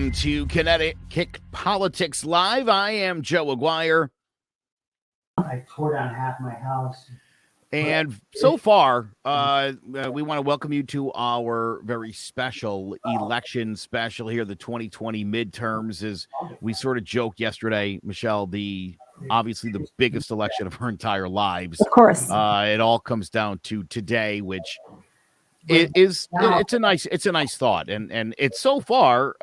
Welcome to Connecticut Politics Live. I am Joe Aguiar. I tore down half my house. And so far, we want to welcome you to our very special election special here, the 2020 midterms. As we sort of joked yesterday, Michelle, obviously the biggest election of our entire lives. Of course. It all comes down to today, which it's a nice thought. And it's so far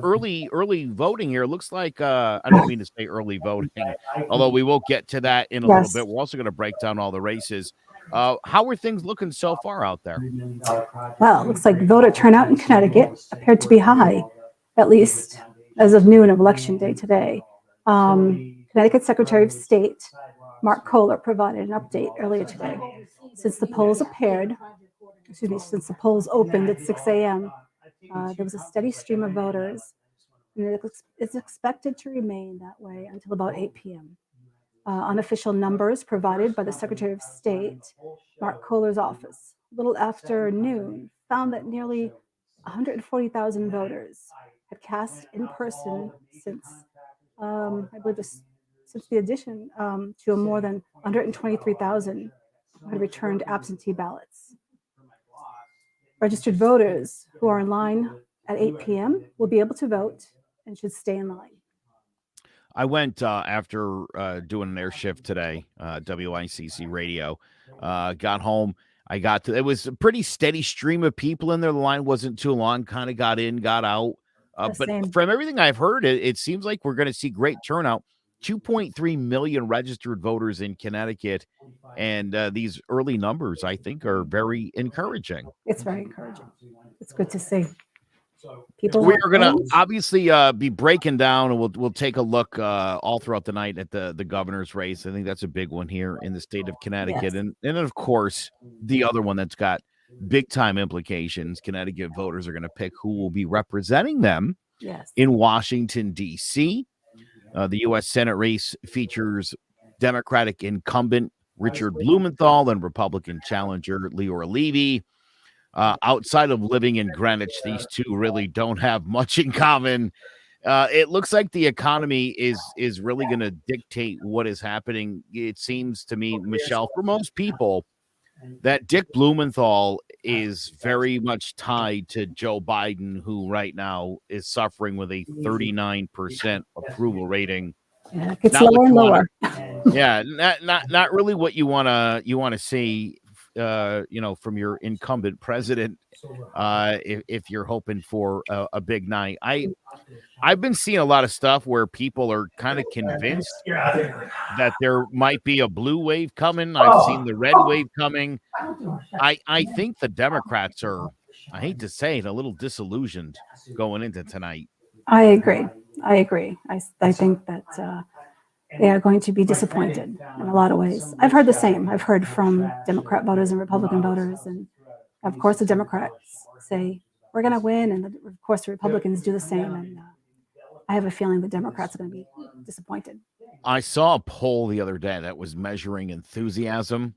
early voting here. Looks like I don't mean to say early voting, although we will get to that in a little bit. We're also going to break down all the races. How are things looking so far out there? Well, it looks like voter turnout in Connecticut appeared to be high, at least as of noon of Election Day today. Connecticut Secretary of State Mark Kohler provided an update earlier today. Since the polls opened at 6 a.m., there was a steady stream of voters, and it's expected to remain that way until about 8 p.m. Unofficial numbers provided by the Secretary of State, Mark Kohler's office, a little after noon, found that nearly 140,000 voters had cast in person since, since the addition to more than 123,000 who had returned absentee ballots. Registered voters who are in line at 8 p.m. will be able to vote and should stay in line. I went after doing an air shift today, WICC radio, got home. It was a pretty steady stream of people in there. The line wasn't too long, kind of got in, got out. But from everything I've heard, it seems like we're going to see great turnout. 2.3 million registered voters in Connecticut. And these early numbers, I think, are very encouraging. It's very encouraging. It's good to see. We are going to obviously be breaking down, and we'll take a look all throughout the night at the governor's race. I think that's a big one here in the state of Connecticut. Yes. And of course, the other one that's got big-time implications. Connecticut voters are going to pick who will be representing them in Washington, D.C. The U.S. Senate race features Democratic incumbent Richard Blumenthal and Republican challenger Leora Levy. Outside of living in Greenwich, these two really don't have much in common. It looks like the economy is really going to dictate what is happening. It seems to me, Michelle, for most people, that Dick Blumenthal is very much tied to Joe Biden, who right now is suffering with a 39% approval rating. Yeah, it gets lower and lower. Not really what you want to see, from your incumbent president, if you're hoping for a big night. I've been seeing a lot of stuff where people are kind of convinced that there might be a blue wave coming. I've seen the red wave coming. I think the Democrats are, I hate to say it, a little disillusioned going into tonight. I agree. I think that they are going to be disappointed in a lot of ways. I've heard the same. I've heard from Democrat voters and Republican voters. And of course, the Democrats say, we're going to win. And of course, the Republicans do the same. And I have a feeling the Democrats are going to be disappointed. I saw a poll the other day that was measuring enthusiasm,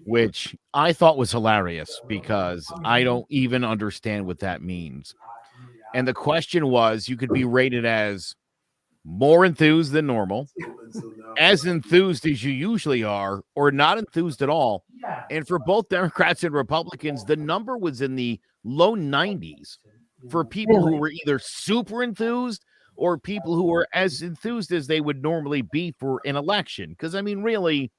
which I thought was hilarious because I don't even understand what that means. And the question was, you could be rated as more enthused than normal, as enthused as you usually are, or not enthused at all. And for both Democrats and Republicans, the number was in the low 90s for people who were either super enthused or people who were as enthused as they would normally be for an election. Because, I mean, really,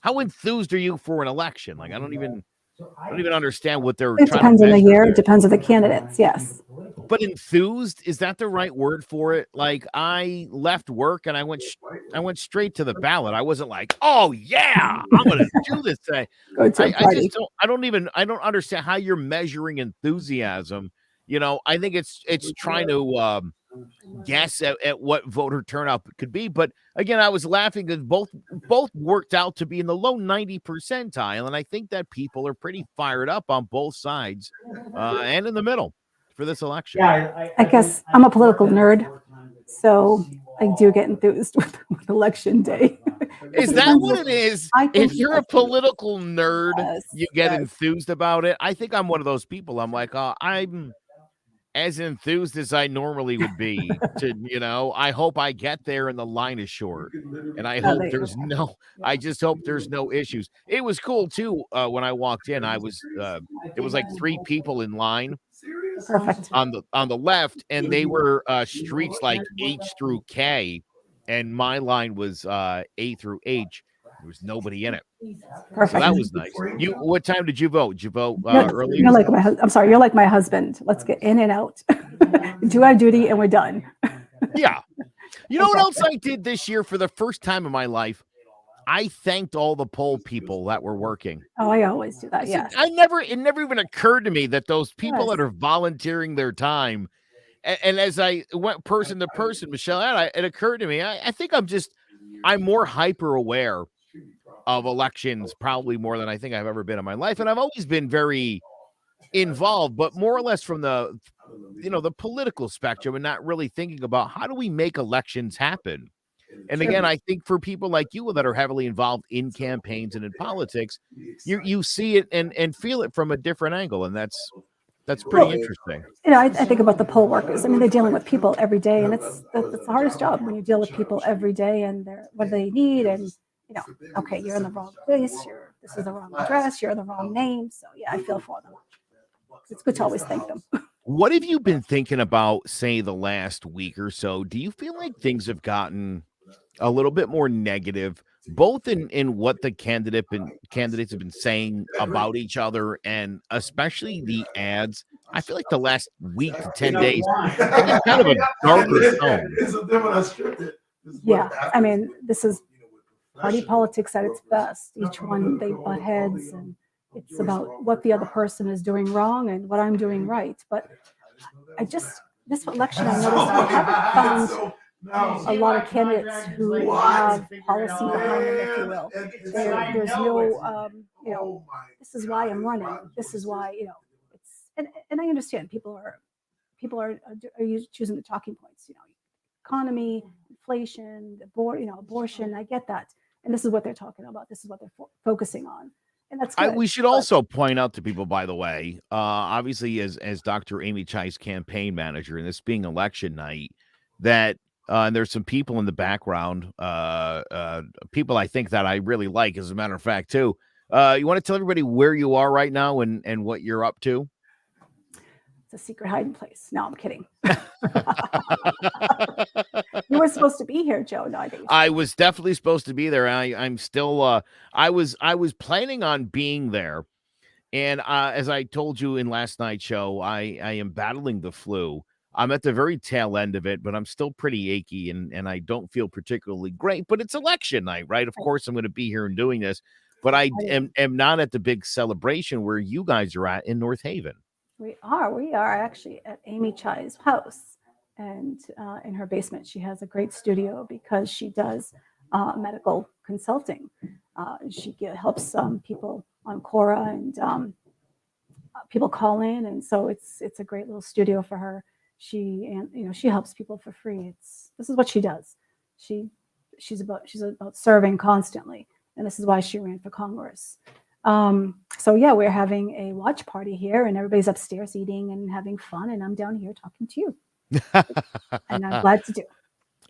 how enthused are you for an election? Like, I don't even understand what they're trying to depends on the year. It depends on the candidates. Yes. But enthused, is that the right word for it? Like, I left work and I went straight to the ballot. I wasn't like, oh yeah, I'm going to do this thing. I don't understand how you're measuring enthusiasm. I think it's trying to guess at what voter turnout could be. But again, I was laughing because both worked out to be in the low 90 percentile. And I think that people are pretty fired up on both sides and in the middle for this election. Yeah, I guess I'm a political nerd, so I do get enthused with election day. Is that what it is? If you're a political nerd, you get enthused about it. I think I'm one of those people. I'm like, as enthused as I normally would be I hope I get there and the line is short. And I hope I just hope there's no issues. It was cool too. When I walked in, it was like 3 people in line. Perfect. On the left, and they were streets like H through K, and my line was A through H. There was nobody in it. Perfect. So that was nice. What time did you vote? Did you vote early? You're like I'm sorry, you're like my husband. Let's get in and out, do our duty, and we're done. Yeah. You know what else I did this year for the first time in my life? I thanked all the poll people that were working. Oh, I always do that. Yeah. It never even occurred to me that those people that are volunteering their time, and as I went person to person, Michelle, it occurred to me, I think I'm more hyper aware of elections, probably more than I think I've ever been in my life. And I've always been very involved, but more or less from the political spectrum and not really thinking about how do we make elections happen. And again, I think for people like you that are heavily involved in campaigns and in politics, you see it and feel it from a different angle. And that's pretty interesting. I think about the poll workers. I mean, they're dealing with people every day, and it's the hardest job when you deal with people every day and what they need. And, okay, you're in the wrong place. This is the wrong address. You're in the wrong name. So, yeah, I feel for them. It's good to always thank them. What have you been thinking about, say, the last week or so? Do you feel like things have gotten a little bit more negative, both in what the candidates have been saying about each other, and especially the ads? I feel like the last week to 10 days, it's kind of a darker tone. Yeah, I mean, this is party politics at its best. Each one, they butt heads, and it's about what the other person is doing wrong and what I'm doing right. But this election, I noticed I haven't found a lot of candidates who have policy behind them, if you will. There's no, this is why I'm running. This is why, it's, and I understand people are choosing the talking points, economy, inflation, abortion. I get that. And this is what they're talking about. This is what they're focusing on. And that's good. We should also point out to people, by the way, obviously as Dr. Amy Chai's campaign manager, and this being election night, that and there's some people in the background, people I think that I really like, as a matter of fact, too. You want to tell everybody where you are right now and what you're up to? It's a secret hiding place. No, I'm kidding. You were supposed to be here, Joe. No, I was definitely supposed to be there. I'm still. I was planning on being there, and as I told you in last night's show, I am battling the flu. I'm at the very tail end of it, but I'm still pretty achy and I don't feel particularly great. But it's election night, right? Of course, I'm going to be here and doing this, but I am not at the big celebration where you guys are at in North Haven. We are actually at Amy Chai's house, and in her basement, she has a great studio because she does medical consulting. She helps people on Quora, and people call in, and so it's a great little studio for her. She helps people for free. This is what she does. She's about serving constantly, and this is why she ran for Congress. So yeah, we're having a watch party here, and everybody's upstairs eating and having fun, and I'm down here talking to you, and I'm glad to do.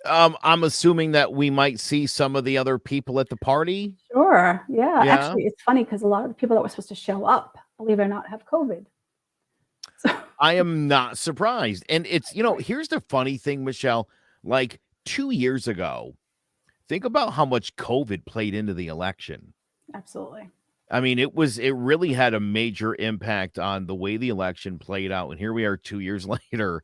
I'm assuming that we might see some of the other people at the party. Sure. Yeah. Actually, it's funny because a lot of the people that were supposed to show up, believe it or not, have COVID. I am not surprised. And it's, here's the funny thing, Michelle, like 2 years ago, think about how much COVID played into the election. Absolutely. I mean, it really had a major impact on the way the election played out. And here we are 2 years later,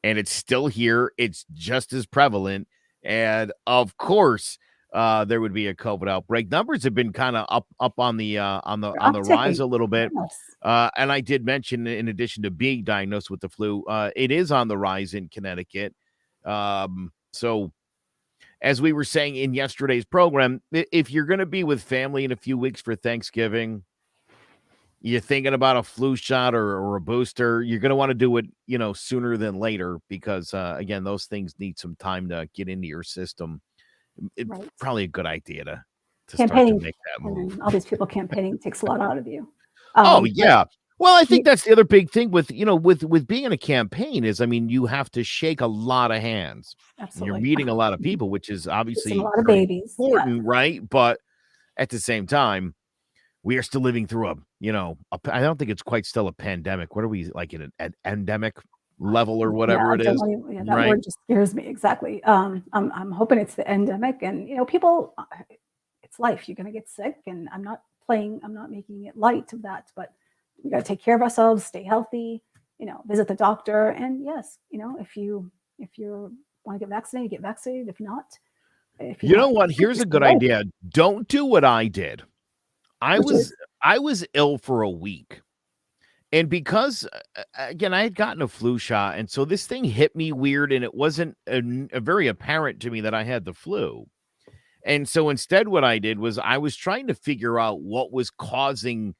and it's still here. It's just as prevalent. And of course, there would be a COVID outbreak. Numbers have been kind of up on the rise a little bit. And I did mention, in addition to being diagnosed with the flu, it is on the rise in Connecticut. So as we were saying in yesterday's program, if you're going to be with family in a few weeks for Thanksgiving, you're thinking about a flu shot or a booster, you're going to want to do it, sooner than later, because again, those things need some time to get into your system. It's probably a good idea to start to make that move. And all these people campaigning takes a lot out of you. Yeah. Well, I think that's the other big thing with, with being in a campaign is, I mean, you have to shake a lot of hands. Absolutely. You're meeting a lot of people, which is obviously a lot of very babies. important, right? But at the same time, we are still living through I don't think it's quite still a pandemic. What are we like in an endemic level or whatever it is? That right? word just scares me. Exactly. I'm hoping it's the endemic, and people, it's life. You're going to get sick, and I'm not making it light of that, but we got to take care of ourselves, stay healthy, visit the doctor. And yes, if you want to get vaccinated, get vaccinated. If not, you know what? Here's a good idea. Don't do what I did. I was ill for a week. And because, again, I had gotten a flu shot, and so this thing hit me weird, and it wasn't very apparent to me that I had the flu. And so instead what I did was I was trying to figure out what was causing,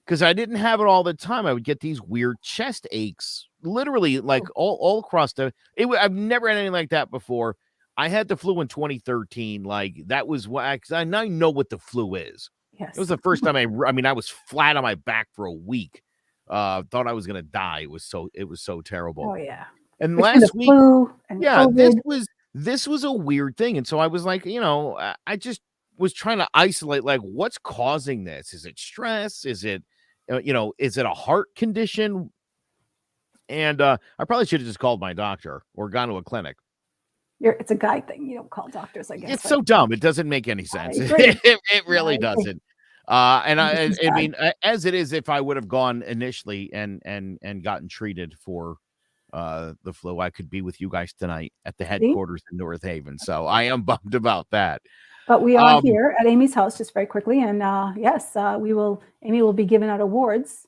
because I didn't have it all the time. I would get these weird chest aches, literally like all across I've never had anything like that before. I had the flu in 2013. Like that was why I know what the flu is. Yes. It was the first time I was flat on my back for a week. Thought I was going to die. It was so terrible. Oh yeah. And last week, COVID. this was a weird thing. And so I was like, I just was trying to isolate, like, what's causing this? Is it stress? Is it, is it a heart condition? And I probably should have just called my doctor or gone to a clinic. It's a guy thing. You don't call doctors, I guess. It's so dumb. It doesn't make any sense. It really doesn't. And I mean, as it is, if I would have gone initially and gotten treated for the flu, I could be with you guys tonight at the headquarters in North Haven. So I am bummed about that. But we are here at Amy's house just very quickly. And yes, Amy will be giving out awards.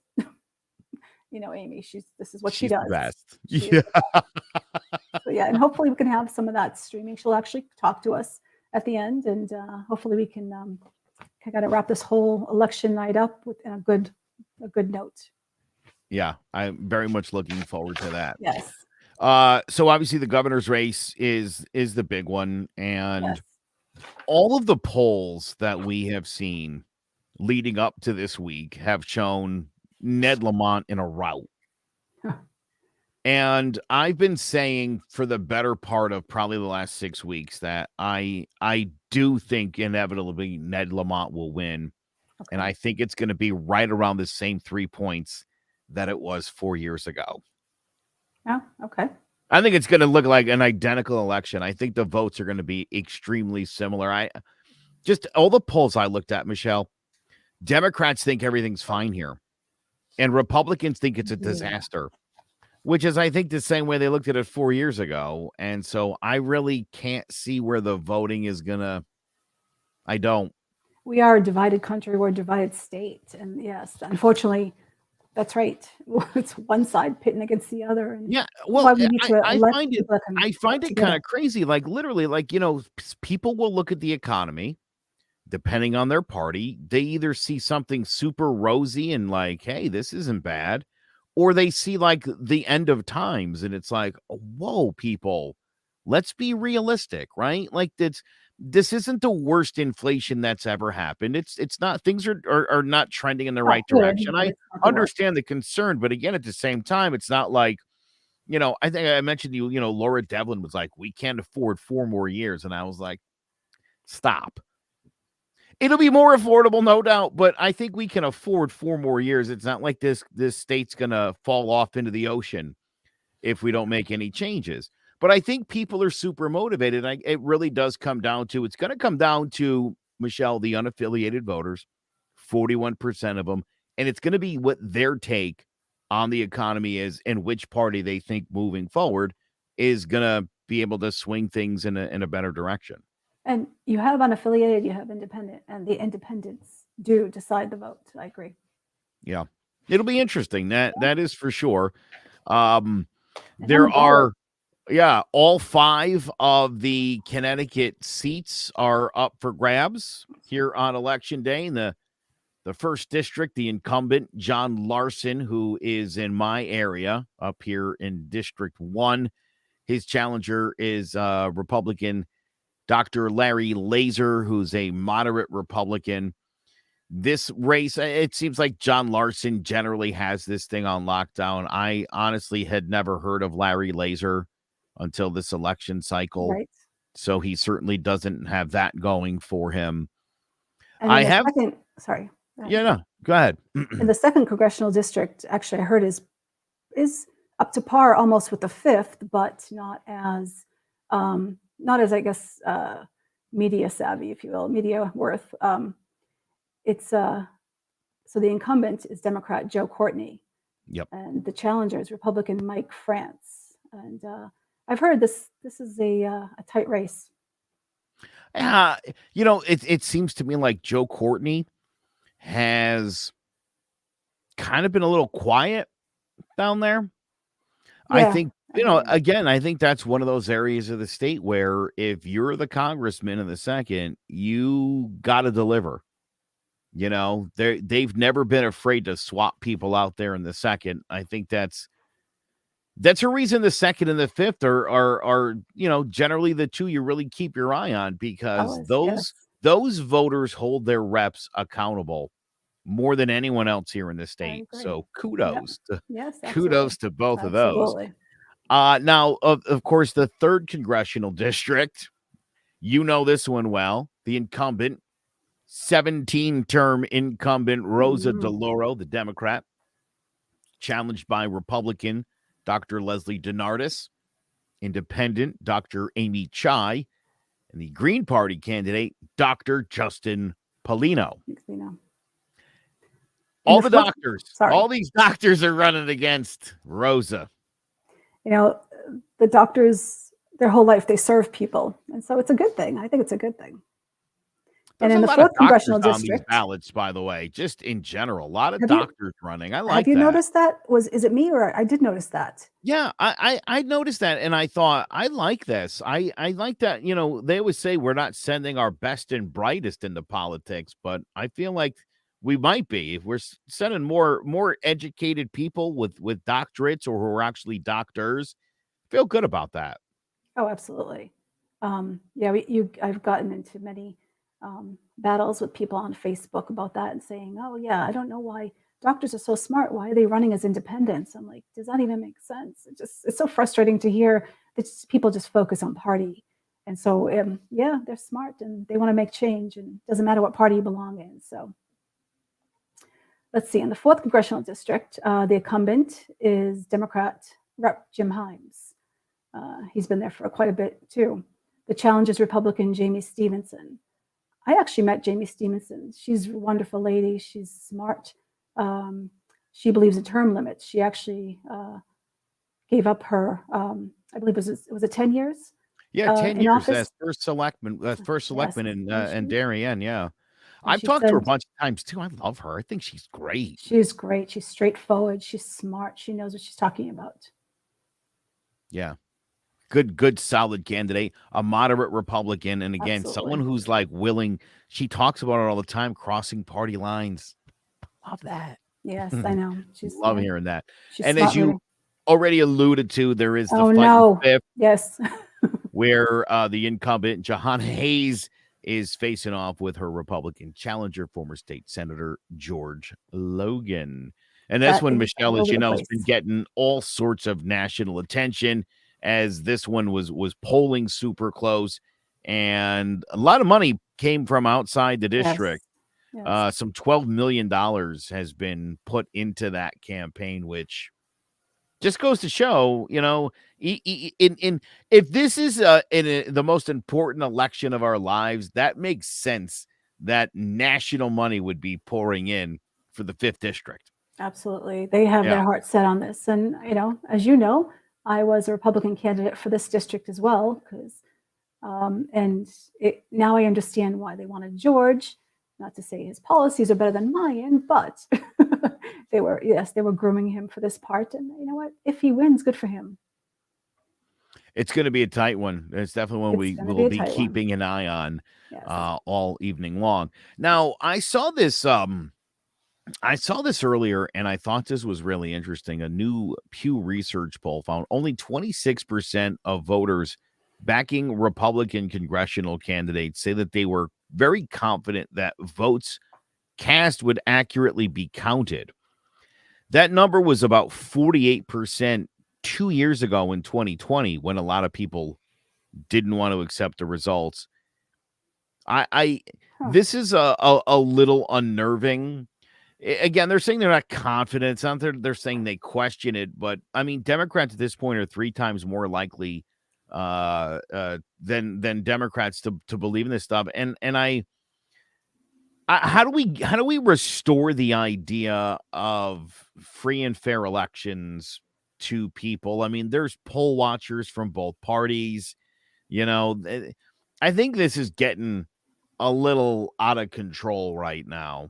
Amy, this is what she does. Best. So, yeah. And hopefully we can have some of that streaming. She'll actually talk to us at the end, and hopefully we can kind of wrap this whole election night up with a good note. Yeah, I'm very much looking forward to that. Yes. So obviously the governor's race is the big one, and yes. all of the polls that we have seen leading up to this week have shown Ned Lamont in a rout. And I've been saying for the better part of probably the last 6 weeks that I do think inevitably Ned Lamont will win. Okay. And I think it's going to be right around the same 3 points that it was 4 years ago. Oh, okay. I think it's going to look like an identical election. I think the votes are going to be extremely similar. Just all the polls I looked at, Michelle, Democrats think everything's fine here. And Republicans think it's a disaster, which is, I think, the same way they looked at it 4 years ago. And so I really can't see where the voting is going to, I don't. We are a divided country. We're a divided state. And yes, unfortunately, that's right. It's one side pitting against the other. And yeah, well, I find it kind of crazy. Like literally, like, people will look at the economy, depending on their party. They either see something super rosy and like, hey, this isn't bad, or they see like the end of times and it's like, whoa, people, let's be realistic, right? Like this isn't the worst inflation that's ever happened. It's not, things are not trending in the right direction. I understand the concern, but again, at the same time, it's not like, I think I mentioned to you, Laura Devlin was like, we can't afford 4 more years. And I was like, stop. It'll be more affordable, no doubt, but I think we can afford 4 more years. It's not like this state's going to fall off into the ocean if we don't make any changes. But I think people are super motivated. It really does come down to, it's going to come down to, Michelle, the unaffiliated voters, 41% of them, and it's going to be what their take on the economy is and which party they think moving forward is going to be able to swing things in a better direction. And you have unaffiliated, you have independent, and the independents do decide the vote. I agree. Yeah, it'll be interesting. That is for sure. There are, all 5 of the Connecticut seats are up for grabs here on Election Day. In the first district, the incumbent, John Larson, who is in my area up here in District 1, his challenger is Republican Dr. Larry Laser, who's a moderate Republican. this race, it seems like John Larson generally has this thing on lockdown. I honestly had never heard of Larry Laser until this election cycle. Right. So he certainly doesn't have that going for him. And I in the have, second, sorry. yeah, no, go ahead. In the second congressional district, actually, I heard is up to par almost with the fifth, but not as I guess media savvy, if you will, media worth. It's so the incumbent is Democrat Joe Courtney. Yep. And the challenger is Republican Mike France. And I've heard this is a tight race. It seems to me like Joe Courtney has kind of been a little quiet down there. Yeah, I think, again, I think that's one of those areas of the state where if you're the congressman in the second, you got to deliver. They've never been afraid to swap people out there in the second. I think that's a reason the second and the fifth are generally the two you really keep your eye on, because those voters hold their reps accountable more than anyone else here in the state. So kudos to both of those. Now, of course, the third congressional district, this one well, the incumbent, 17-term incumbent Rosa DeLauro, the Democrat, challenged by Republican Dr. Leslie DeNardis, Independent Dr. Amy Chai, and the Green Party candidate, Dr. Justin Polino. All these doctors are running against Rosa. The doctors, their whole life, they serve people. And so it's a good thing. I think it's a good thing. There's and in the fourth congressional district, ballots, by the way, just in general, a lot of doctors running. I like that. Have you noticed that? Is it me, or I did notice that? Yeah, I noticed that, and I thought, I like this. I like that. They always say we're not sending our best and brightest into politics, but I feel like we might be. If we're sending more educated people with doctorates or who are actually doctors, feel good about that. Oh, absolutely. I've gotten into many battles with people on Facebook about that and saying, oh yeah, I don't know why doctors are so smart. Why are they running as independents? I'm like, does that even make sense? It's so frustrating to hear that people just focus on party. And so, they're smart and they want to make change, and it doesn't matter what party you belong in. So let's see, in the fourth congressional district, the incumbent is Democrat Rep. Jim Himes. He's been there for quite a bit too. The challenger is Republican Jamie Stevenson. I actually met Jamie Stevenson. She's a wonderful lady. She's smart. She believes in term limits. She actually gave up her, I believe was it 10 years? Yeah, 10 years as first selectman in Darien. Yeah. I've talked to her a bunch of times too. I love her. I think she's great. She's great. She's straightforward. She's smart. She knows what she's talking about. Yeah. Good, solid candidate, a moderate Republican. And again, someone who's like willing, she talks about it all the time, crossing party lines. Love that. Yes, I know. Love hearing that. And as you already alluded to, there is the fight fifth, yes, where the incumbent, Jahana Hayes, is facing off with her Republican challenger, former state senator George Logan. And this one, Michelle, as you know, has been getting all sorts of national attention, as this one was polling super close, and a lot of money came from outside the district. Yes. Some $12 million has been put into that campaign, which just goes to show, if this is the most important election of our lives, that makes sense that national money would be pouring in for the 5th district. Absolutely. They have their heart set on this. And, as you know, I was a Republican candidate for this district as well, because now I understand why they wanted George. Not to say his policies are better than mine, but they were grooming him for this part. And you know what? If he wins, good for him. It's going to be a tight one. It's definitely one we will be keeping an eye on all evening long. Now, I saw this earlier, and I thought this was really interesting. A new Pew Research poll found only 26% of voters backing Republican congressional candidates say that they were very confident that votes cast would accurately be counted. That number was about 48% 2 years ago in 2020, when a lot of people didn't want to accept the results. This is a little unnerving. Again, they're saying they're not confident. It's not they're saying they question it, but I mean, Democrats at this point are 3 times more likely than Democrats to believe in this stuff. And how do we restore the idea of free and fair elections to people? I mean, there's poll watchers from both parties. I think this is getting a little out of control right now.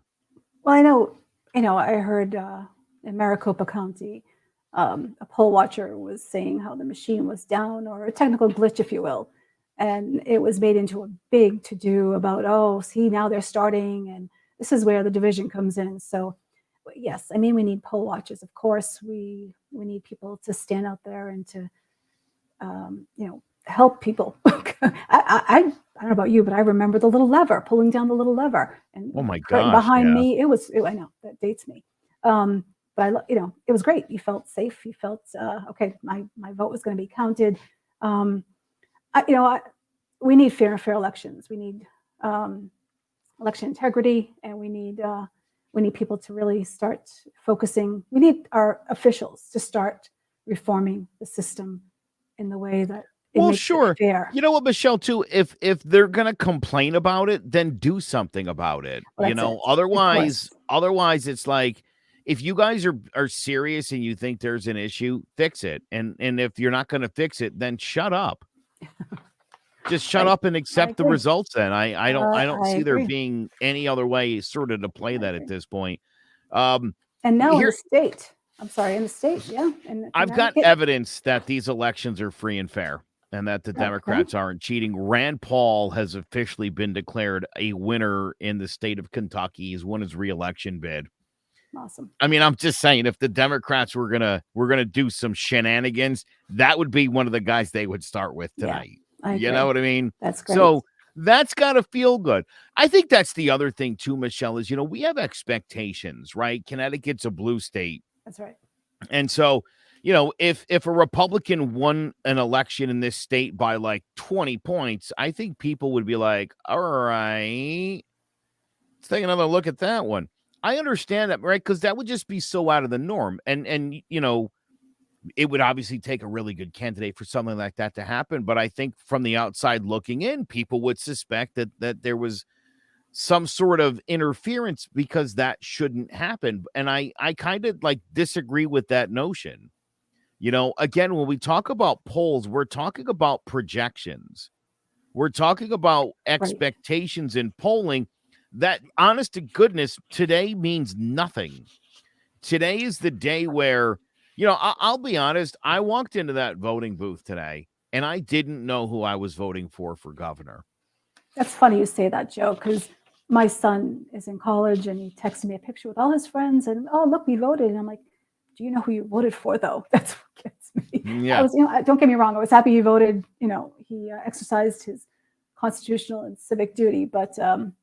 Well, I heard in Maricopa County, a poll watcher was saying how the machine was down, or a technical glitch, if you will. And it was made into a big to-do about, oh, see, now they're starting, and this is where the division comes in. So, yes, I mean, we need poll watchers. Of course, we need people to stand out there and to, help people. I don't know about you, but I remember the little lever, pulling down the little lever. And oh my gosh, behind me, I know that dates me. But it was great. You felt safe. You felt, okay, my vote was going to be counted. We need fair and fair elections. We need election integrity, and we need people to really start focusing. We need our officials to start reforming the system in the way that it makes it fair. You know what, Michelle, too, if they're going to complain about it, then do something about it. Well, Otherwise it's like, if you guys are serious and you think there's an issue, fix it. And if you're not going to fix it, then shut up. Just shut up and accept the results. Then I don't see there being any other way sort of to play that at this point. And now in the state, yeah. And I've got evidence that these elections are free and fair, and that the Democrats aren't cheating. Rand Paul has officially been declared a winner in the state of Kentucky. He's won his re-election bid. Awesome. I mean, I'm just saying, if the Democrats were gonna do some shenanigans, that would be one of the guys they would start with tonight. Yeah, you know what I mean? That's great. So that's got to feel good. I think that's the other thing too, Michelle, is, we have expectations, right? Connecticut's a blue state. That's right. And so, if a Republican won an election in this state by like 20 points, I think people would be like, all right, let's take another look at that one. I understand that, right? Because that would just be so out of the norm. And it would obviously take a really good candidate for something like that to happen. But I think from the outside looking in, people would suspect that there was some sort of interference, because that shouldn't happen. And I kind of disagree with that notion. Again, when we talk about polls, we're talking about projections. We're talking about expectations in polling that, honest to goodness, today means nothing. Today is the day where, I'll be honest, I walked into that voting booth today and I didn't know who I was voting for governor. That's funny you say that, Joe, because my son is in college and he texted me a picture with all his friends and, oh, look, we voted. And I'm like, do you know who you voted for, though? That's what gets me. Yeah. Don't get me wrong. I was happy he voted. He exercised his constitutional and civic duty. But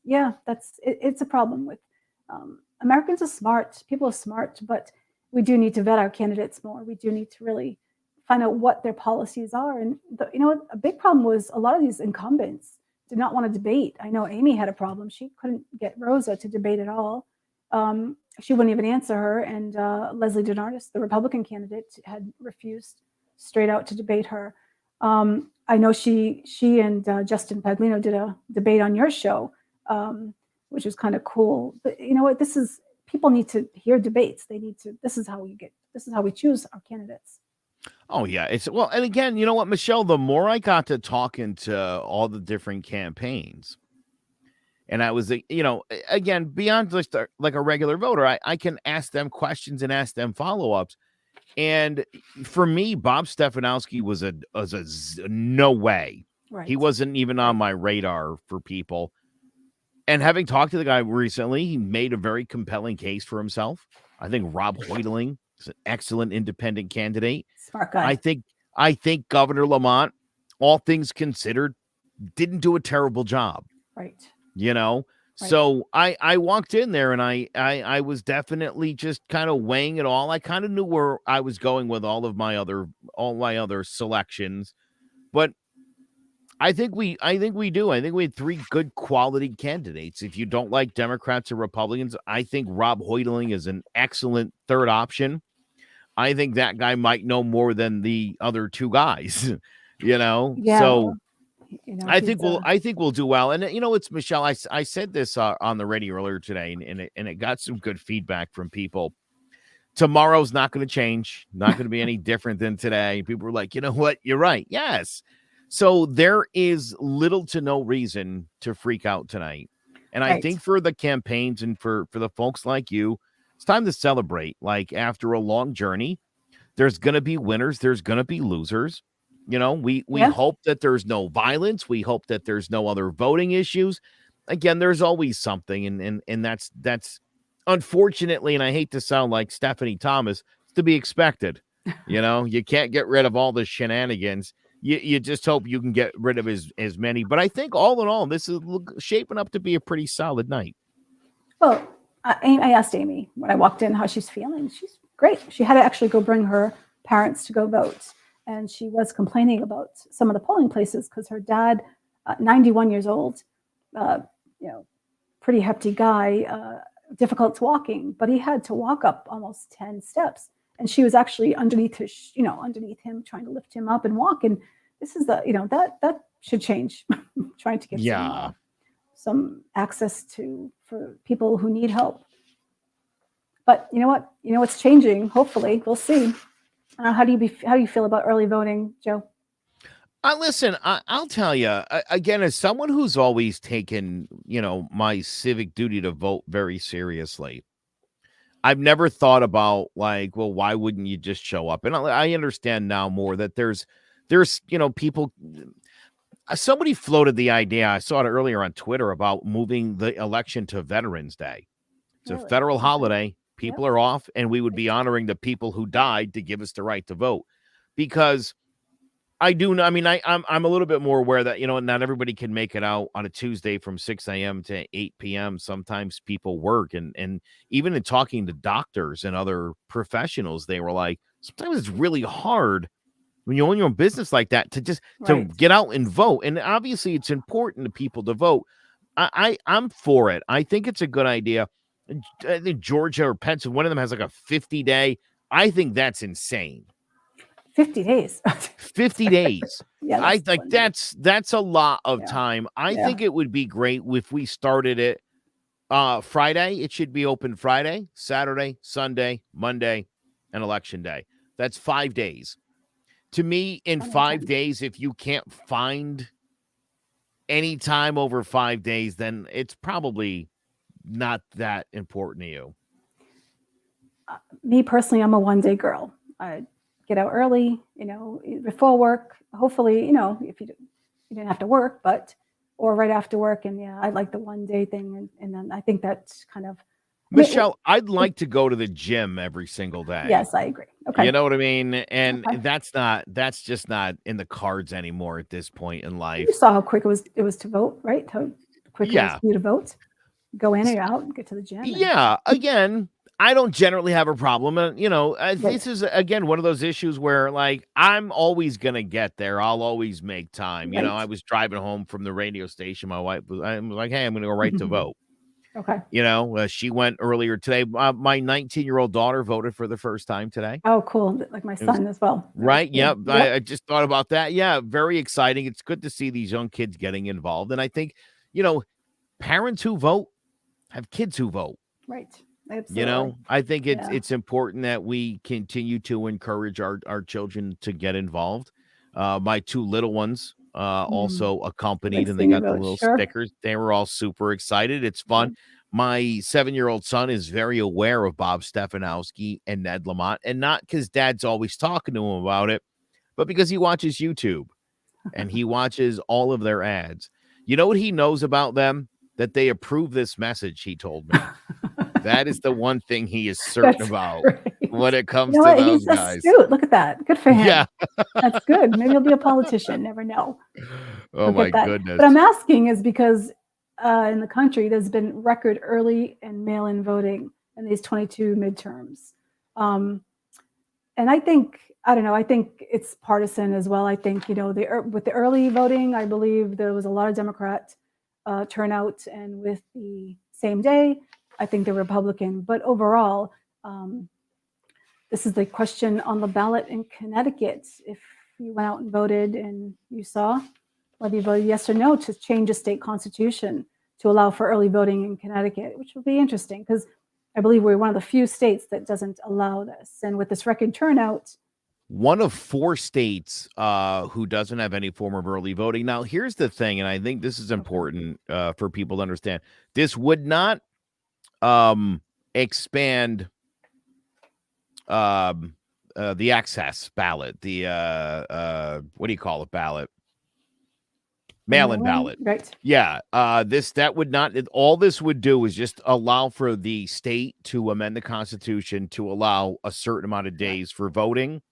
it's a problem with Americans are smart. People are smart, but we do need to vet our candidates more. We do need to really find out what their policies are. And a big problem was a lot of these incumbents did not want to debate. I know Amy had a problem. She couldn't get Rosa to debate at all. She wouldn't even answer her. And Leslie DeNardis, the Republican candidate, had refused straight out to debate her. I know she and Justin Paglino did a debate on your show, which was kind of cool. But you know what? People need to hear debates. This is how we choose our candidates. Oh yeah. And again, you know what, Michelle, the more I got to talking to all the different campaigns, and I was, again, beyond just like a regular voter, I can ask them questions and ask them follow-ups. And for me, Bob Stefanowski was a no way. Right. He wasn't even on my radar for people. And having talked to the guy recently, he made a very compelling case for himself. I think Rob Hoytling is an excellent independent candidate. Smart guy. I think Governor Lamont, all things considered, didn't do a terrible job. Right. So I walked in there and I was definitely just kind of weighing it all. I kind of knew where I was going with all my other selections, but I think we do. I think we had three good quality candidates. If you don't like Democrats or Republicans, I think Rob Hoytling is an excellent third option. I think that guy might know more than the other two guys, Yeah. So I he's, think we'll do well. And it's Michelle. I said this on the radio earlier today, and it got some good feedback from people. Tomorrow's not going to change, not going to be any different than today. People were like, you know what? You're right. Yes. So there is little to no reason to freak out tonight. And I think for the campaigns and for the folks like you, it's time to celebrate. Like after a long journey, there's going to be winners. There's going to be losers. We hope that there's no violence. We hope that there's no other voting issues. Again, there's always something. And that's unfortunately, and I hate to sound like Stephanie Thomas, to be expected. You can't get rid of all the shenanigans. You just hope you can get rid of as many. But I think all in all, this is shaping up to be a pretty solid night. Well, I asked Amy when I walked in how she's feeling. She's great. She had to actually go bring her parents to go vote. And she was complaining about some of the polling places because her dad, 91 years old, pretty hefty guy, difficult walking, but he had to walk up almost 10 steps. And she was actually underneath him, trying to lift him up and walk. And this is that should change. Trying to get some access for people who need help. But you know what? It's changing. Hopefully, we'll see. How do you feel about early voting, Joe? Listen, I'll tell you again, as someone who's always taken, my civic duty to vote very seriously. I've never thought about like, well, why wouldn't you just show up? And I understand now more that there's people. Somebody floated the idea. I saw it earlier on Twitter about moving the election to Veterans Day. It's a federal holiday. People are off, and we would be honoring the people who died to give us the right to vote. Because I'm a little bit more aware that, not everybody can make it out on a Tuesday from 6 a.m. to 8 p.m. Sometimes people work. And even in talking to doctors and other professionals, they were like, sometimes it's really hard when you own your own business like that to just to get out and vote. And obviously it's important to people to vote. I'm for it. I think it's a good idea. I think Georgia or Pennsylvania, one of them has like a 50-day. I think that's insane. 50 days. 50 days. Yeah, I think that's a lot of time. I think it would be great if we started it Friday. It should be open Friday, Saturday, Sunday, Monday, and Election Day. That's 5 days. To me, in 5 days, if you can't find any time over 5 days, then it's probably not that important to you. Me personally, I'm a one-day girl. I get out early, before work. Hopefully, if you didn't have to work, or right after work. And I like the 1 day thing. And then I think that's kind of. Michelle, I'd like to go to the gym every single day. Yes, I agree. Okay. You know what I mean? And that's just not in the cards anymore at this point in life. You saw how quick it was to vote, right? How quick it was for you to vote. Go in or out and get to the gym. Yeah. Again, I don't generally have a problem. This is, again, one of those issues where, like, I'm always going to get there. I'll always make time. Right. I was driving home from the radio station. My wife was like, hey, I'm going to go right to vote. Okay. She went earlier today. My 19-year-old daughter voted for the first time today. Oh, cool. Like my son as well. Right. Yep. I just thought about that. Yeah. Very exciting. It's good to see these young kids getting involved. And I think, parents who vote have kids who vote. Right. Absolutely. I think it's important that we continue to encourage our children to get involved. My two little ones also accompanied, and they got the little stickers. They were all super excited. It's fun. My 7-year-old son is very aware of Bob Stefanowski and Ned Lamont, and not because Dad's always talking to him about it, but because he watches YouTube and he watches all of their ads. You know what he knows about them? That they approve this message, he told me. That is the one thing he is certain about when it comes to those guys. Astute. Look at that. Good for him. Yeah. That's good. Maybe he'll be a politician. Never know. Oh, my goodness. But I'm asking is because in the country, there's been record early and mail-in voting in these 22 midterms. And I think, I don't know, I think it's partisan as well. I think, with the early voting, I believe there was a lot of Democrat turnout, and with the same day, I think they're Republican. But overall, this is the question on the ballot in Connecticut. If you went out and voted and you saw whether you voted yes or no to change the state constitution to allow for early voting in Connecticut, which will be interesting because I believe we're one of the few states that doesn't allow this. And with this record turnout, one of 4 states who doesn't have any form of early voting. Now, here's the thing, and I think this is important for people to understand. This would not expand the access ballot, the what do you call it, ballot? Mail-in ballot. Right. Yeah. That would not, all this would do is just allow for the state to amend the Constitution to allow a certain amount of days for voting.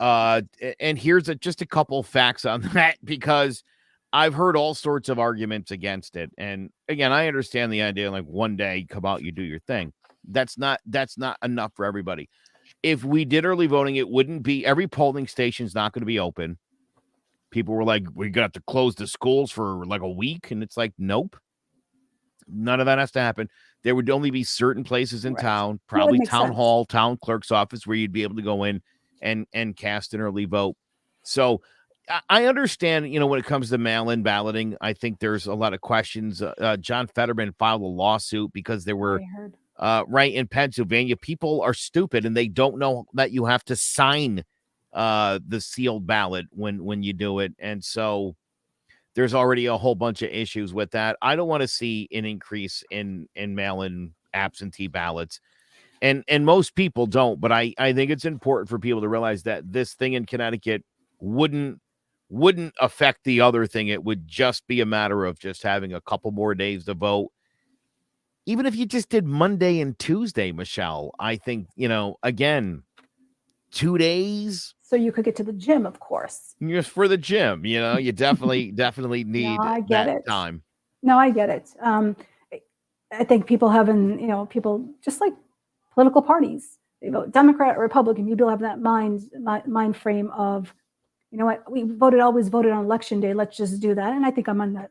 And here's just a couple facts on that, because I've heard all sorts of arguments against it. And again, I understand the idea, like one day, come out, you do your thing. That's not enough for everybody. If we did early voting, it wouldn't be, every polling station is not going to be open. People were like, we got to close the schools for like a week. And it's like, nope, none of that has to happen. There would only be certain places in town, probably town hall, town clerk's office, where you'd be able to go in and cast an early vote. So I understand, when it comes to mail-in balloting, I think there's a lot of questions. John Fetterman filed a lawsuit because there were, right in Pennsylvania, people are stupid and they don't know that you have to sign the sealed ballot when you do it. And so there's already a whole bunch of issues with that. I don't want to see an increase in mail-in absentee ballots. And most people don't, but I think it's important for people to realize that this thing in Connecticut wouldn't affect the other thing. It would just be a matter of just having a couple more days to vote. Even if you just did Monday and Tuesday, Michelle, I think, again, 2 days. So you could get to the gym, of course. Just for the gym, you definitely need that time. No, I get it. I think people having, people just like political parties, they vote Democrat or Republican. People have that mind frame of, you know what, we always voted on election day. Let's just do that. And I think I'm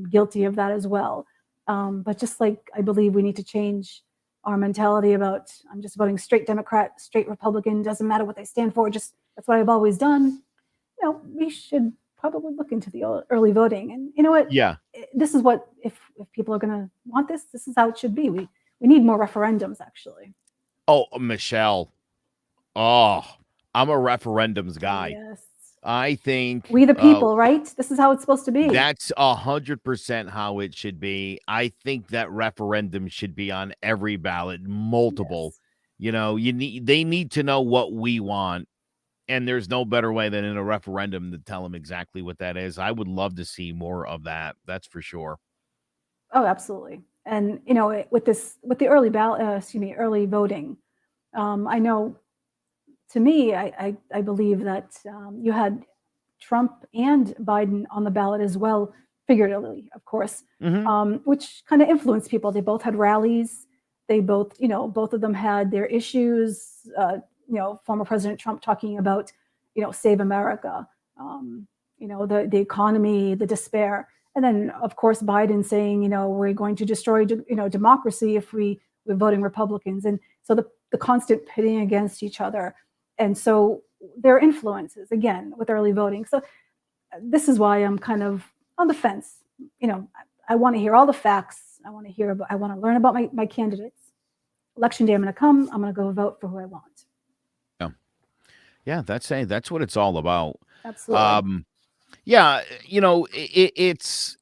guilty of that as well. But just like I believe we need to change our mentality about, I'm just voting straight Democrat, straight Republican, doesn't matter what they stand for, just that's what I've always done. We should probably look into the early voting. And you know what? Yeah. This is what, if people are going to want this is how it should be. We need more referendums, actually. Oh, Michelle. Oh, I'm a referendums guy. Yes. I think we the people, right? This is how it's supposed to be. That's 100% how it should be. I think that referendum should be on every ballot, multiple. Yes. They need to know what we want, and there's no better way than in a referendum to tell them exactly what that is. I would love to see more of that. That's for sure. Oh, absolutely. And with the early early voting, I know. To me, I believe that you had Trump and Biden on the ballot as well, figuratively, of course, which kind of influenced people. They both had rallies. They both, both of them had their issues. Former President Trump talking about, save America, the economy, the despair. And then, of course, Biden saying, we're going to destroy, democracy if we're voting Republicans. And so the constant pitting against each other. And so there are influences, again, with early voting. So this is why I'm kind of on the fence. I want to hear all the facts. I want to learn about my candidates. Election day, I'm going to go vote for who I want. Yeah, that's what it's all about. Absolutely. It's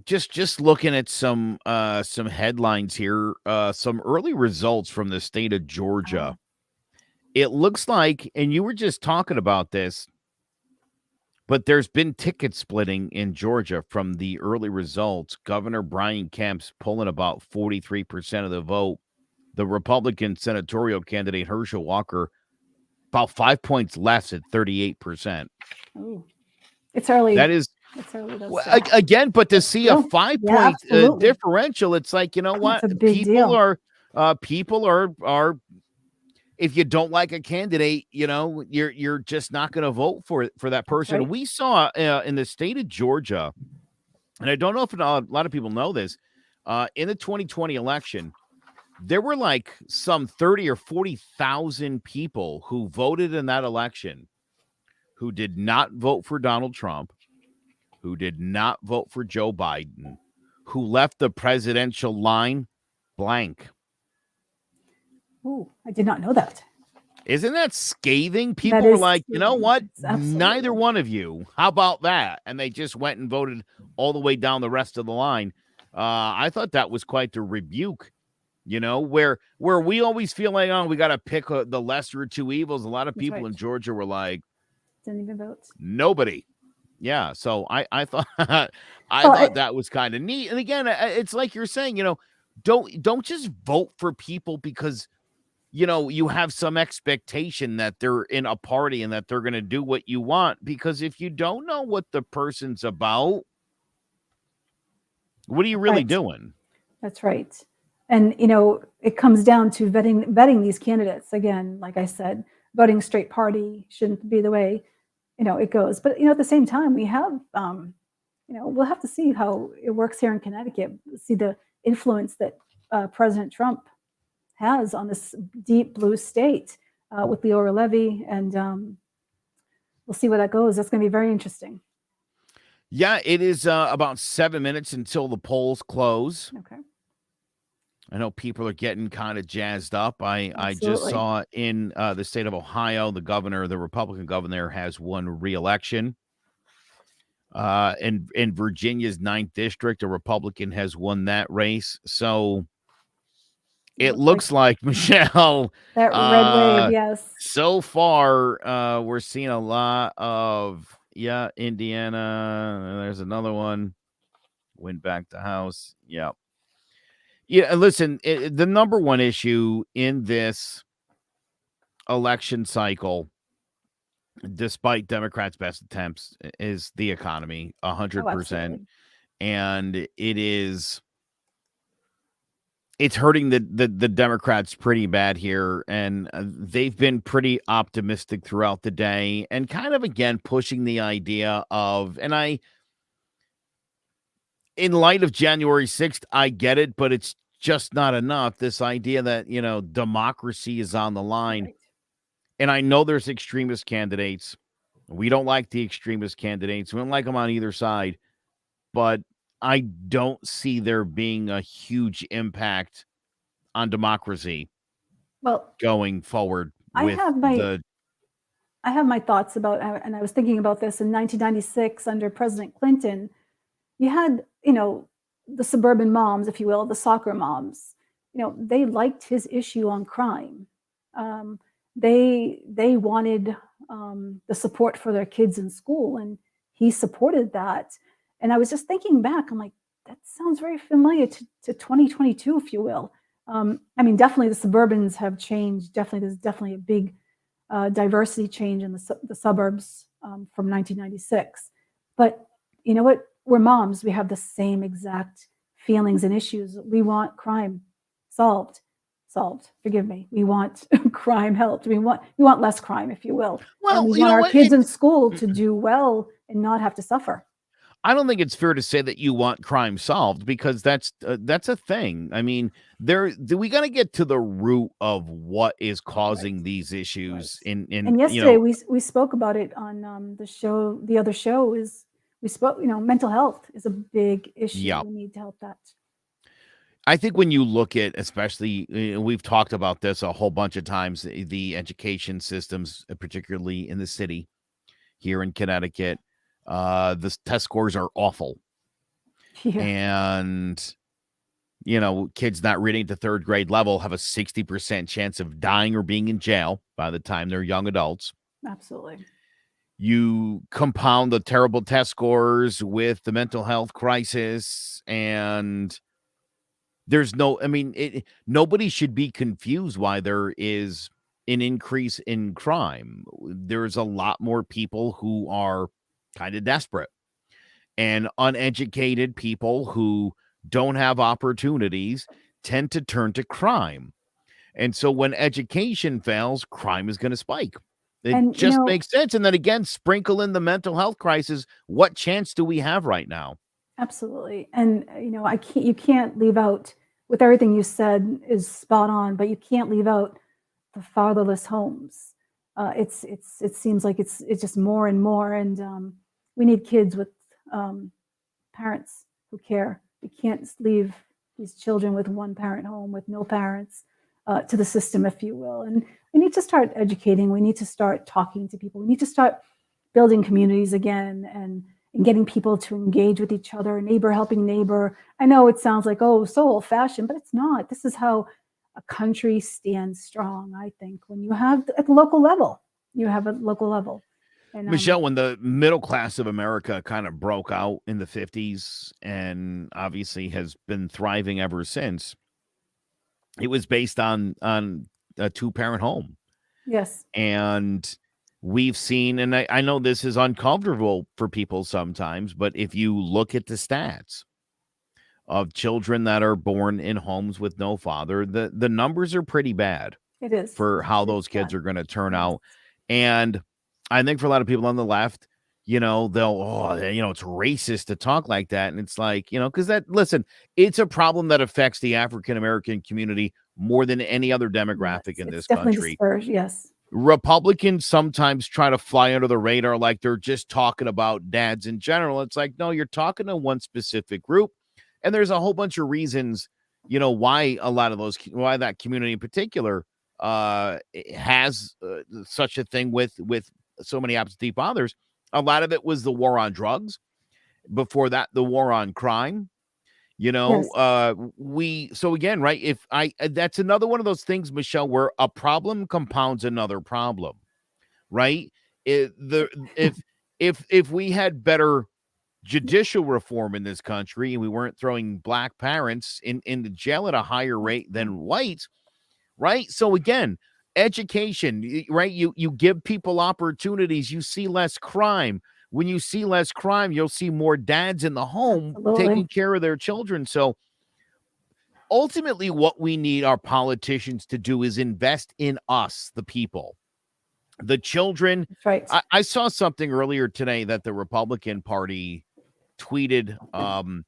just looking at some headlines here, some early results from the state of Georgia. It looks like, and you were just talking about this, but there's been ticket splitting in Georgia from the early results. Governor Brian Kemp's pulling about 43% of the vote. The Republican senatorial candidate Herschel Walker about 5 points less at 38%. Ooh. It's early. That is, it's necessarily those. Well, again, but to see a 5-point differential, it's like, you know what? It's a big deal. People are. If you don't like a candidate, you know, you're just not going to vote for that person. Right. We saw in the state of Georgia, and I don't know if a lot of people know this, in the 2020 election, there were like some 30 or 40,000 people who voted in that election who did not vote for Donald Trump, who did not vote for Joe Biden, who left the presidential line blank. Ooh, I did not know that. Isn't that scathing? People were like, you know what? Neither one of you. How about that? And they just went and voted all the way down the rest of the line. I thought that was quite the rebuke, you know, where we always feel like, oh, we got to pick the lesser of two evils. A lot of people in Georgia were like, didn't even vote. Nobody. Yeah. So I thought thought that was kind of neat. And again, it's like you're saying, you know, don't just vote for people because, you know, you have some expectation that they're in a party and that they're going to do what you want. Because if you don't know what the person's about, what are you really doing? That's right. And, you know, it comes down to vetting these candidates. Again, like I said, voting straight party shouldn't be the way, you know, it goes. But, you know, at the same time, we have, you know, we'll have to see how it works here in Connecticut, see the influence that President Trump has on this deep blue state with Leora Levy. And we'll see where that goes. That's going to be very interesting. Yeah, it is about 7 minutes until the polls close. Okay. I know people are getting kind of jazzed up. I just saw in the state of Ohio, the Republican governor has won re-election. In Virginia's 9th district, a Republican has won that race. So it looks like Michelle, that red wave, yes. So far, we're seeing a lot of Indiana. There's another one. Went back to House. Yeah. Yeah, listen, the number one issue in this election cycle, despite Democrats' best attempts, is the economy, 100%. And it's hurting the Democrats pretty bad here. And they've been pretty optimistic throughout the day and kind of, again, pushing the idea of, and in light of January 6th, I get it, but it's just not enough. This idea that, you know, democracy is on the line. Right. And I know there's extremist candidates. We don't like the extremist candidates. We don't like them on either side. But I don't see there being a huge impact on democracy going forward. I have my thoughts about, and I was thinking about this in 1996 under President Clinton. You had, you know, the suburban moms, if you will, the soccer moms, you know, they liked his issue on crime. They wanted the support for their kids in school, and he supported that. And I was just thinking back, I'm like, that sounds very familiar to 2022, if you will. I mean, definitely the suburbans have changed. There's definitely a big diversity change in the suburbs from 1996. But you know what? We're moms. We have the same exact feelings and issues. We want crime solved. Forgive me. We want crime helped. We want less crime, if you will. Well, we want our kids in school to do well and not have to suffer. I don't think it's fair to say that you want crime solved, because that's a thing. I mean, we got to get to the root of what is causing these issues. And yesterday we spoke about it on the show. The other show is. We spoke, you know, mental health is a big issue. Yep. We need to help that. I think when you look at, especially, we've talked about this a whole bunch of times, the education systems, particularly in the city here in Connecticut, the test scores are awful. Yeah. And, you know, kids not reading at the third grade level have a 60% chance of dying or being in jail by the time they're young adults. Absolutely. You compound the terrible test scores with the mental health crisis, and there's nobody should be confused why there is an increase in crime. There's a lot more people who are kind of desperate. and uneducated people who don't have opportunities tend to turn to crime. And so when education fails, crime is going to spike. It just makes sense. And then again, sprinkle in the mental health crisis. What chance do we have right now? Absolutely. And, you can't leave out, with everything you said is spot on, but you can't leave out the fatherless homes. It seems like it's just more and more. And we need kids with parents who care. We can't leave these children with one parent home with no parents to the system, if you will. And we need to start educating. We need to start talking to people. We need to start building communities again and getting people to engage with each other, neighbor helping neighbor. I know it sounds like, oh, so old fashioned, but it's not. This is how a country stands strong, I think, when you have at the local level. You have a local level. And, Michelle, when the middle class of America kind of broke out in the 50s and obviously has been thriving ever since, it was based on a two-parent home. Yes. And we've seen, and I know this is uncomfortable for people sometimes, but if you look at the stats of children that are born in homes with no father, the numbers are pretty bad. It is. For how those kids are going to turn out. And I think for a lot of people on the left, it's racist to talk like that. And it's like, because it's a problem that affects the African-American community more than any other demographic in this country. Yes. Republicans sometimes try to fly under the radar like they're just talking about dads in general. It's like, no, you're talking to one specific group. And there's a whole bunch of reasons, why why that community in particular has such a thing with so many absentee fathers. A lot of it was the war on drugs. Before that, the war on crime. Yes. So again, right? That's another one of those things, Michelle, where a problem compounds another problem, right? If we had better judicial reform in this country and we weren't throwing black parents into jail at a higher rate than whites, right? So again, education, right? You give people opportunities, you see less crime. When you see less crime, you'll see more dads in the home taking care of their children. So ultimately, what we need our politicians to do is invest in us, the people, the children. That's right. I saw something earlier today that the Republican Party tweeted, and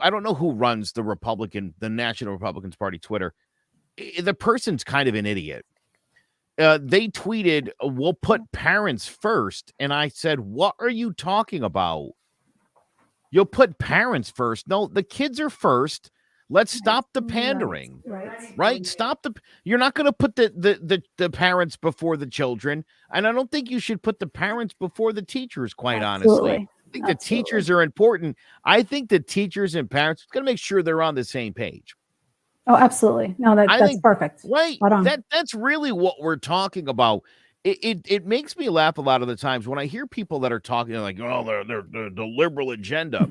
I don't know who runs the National Republicans Party Twitter. The person's kind of an idiot. They tweeted, "We'll put parents first." And I said, what are you talking about? You'll put parents first. No, the kids are first. Let's stop the pandering. Right? You're not going to put the parents before the children. And I don't think you should put the parents before the teachers, quite honestly. I think the teachers are important. I think the teachers and parents are going to make sure they're on the same page. Oh, absolutely. No, that's perfect. Right. That's really what we're talking about. It makes me laugh a lot of the times when I hear people that are talking like, oh, they're the liberal agenda.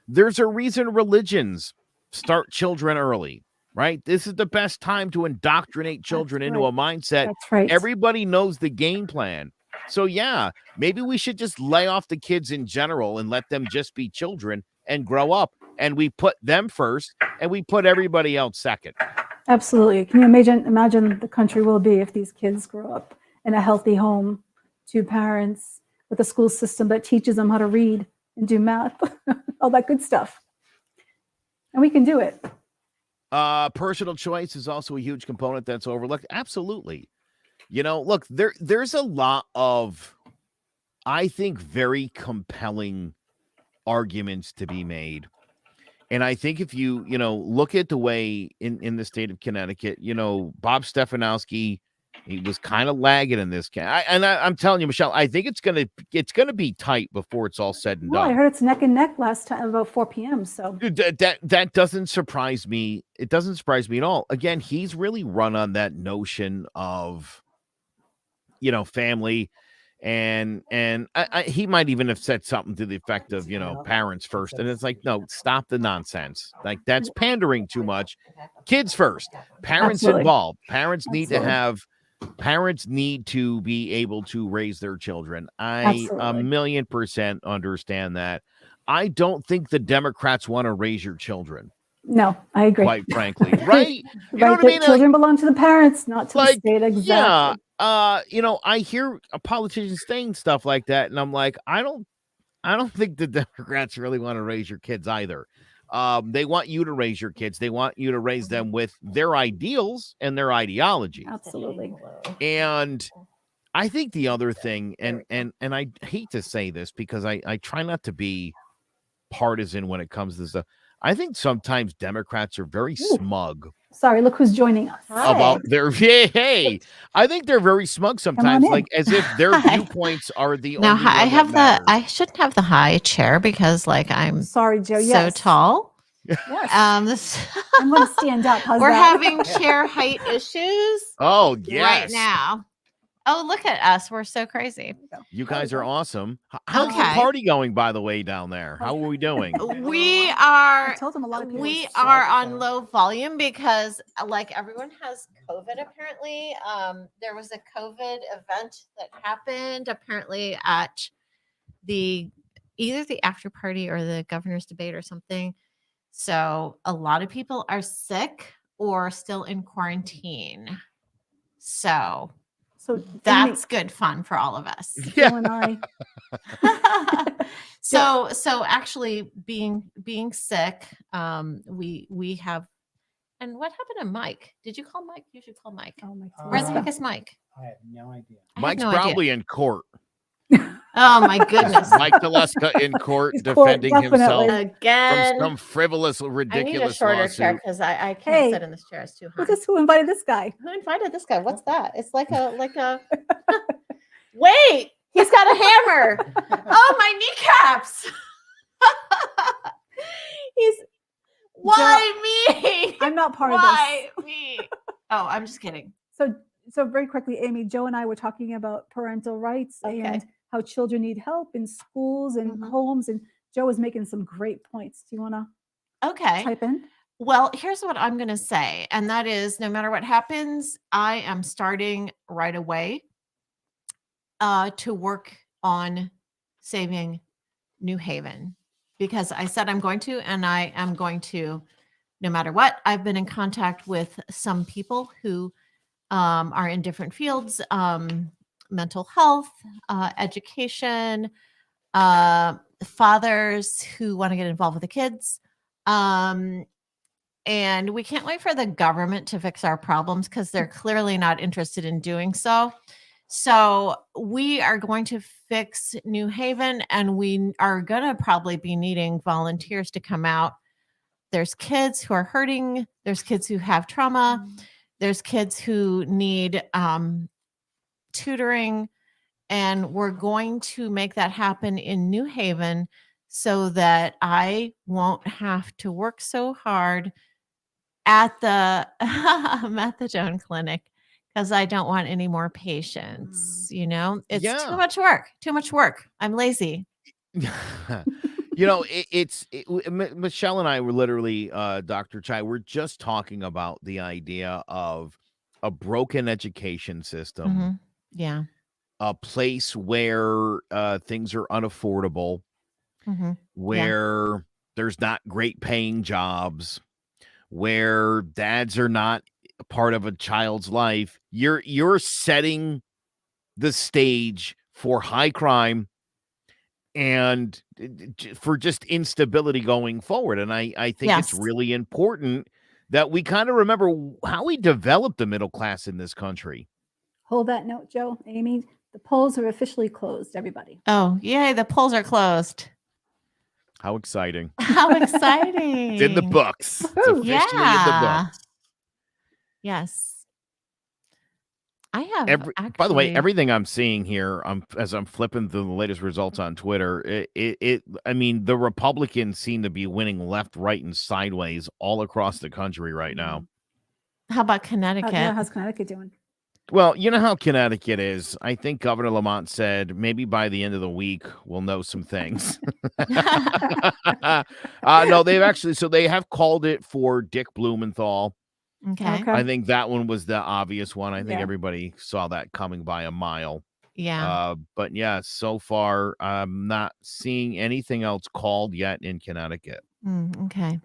There's a reason religions start children early, right? This is the best time to indoctrinate children into a mindset. That's right. Everybody knows the game plan. So yeah, maybe we should just lay off the kids in general and let them just be children and grow up. And we put them first and we put everybody else second. Absolutely. Can you imagine the country will be if these kids grow up in a healthy home, two parents, with a school system that teaches them how to read and do math, all that good stuff. And we can do it. Personal choice is also a huge component that's overlooked. Absolutely. Look, there's a lot of, I think, very compelling arguments to be made. And I think if you, look at the way in the state of Connecticut, Bob Stefanowski, he was kind of lagging in this. I'm telling you, Michelle, I think it's gonna be tight before it's all said and done. I heard it's neck and neck last time about 4 p.m. So that doesn't surprise me. It doesn't surprise me at all. Again, he's really run on that notion of, family. And he might even have said something to the effect of, parents first. And it's like, no, stop the nonsense. Like, that's pandering too much. Kids first, parents involved. Parents need to have Parents need to be able to raise their children. I Absolutely. 1,000,000% understand that. I don't think the Democrats want to raise your children. No, I agree. Quite frankly, right? You know what I The mean? children belong to the parents, not to the state. Exactly. Yeah. I hear politicians saying stuff like that, and I'm like, I don't think the Democrats really want to raise your kids either. They want you to raise your kids. They want you to raise them with their ideals and their ideology. Absolutely. And I think the other thing, and I hate to say this because I try not to be partisan when it comes to stuff. I think sometimes Democrats are very smug. Sorry, look who's joining us. About their hey. I think they're very smug sometimes, like as if their viewpoints are the only. Now I have I shouldn't have the high chair because like I'm sorry, Joe. So tall. Yes. I'm going to stand up. We're having chair height issues. Oh yes. Right now. Oh, look at us. We're so crazy. You guys are awesome. How's the party going, by the way, down there? How are we doing? We are, I told them a lot of people we are on low volume because like everyone has COVID apparently. There was a COVID event that happened apparently at either the after party or the governor's debate or something. So a lot of people are sick or still in quarantine. So that's good fun for all of us. Yeah. So actually being sick, we have. And what happened to Mike? Did you call Mike? You should call Mike. Oh, Mike. Where's the heck is Mike? I have no idea. Mike's probably in court. Oh my goodness. Mike Teleska in court defending himself again from some frivolous, ridiculous I need a shorter lawsuit. chair because I can't sit in this chair. It's too high. Who invited this guy? Who invited this guy? What's that? It's like a wait, he's got a hammer. Oh, my kneecaps. Why me? I'm not part of this. Why me? Oh, I'm just kidding. So very quickly, Amy, Joe and I were talking about parental rights and how children need help in schools and homes. And Joe was making some great points. Do you want to type in? Well, here's what I'm going to say. And that is no matter what happens, I am starting right away to work on saving New Haven because I said I'm going to, and I am going to no matter what. I've been in contact with some people who are in different fields, mental health, education, fathers who want to get involved with the kids. And we can't wait for the government to fix our problems because they're clearly not interested in doing so. So we are going to fix New Haven, and we are going to probably be needing volunteers to come out. There's kids who are hurting. There's kids who have trauma. There's kids who need tutoring, and we're going to make that happen in New Haven so that I won't have to work so hard at the methadone clinic because I don't want any more patients. You know, it's too much work. I'm lazy. You know, Michelle and I were literally, Dr. Chai, we're just talking about the idea of a broken education system. Yeah. A place where things are unaffordable, where there's not great paying jobs, where dads are not part of a child's life. You're setting the stage for high crime and for just instability going forward. And I think it's really important that we kind of remember how we developed the middle class in this country. Hold that note, Joe. Amy, the polls are officially closed, everybody. Oh, yay. The polls are closed. How exciting. How exciting. It's in the books. It's officially in the books. Yes. I have by the way, everything I'm seeing here, as I'm flipping through the latest results on Twitter, I mean, the Republicans seem to be winning left, right, and sideways all across the country right now. How about Connecticut? How's Connecticut doing? Well, you know how Connecticut is. I think Governor Lamont said maybe by the end of the week we'll know some things. No, they have called it for Dick Blumenthal. Okay. I think that one was the obvious one. I think Yeah. everybody saw that coming by a mile. Yeah. But yeah, so far I'm not seeing anything else called yet in Connecticut. Okay.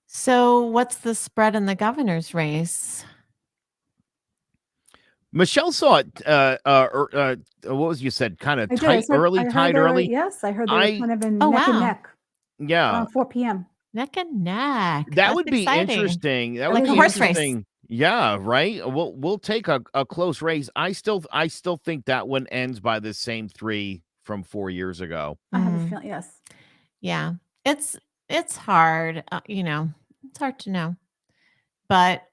So what's the spread in the governor's race? Michelle saw it. What was you said? Kind of I did. tight early, tight early. Yes, I heard they were I kind of in Oh, neck and wow. neck yeah, around 4 p.m. Neck and neck. that That's would be exciting. interesting. That Like would a be horse race. interesting. Yeah, right. We'll take a close race. I still think that one ends by the same 3 from 4 years ago. I have a feeling. Yes. Yeah. It's hard. It's hard to know. But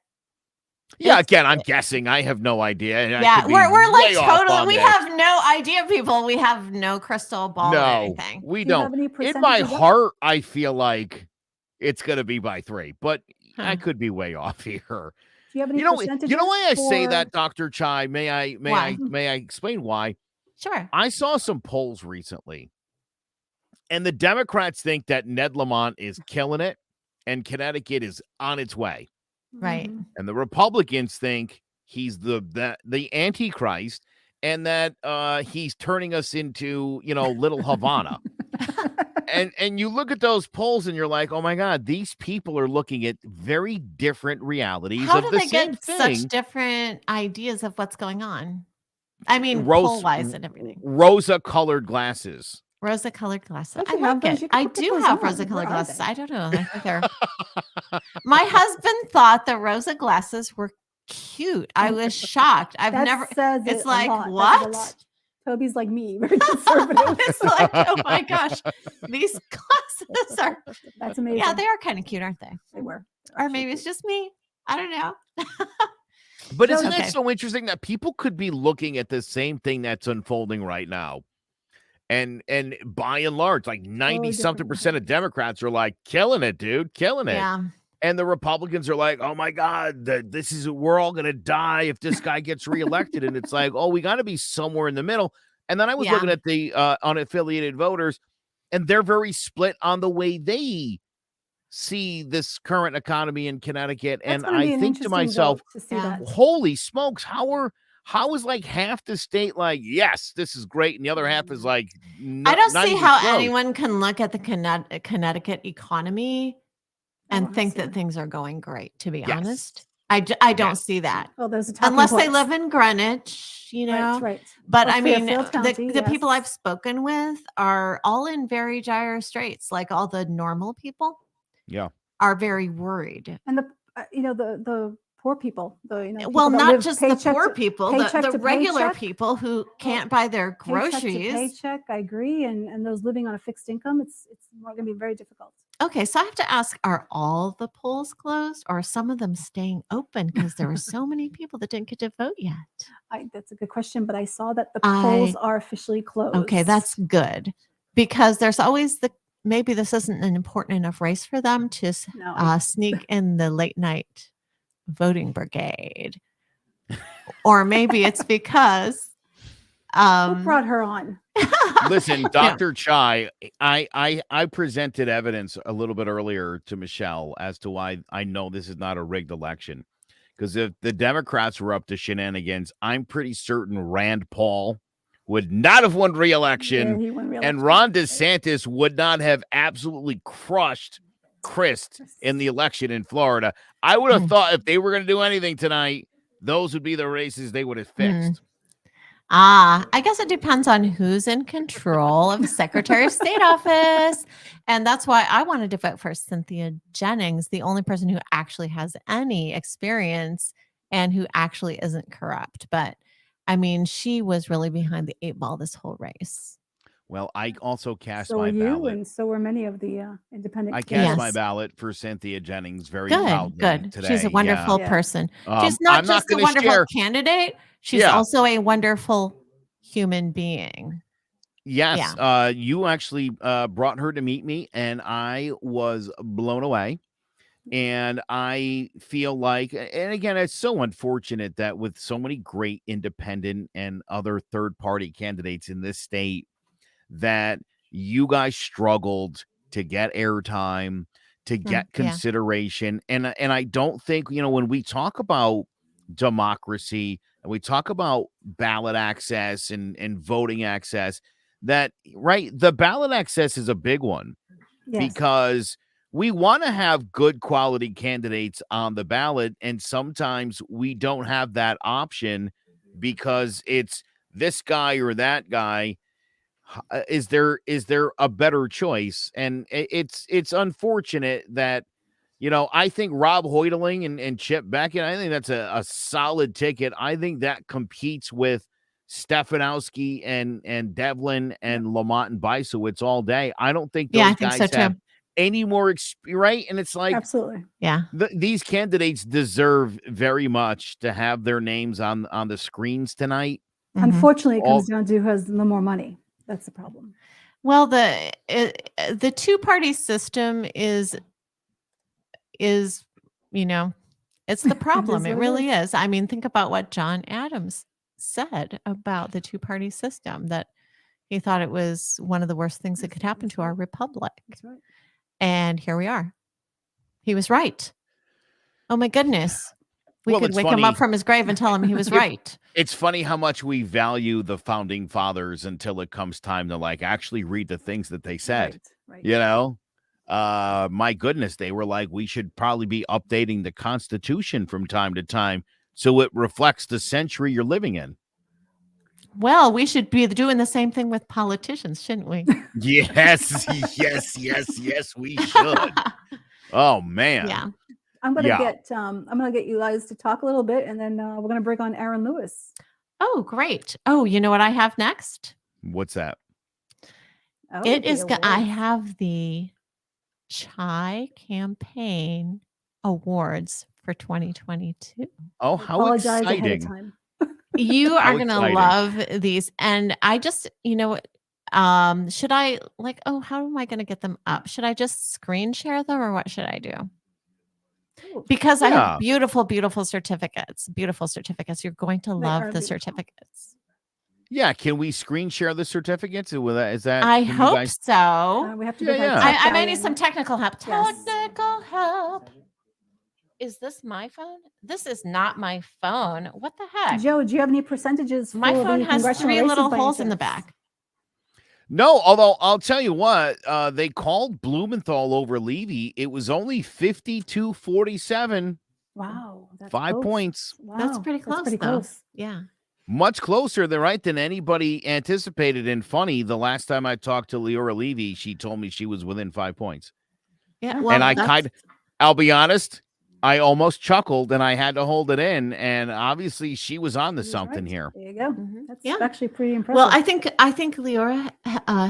Yeah, again, I'm guessing. I have no idea. And I yeah, could be we're like way off totally. on We this. have no idea, people. We have no crystal ball or No, anything. we Do you have don't. any In my percentages up? heart, I feel like it's gonna be by 3, but I Huh. could be way off here. Do you have any You know percentages? why I say for- that, Dr. Chai? May I explain why? Sure. I saw some polls recently, and the Democrats think that Ned Lamont is killing it, and Connecticut is on its way, Right. Mhm. and the Republicans think he's the Antichrist, and that he's turning us into little Havana. And you look at those polls and you're like, oh my God, these people are looking at very different realities How of do the they same get thing. such different ideas of what's going on? I mean, Rose- poll-wise and everything. Rosa-colored glasses. Rosa-colored glasses. Don't I you have like those? it. You can I put do those have on. rosa-colored Where are glasses. they? I don't know. I think they're. My husband thought the rosa glasses were cute. I was shocked. I've That never. says It's it a like, lot. That says a what? lot. Toby's like me, very conservative. It's like, oh my gosh, these glasses are. That's amazing. Yeah, they are kind of cute, aren't they? They were. Or maybe it's just me. I don't know. But So- isn't Okay. it so interesting that people could be looking at the same thing that's unfolding right now? And by and large, like 90-something percent of Democrats are like, killing it, dude, killing it. Yeah. And the Republicans are like, oh my God, we're all going to die if this guy gets reelected. And it's like, oh, we got to be somewhere in the middle. And then I was Yeah. looking at the unaffiliated voters, and they're very split on the way they see this current economy in Connecticut. That's And gonna be I an think to interesting myself, vote to see Yeah. that. holy smokes, how is like half the state like, yes, this is great, and the other half is like, I don't not see even how close. anyone can look at the Connecticut economy and Oh, I think see. that things are going great, to be Yes. honest. I don't Yes. see that. Well, those are talking Unless they points. live in Greenwich, you know. Right. But Or I mean, Fairfield County, the people yes. I've spoken with are all in very dire straits. Like all the normal people Yeah. are very worried. And the poor people, people Well, that not live just the paycheck poor to- people, paycheck the to regular paycheck. people who can't buy their Paycheck to groceries. paycheck, I agree, and those living on a fixed income, it's going to be very difficult. Okay, so I have to ask, are all the polls closed or are some of them staying open because there were so many people that didn't get to vote yet? That's a good question, but I saw that the polls are officially closed. Okay, that's good because there's always maybe this isn't an important enough race for them to No. sneak in the late night voting brigade. Or maybe it's because Who brought her on? Listen, Dr. Chai, I presented evidence a little bit earlier to Michelle as to why I know this is not a rigged election. Because if the Democrats were up to shenanigans, I'm pretty certain Rand Paul would not have won re-election, Yeah, he won re-election. and Ron DeSantis would not have absolutely crushed Christ in the election in Florida. I would have thought if they were going to do anything tonight, those would be the races they would have fixed. I guess it depends on who's in control of Secretary of State office. And that's why I wanted to vote for Cynthia Jennings, the only person who actually has any experience and who actually isn't corrupt. But I mean, she was really behind the 8 ball this whole race. Well, I also cast So my were you, ballot. and so were many of the independent. I candidates. cast my Yes. ballot for Cynthia Jennings very Good, proudly good. today. She's a wonderful Yeah. person. Yeah. She's not I'm not just a gonna wonderful share- candidate. She's Yeah. also a wonderful human being. Yes, you actually brought her to meet me, and I was blown away. And I feel like, and again, it's so unfortunate that with so many great independent and other third-party candidates in this state, that you guys struggled to get airtime, to get Yeah. consideration. And I don't think, when we talk about democracy and we talk about ballot access and voting access, that right, the ballot access is a big one because we want to have good quality candidates on the ballot, and sometimes we don't have that option because it's this guy or that guy. Is there a better choice? And it's unfortunate that, I think Rob Hoiteling and Chip Beckett, I think that's a solid ticket. I think that competes with Stefanowski and Devlin and Lamont and Bysowitz all day. I don't think those I think so guys have too. any more experience, right? And it's like, Absolutely. Yeah. these candidates deserve very much to have their names on the screens tonight. Unfortunately, it comes down to who has the more money. That's the problem. Well, the two-party system is it's the problem. It really is. I mean, think about what John Adams said about the two-party system, that he thought it was one of the worst things that could happen to our republic. That's right. And here we are. He was right. Oh my goodness. We Well, could it's wake him funny. up from his grave and tell him he was right. It's funny how much we value the founding fathers until it comes time to actually read the things that they said. Right. My goodness, they were like, we should probably be updating the Constitution from time to time so it reflects the century you're living in. Well, we should be doing the same thing with politicians, shouldn't we? Yes, yes, we should. Oh man. Yeah. I'm gonna get you guys to talk a little bit, and then we're gonna bring on Aaron Lewis. Oh, great. Oh, you know what I have next? What's that? Oh, It is. the I awards. have the Chai Campaign Awards for 2022. Oh, how Apologize ahead of exciting. time. You How are going to exciting. love these. And I just, should I how am I going to get them up? Should I just screen share them, or what should I do? Ooh, Because I Yeah. have beautiful, beautiful certificates. Beautiful certificates. You're going to They love are the beautiful. certificates. Yeah, can we screen share the certificates? Is that I can you hope guys- so. we have to Yeah, bring our yeah. tech I guy may need in. some technical help. Yes. Technical help. Is this my phone? This is not my phone. What the heck? Joe, do you have any percentages? My for phone the has congressional 3 races little by any holes in the chance? back. No, although I'll tell you what, they called Blumenthal over Levy. It was only 52-47. Wow, that's 5 close. points. Wow, That's pretty close, though. close. Yeah. Much closer than anybody anticipated. And funny, the last time I talked to Leora Levy, she told me she was within 5 points. Yeah. And Well, And I'll be honest, I almost chuckled and I had to hold it in. And obviously she was on to You're something right. here. There you go. Mhm. That's Yeah. actually pretty impressive. Well, I think Leora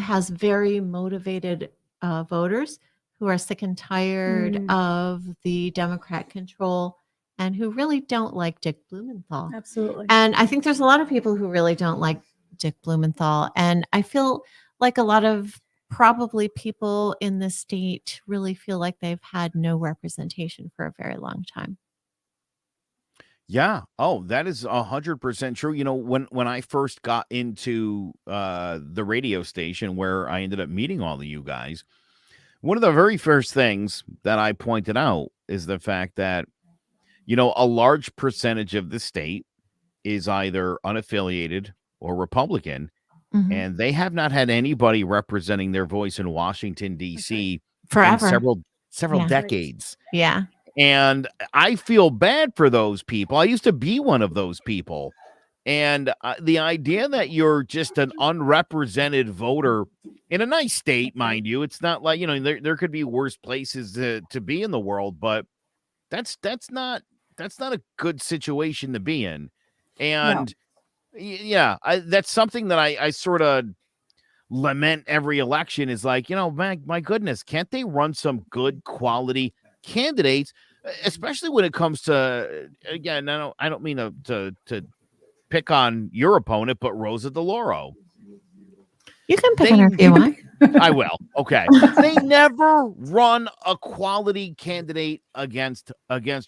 has very motivated voters who are sick and tired Mm. of the Democrat control and who really don't like Dick Blumenthal. Absolutely. And I think there's a lot of people who really don't like Dick Blumenthal. And I feel like a lot of probably people in the state really feel like they've had no representation for a very long time. Yeah. Oh, that is 100% true. When I first got into the radio station where I ended up meeting all of you guys, one of the very first things that I pointed out is the fact that, a large percentage of the state is either unaffiliated or Republican, Mhm. and they have not had anybody representing their voice in Washington, D.C. Forever. in several Yeah. decades. Yeah. And I feel bad for those people. I used to be one of those people. And the idea that you're just an unrepresented voter in a nice state, mind you, it's not like, there could be worse places to be in the world, but that's not a good situation to be in. And that's something that I sort of lament every election is like, my goodness, can't they run some good quality candidates, especially when it comes to, again, I don't mean to pick on your opponent, but Rosa DeLauro. You can pick on her if you want. I will. Okay. They never run a quality candidate against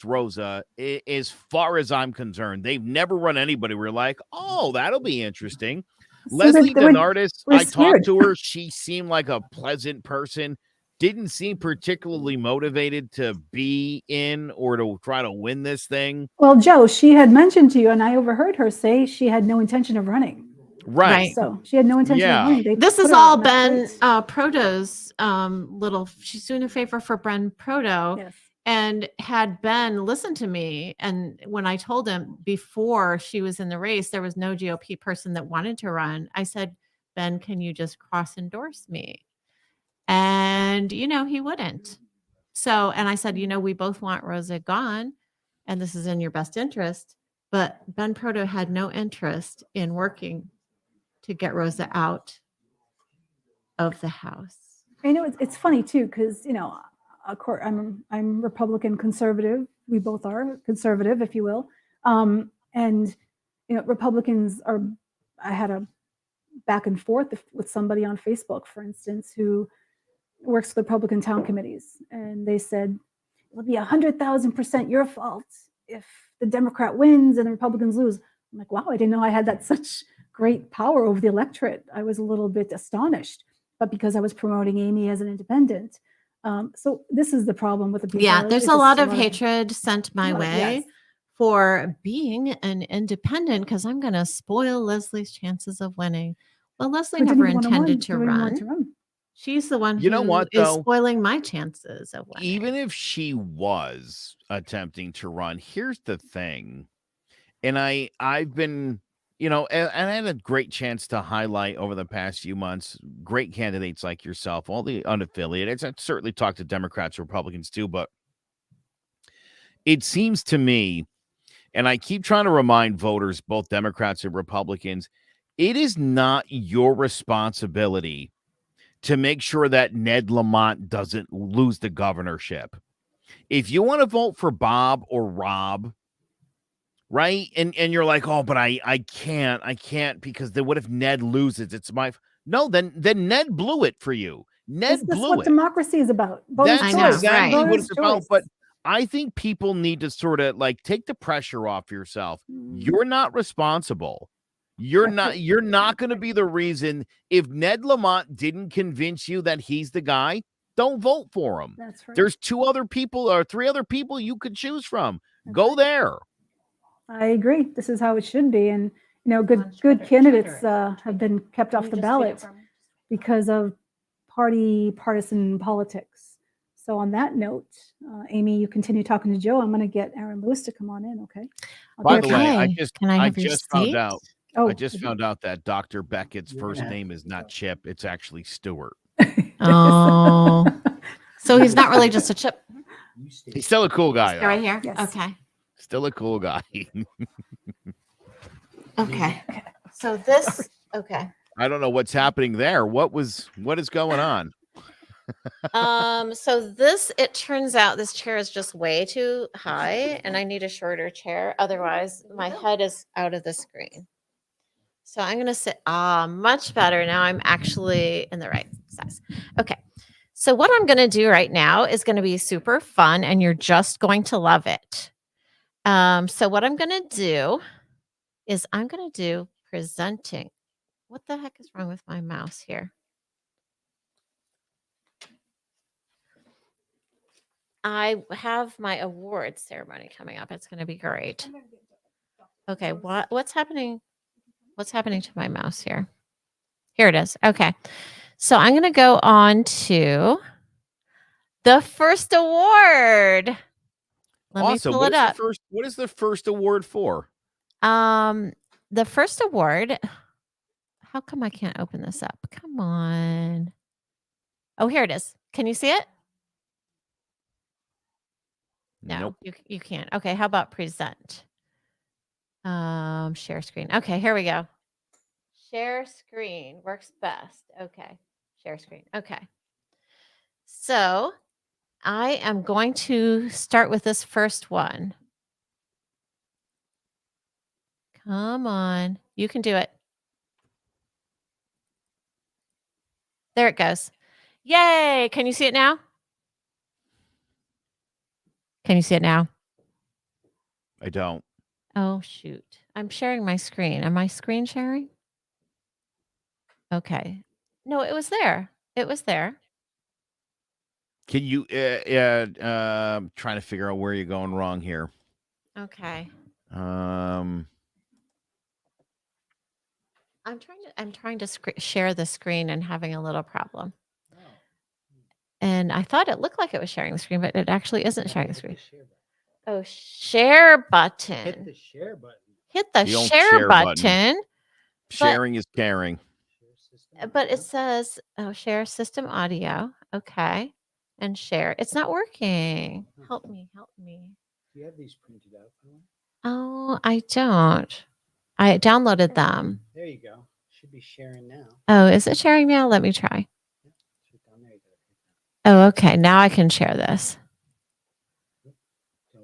Rosa, as far as I'm concerned. They've never run anybody where like, oh, that'll be interesting. So Leslie they were Denardis, I scared. talked to her. She seemed like a pleasant person. didn't seem particularly motivated to be in or to try to win this thing. Well, Joe, she had mentioned to you, and I overheard her say she had no intention of running. Right. So she had no intention of running. This is all Ben Proto's little, she's doing a favor for Ben Proto. Yes. And had Ben listened to me, and when I told him before she was in the race, there was no GOP person that wanted to run, I said, Ben, can you just cross endorse me? And, he wouldn't. So, and I said, we both want Rosa gone, and this is in your best interest. But Ben Proto had no interest in working to get Rosa out of the House. I know it's funny too, because of course, I'm Republican conservative. We both are conservative, if you will. And Republicans are. I had a back and forth with somebody on Facebook, for instance, who works for the Republican town committees, and they said it'll be 100,000% your fault if the Democrat wins and the Republicans lose. I'm like, wow, I didn't know I had that such great power over the electorate. I was a little bit astonished, but because I was promoting Amy as an independent. So this is the problem with the people. Yeah, there's a lot of hatred sent my way yes. for being an independent because I'm going to spoil Leslie's chances of winning. Well, Leslie never intended to run. She's the one who is spoiling my chances of winning. Even if she was attempting to run, here's the thing. And I've been, and I had a great chance to highlight over the past few months, great candidates like yourself, all the unaffiliated. I certainly talked to Democrats, Republicans too, but it seems to me, and I keep trying to remind voters, both Democrats and Republicans, it is not your responsibility to make sure that Ned Lamont doesn't lose the governorship. If you want to vote for Bob or Rob, right? And you're like, oh, but I can't because then what if Ned loses? It's my no, then Ned blew it for you. Ned blew it. That's what democracy is about. That's exactly what it's about. But I think people need to sort of take the pressure off yourself. You're not responsible. You're not going to be the reason. If Ned Lamont didn't convince you that he's the guy, don't vote for him. That's right. There's 2 other people or 3 other people you could choose from. Go there. I agree. This is how it should be. And, good candidates have been kept off the ballot because of partisan politics. So on that note, Amy, you continue talking to Joe. I'm going to get Aaron Lewis to come on in. Okay. By the way, I just found out. Oh, I just found out that Dr. Beckett's first name is not Chip. It's actually Stewart. Oh, so he's not really just a Chip. He's still a cool guy. Right here. Yes. Okay. Still a cool guy. Okay. So this. Okay. I don't know what's happening there. What is going on? So this, it turns out this chair is just way too high and I need a shorter chair. Otherwise my head is out of the screen. So I'm going to sit, much better. Now I'm actually in the right size. Okay. So what I'm going to do right now is going to be super fun and you're just going to love it. So what I'm going to do is I'm going to do presenting. What the heck is wrong with my mouse here? I have my awards ceremony coming up. It's going to be great. Okay, what's happening? What's happening to my mouse here? Here it is. Okay. So I'm going to go on to the first award. Let me pull it up. What is the first award for? The first award. How come I can't open this up? Come on. Oh, here it is. Can you see it? No, Nope. you can't. Okay, how about present? Share screen. Okay, here we go. Share screen works best. Okay, share screen. Okay. So I am going to start with this first one. Come on. You can do it. There it goes. Yay. Can you see it now? Can you see it now? I don't. Oh, shoot. I'm sharing my screen. Am I screen sharing? Okay. No, it was there. It was there. Can you trying to figure out where you're going wrong here? Okay. Um, I'm trying to share the screen and having a little problem. And I thought it looked like it was sharing the screen, but it actually isn't sharing the screen. Oh, share button. Hit the share button. Hit the The old share share button. button. Sharing is caring. But it says, oh, share system audio. Okay. And share. It's not working. Help me. Help me. Do you have these printed out? Oh, I don't. I downloaded them. There you go. Should be sharing now. Oh, is it sharing now? Let me try. Down there, you Oh, okay. Now I can share this. go.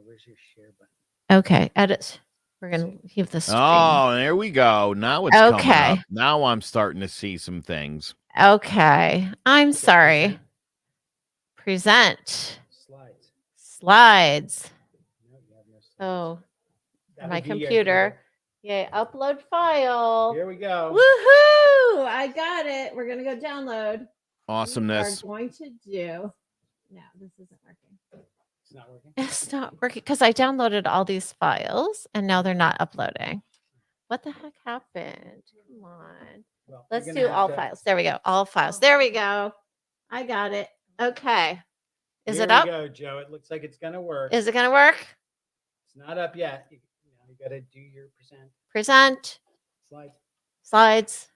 Where's your share button? Okay. Edit. We're going to keep the screen. Oh, there we go. Now it's coming Okay. up. Now I'm starting to see some things. Okay. I'm sorry. Present. Slides. No, you have no slides. Oh, That my would be your computer. Yay. Upload file. Here we go. Woohoo! I got it. We're going to go download. Awesomeness. We are going to do. No, this isn't working. It's not working. It's not working because I downloaded all these files and now they're not uploading. What the heck happened? Come on. Well, Let's you're do gonna have all to- files. There we go. All files. There we go. I got it. Okay. Is Here it up? we go, Joe. It looks like it's gonna work. Is it going to work? It's not up yet. You got to do your Present. slides. Slides.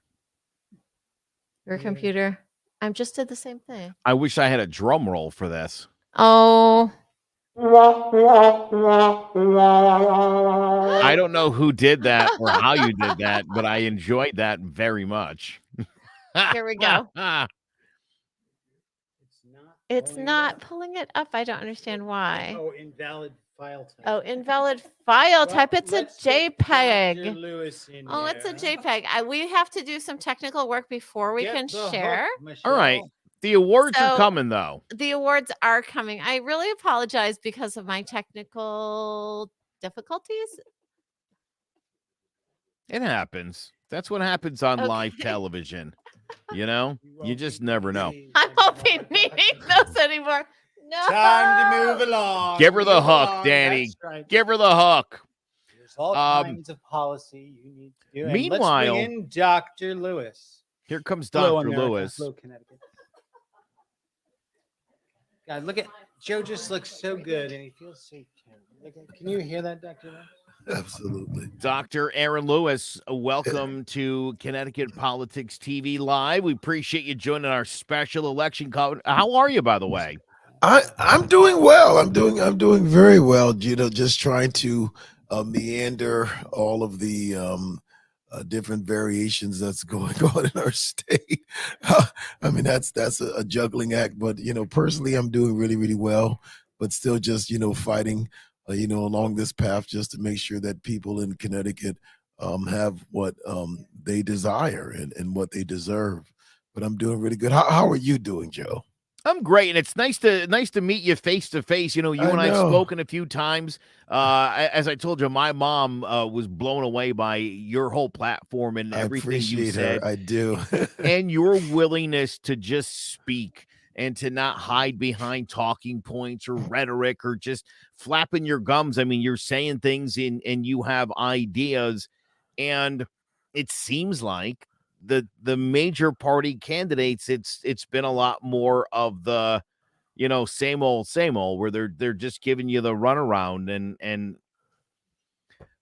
Your Yeah. computer. I just did the same thing. I wish I had a drum roll for this. Oh. I don't know who did that or how you did that, but I enjoyed that very much. Here we go. It's It's pulling it not up. pulling it up. I don't understand why. Oh, invalid file type. Oh, invalid file Well, type. It's a let's get Dr. JPEG. Lewis in Oh, it's a here. JPEG. We have to do some technical work before we Get can the hook, share. All right. Michelle. The awards are So- coming, though. The awards are coming. I really apologize because of my technical difficulties. It happens. That's what happens on live Okay. television. You know, you just never know. I won't be needing those anymore. No. Time to move along. Give her the Move hook, along. Danny. That's right. Give her the hook. There's all kinds of policy you need to do. And Meanwhile- let's bring in Dr. Lewis. Here comes Hello, Dr. America. Lewis. Hello, Connecticut. God, look at Joe. Just looks so good, and he feels so terrible. Can you hear that, Dr. Lewis? Absolutely. Dr. Aaron Lewis, welcome to Connecticut Politics TV Live. We appreciate you joining our special election coverage. How are you, by the way? I'm doing well. I'm doing very well. You know, just trying to meander all of the different variations that's going on in our state. I mean, that's a juggling act, but you know, personally, I'm doing really, really well. But still, just fighting. Along this path, just to make sure that people in Connecticut have what they desire and what they deserve. But I'm doing really good. How are you doing, Joe? I'm great, and it's nice to meet you face to face. You know, you and I have spoken a few times. As I told you, my mom was blown away by your whole platform and everything you said. Her. I do. And your willingness to just speak and to not hide behind talking points or rhetoric or just flapping your gums. I mean, you're saying things and you have ideas, and it seems like the major party candidates, it's been a lot more of the, same old, where they're just giving you the runaround and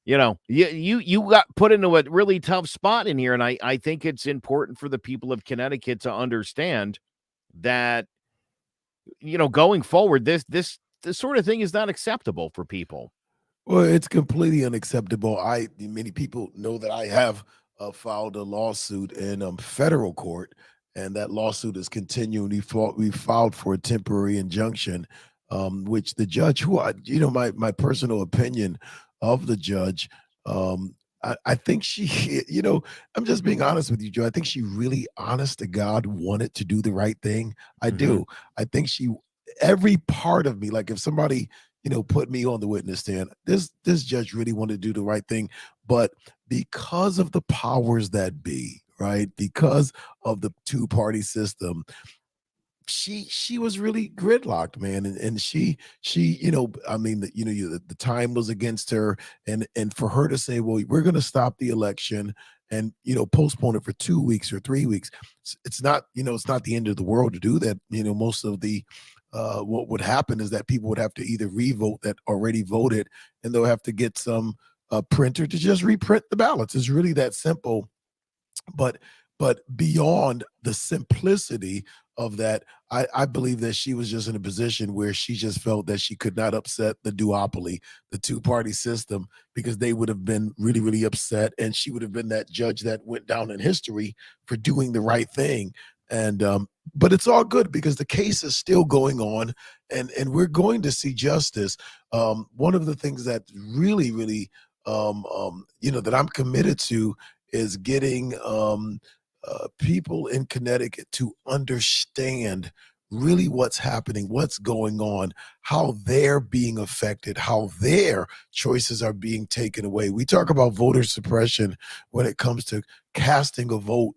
you got put into a really tough spot in here. And I think it's important for the people of Connecticut to understand that, going forward, this sort of thing is not acceptable for people. Well, it's completely unacceptable. Many people know that I have filed a lawsuit in federal court, and that lawsuit is continuing. We filed for a temporary injunction, which the judge, who my personal opinion of the judge, I think she, I'm just being honest with you, Joe. I think she really, honest to God, wanted to do the right thing. I do. I think every part of me, like if somebody, put me on the witness stand, this judge really wanted to do the right thing. But because of the powers that be, right, because of the two-party system, she was really gridlocked, man, and she I mean, the time was against her, and for her to say, well, we're going to stop the election and postpone it for 2 weeks or 3 weeks, it's not it's not the end of the world to do that. Most of the what would happen is that people would have to either revote that already voted, and they'll have to get some printer to just reprint the ballots. It's really that simple. But beyond the simplicity of that, I believe that she was just in a position where she just felt that she could not upset the duopoly, the two-party system, because they would have been really, really upset, and she would have been that judge that went down in history for doing the right thing. And but it's all good because the case is still going on, and we're going to see justice. One of the things that really, really that I'm committed to is getting people in Connecticut to understand really what's happening, what's going on, how they're being affected, how their choices are being taken away. We talk about voter suppression when it comes to casting a vote,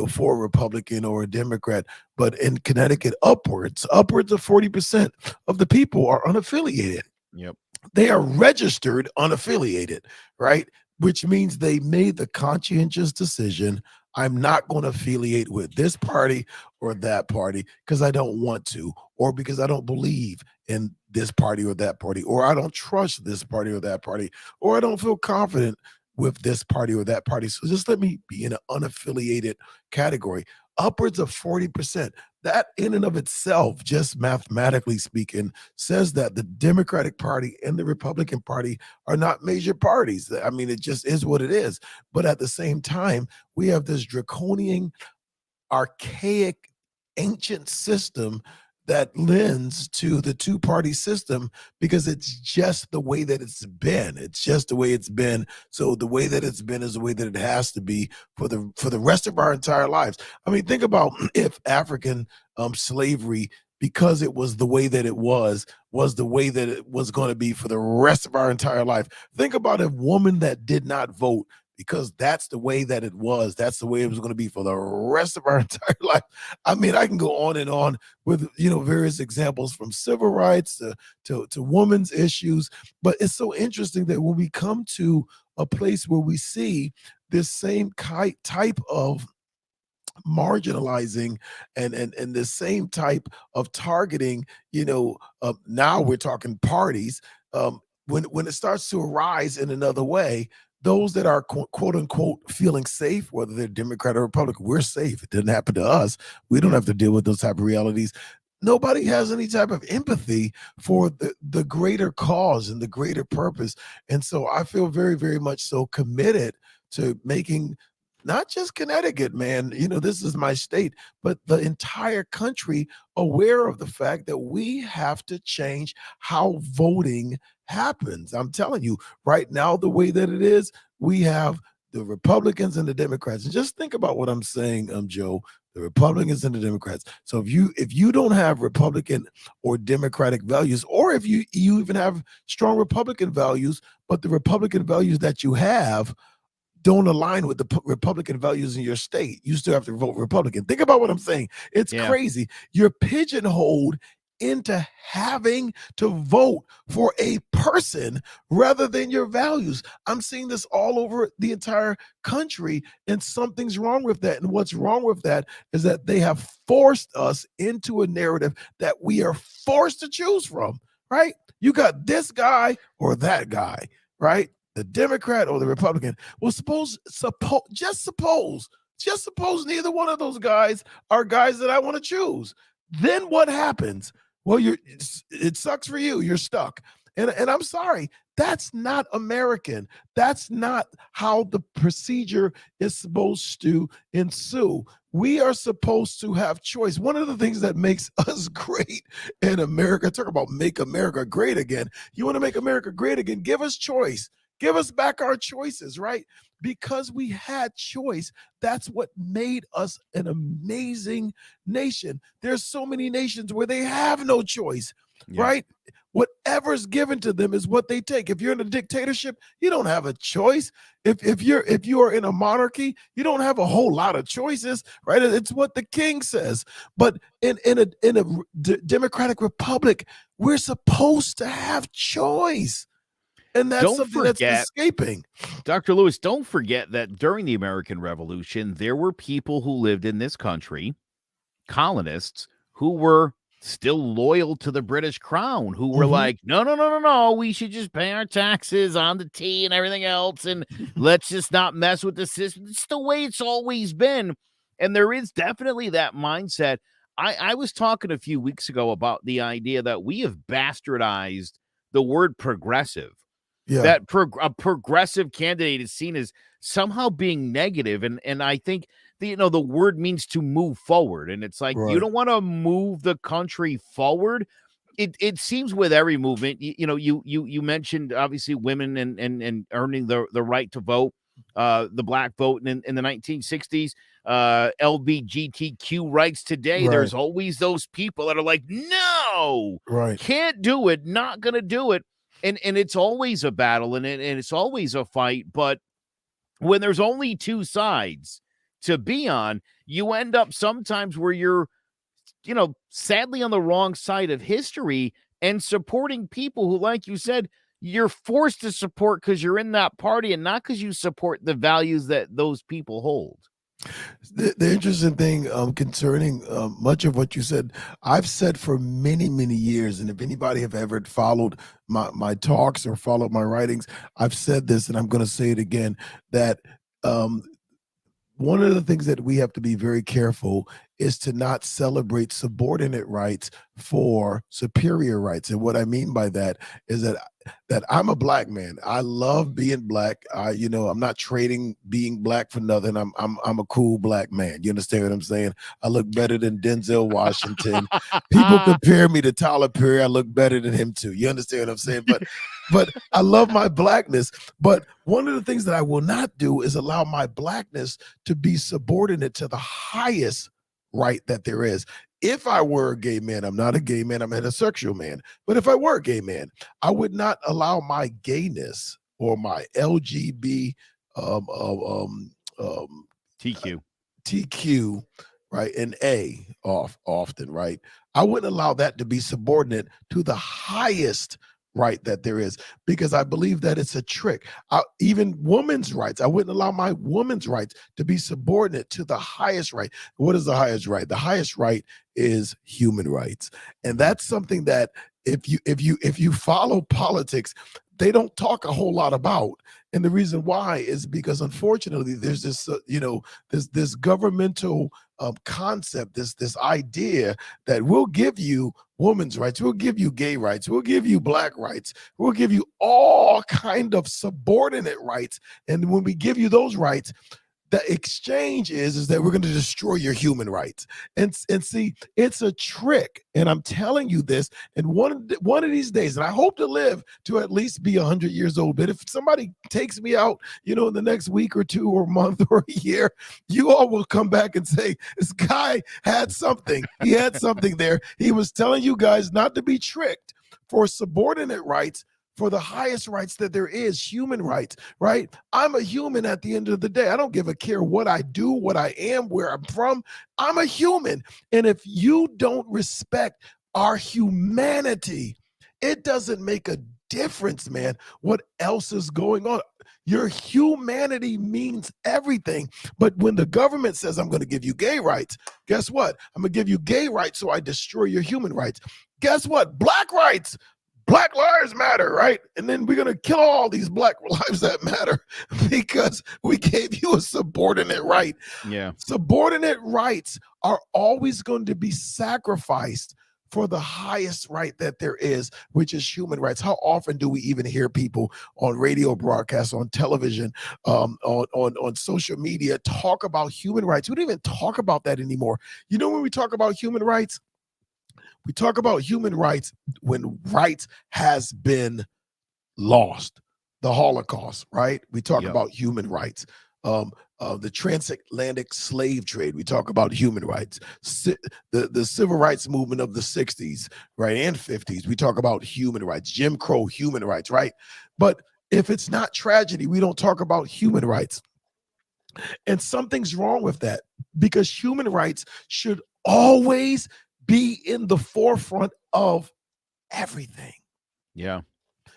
for a Republican or a Democrat, but in Connecticut, upwards of 40% of the people are unaffiliated. Yep. They are registered unaffiliated, right? Which means they made the conscientious decision, I'm not going to affiliate with this party or that party because I don't want to, or because I don't believe in this party or that party, or I don't trust this party or that party, or I don't feel confident with this party or that party. So just let me be in an unaffiliated category. Upwards of 40%. That in and of itself, just mathematically speaking, says that the Democratic Party and the Republican Party are not major parties. I mean, it just is what it is. But at the same time, we have this draconian, archaic, ancient system that lends to the two-party system because it's just the way that it's been. It's just the way it's been. So the way that it's been is the way that it has to be for the rest of our entire lives. I mean, think about if African slavery, because it was the way that it was the way that it was going to be for the rest of our entire life. Think about a woman that did not vote because that's the way that it was. That's the way it was going to be for the rest of our entire life. I mean, I can go on and on with, various examples from civil rights to women's issues. But it's so interesting that when we come to a place where we see this same type of marginalizing and the same type of targeting, now we're talking parties, when it starts to arise in another way, those that are quote unquote feeling safe, whether they're Democrat or Republican, we're safe. It didn't happen to us. We don't have to deal with those type of realities. Nobody has any type of empathy for the greater cause and the greater purpose. And so I feel very, very much so committed to making not just Connecticut, man, this is my state, but the entire country aware of the fact that we have to change how voting happens. I'm telling you, right now, the way that it is, we have the Republicans and the Democrats. And just think about what I'm saying, Joe, the Republicans and the Democrats. So if you don't have Republican or Democratic values, or if you even have strong Republican values, but the Republican values that you have don't align with the Republican values in your state, you still have to vote Republican. Think about what I'm saying. It's crazy. You're pigeonholed into having to vote for a person rather than your values. I'm seeing this all over the entire country, and something's wrong with that. And what's wrong with that is that they have forced us into a narrative that we are forced to choose from, right? You got this guy or that guy, right? The Democrat or the Republican. Well, just suppose neither one of those guys are guys that I want to choose. Then what happens? Well, it sucks for you. You're stuck. And I'm sorry, that's not American. That's not how the procedure is supposed to ensue. We are supposed to have choice. One of the things that makes us great in America, talk about make America great again. You want to make America great again? Give us choice. Give us back our choices, right? Because we had choice. That's what made us an amazing nation. There's so many nations where they have no choice, right? Whatever's given to them is what they take. If you're in a dictatorship, you don't have a choice. If you are in a monarchy, you don't have a whole lot of choices, right? It's what the king says. But in a democratic republic, we're supposed to have choice. And that's something that's escaping. Dr. Lewis, don't forget that during the American Revolution, there were people who lived in this country, colonists, who were still loyal to the British crown, who were like, no, we should just pay our taxes on the tea and everything else, and let's just not mess with the system. It's the way it's always been. And there is definitely that mindset. I was talking a few weeks ago about the idea that we have bastardized the word progressive. Yeah. That a progressive candidate is seen as somehow being negative. And I think the word means to move forward. And it's like, you don't want to move the country forward. It seems with every movement, you mentioned obviously women and earning the right to vote, the black vote in the 1960s, LGBTQ rights today. There's always those people that are like, no, can't do it, not going to do it. And it's always a battle and it's always a fight. But when there's only two sides to be on, you end up sometimes where you're, sadly on the wrong side of history and supporting people who, like you said, you're forced to support because you're in that party and not because you support the values that those people hold. The interesting thing concerning much of what you said, I've said for many, many years, and if anybody have ever followed my talks or followed my writings, I've said this, and I'm going to say it again, that one of the things that we have to be very careful is to not celebrate subordinate rights for superior rights. And what I mean by that is that I'm a black man. I love being black. I'm not trading being black for nothing. I'm a cool black man. You understand what I'm saying? I look better than Denzel Washington. People compare me to Tyler Perry. I look better than him too. You understand what I'm saying? But I love my blackness. But one of the things that I will not do is allow my blackness to be subordinate to the highest right that there is. If I were a gay man, I'm not a gay man, I'm a heterosexual man. But if I were a gay man, I would not allow my gayness or my TQ, right, and often, right? I wouldn't allow that to be subordinate to the highest right that there is, because I believe that it's a trick. Even women's rights, I wouldn't allow my women's rights to be subordinate to the highest right. What is the highest right? The highest right is human rights, and that's something that if you follow politics, they don't talk a whole lot about. And the reason why is because, unfortunately, there's this this governmental concept, this idea that we'll give you women's rights, we'll give you gay rights, we'll give you black rights, we'll give you all kind of subordinate rights. And when we give you those rights, the exchange is that we're going to destroy your human rights. And see, it's a trick. And I'm telling you this, and one of these days, and I hope to live to at least be 100 years old, but if somebody takes me out, in the next week or two or month or a year, you all will come back and say, this guy had something. He had something there. He was telling you guys not to be tricked for subordinate rights, for the highest rights that there is, human rights, right? I'm a human at the end of the day. I don't give a care what I do, what I am, where I'm from. I'm a human. And if you don't respect our humanity, it doesn't make a difference, man, what else is going on. Your humanity means everything. But when the government says, I'm going to give you gay rights, guess what? I'm going to give you gay rights so I destroy your human rights. Guess what? Black rights. Black lives matter, right? And then we're going to kill all these black lives that matter because we gave you a subordinate right. Yeah. Subordinate rights are always going to be sacrificed for the highest right that there is, which is human rights. How often do we even hear people on radio broadcasts, on television, on social media talk about human rights? We don't even talk about that anymore. When we talk about human rights, we talk about human rights when rights has been lost. The Holocaust, right? We talk about human rights. the transatlantic slave trade. We talk about human rights, the civil rights movement of the 60s, right, and 50s. We talk about human rights, Jim Crow, human rights, right? But if it's not tragedy, we don't talk about human rights. And something's wrong with that, because human rights should always be in the forefront of everything. Yeah.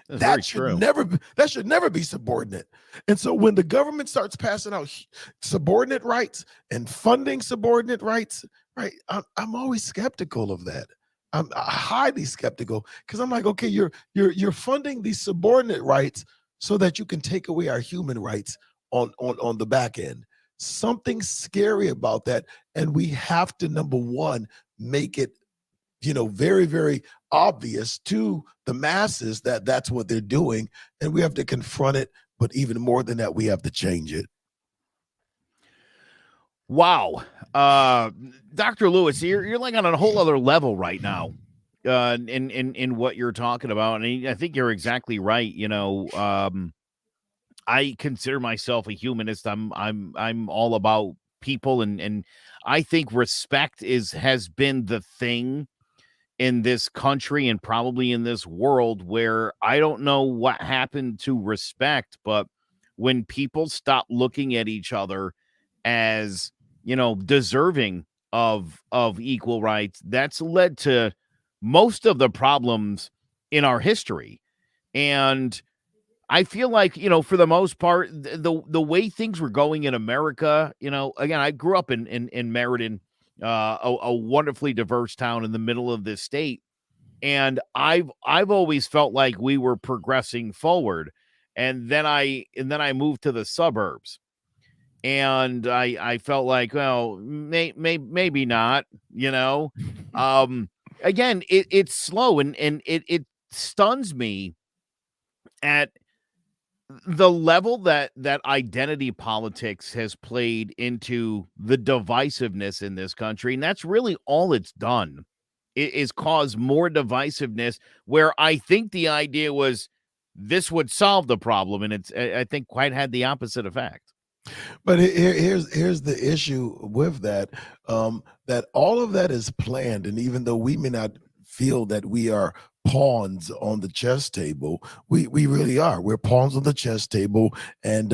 That should never be subordinate. And so when the government starts passing out subordinate rights and funding subordinate rights, right, I'm always skeptical of that. I'm highly skeptical, because I'm like, okay, you're funding these subordinate rights so that you can take away our human rights on the back end. Something scary about that, and we have to, number one, make it very, very obvious to the masses that that's what they're doing, and we have to confront it. But even more than that, we have to change it. Wow. Dr. Lewis, you're like on a whole other level right now in what you're talking about. And I think you're exactly right. I consider myself a humanist. I'm all about people, and I think respect has been the thing in this country and probably in this world, where I don't know what happened to respect, but when people stop looking at each other as, deserving of equal rights, that's led to most of the problems in our history. And I feel like, for the most part, the way things were going in America, again, I grew up in Meriden, a wonderfully diverse town in the middle of this state. And I've always felt like we were progressing forward. And then I moved to the suburbs, and I felt like, well, maybe not, again, it's slow, and it stuns me at the level that identity politics has played into the divisiveness in this country. And that's really all it's done, is cause more divisiveness, where I think the idea was this would solve the problem. And I think quite had the opposite effect. But here's the issue with that, that all of that is planned. And even though we may not feel that we are pawns on the chess table, we really are. We're pawns on the chess table, and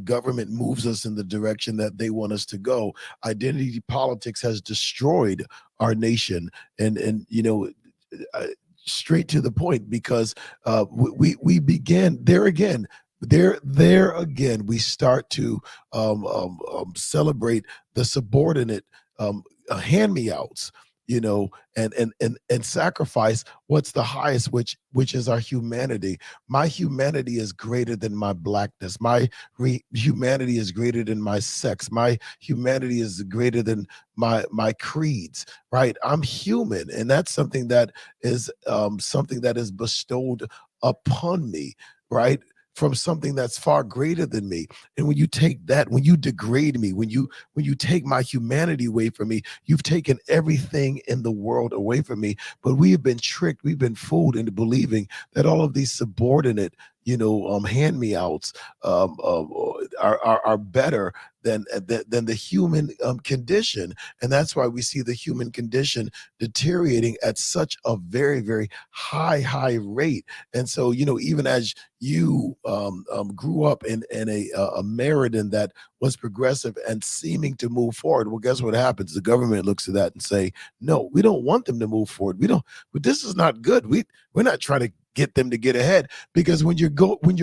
government moves us in the direction that they want us to go. Identity politics has destroyed our nation, and straight to the point, because we begin there again. There again, we start to celebrate the subordinate hand-me-outs, and sacrifice what's the highest, which is our humanity. My humanity is greater than my blackness. My humanity is greater than my sex. My humanity is greater than my creeds, right? I'm human, and that's something that is bestowed upon me, right, from something that's far greater than me. And when you take that, when you degrade me, when you take my humanity away from me, you've taken everything in the world away from me. But we have been tricked, we've been fooled into believing that all of these subordinate hand-me-outs are better than the human condition. And that's why we see the human condition deteriorating at such a very, very high rate. And so, even as you grew up in a Meriden that was progressive and seeming to move forward, well, guess what happens? The government looks at that and say, no, we don't want them to move forward. This is not good. We're not trying to get them to get ahead, because when you're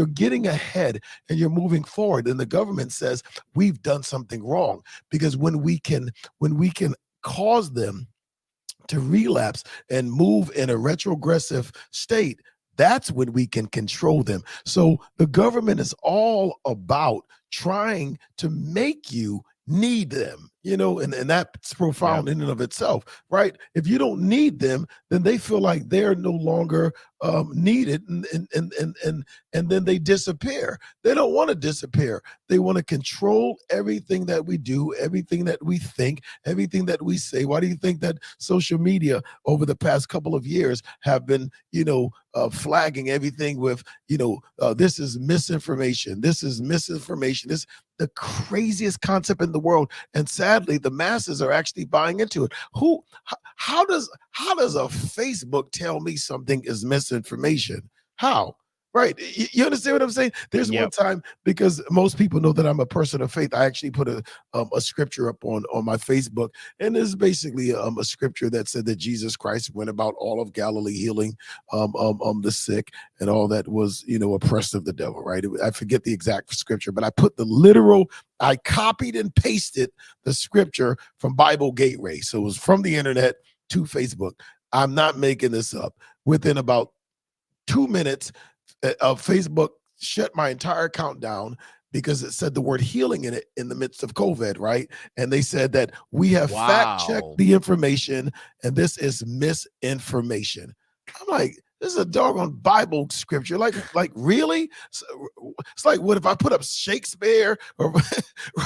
getting ahead and you're moving forward, and the government says we've done something wrong, because when we can cause them to relapse and move in a retrogressive state, that's when we can control them. So the government is all about trying to make you need them, and that's profound in and of itself, right? If you don't need them, then they feel like they're no longer needed, and then they disappear. They don't want to disappear. They want to control everything that we do, everything that we think, everything that we say. Why do you think that social media over the past couple of years have been, flagging everything with, this is misinformation. This is misinformation. the craziest concept in the world. And sadly, the masses are actually buying into it. How does a Facebook tell me something is misinformation? How? Right. You understand what I'm saying? There's one time, because most people know that I'm a person of faith, I actually put a scripture up on my Facebook, and it's basically a scripture that said that Jesus Christ went about all of Galilee healing the sick and all that was, oppressed of the devil. Right. I forget the exact scripture, but I put I copied and pasted the scripture from Bible Gateway. So it was from the internet to Facebook. I'm not making this up. Within about 2 minutes, Facebook shut my entire account down because it said the word healing in it in the midst of COVID, right? And they said that we have fact-checked the information and this is misinformation. I'm like, this is a doggone Bible scripture. Like really? It's like, what if I put up Shakespeare or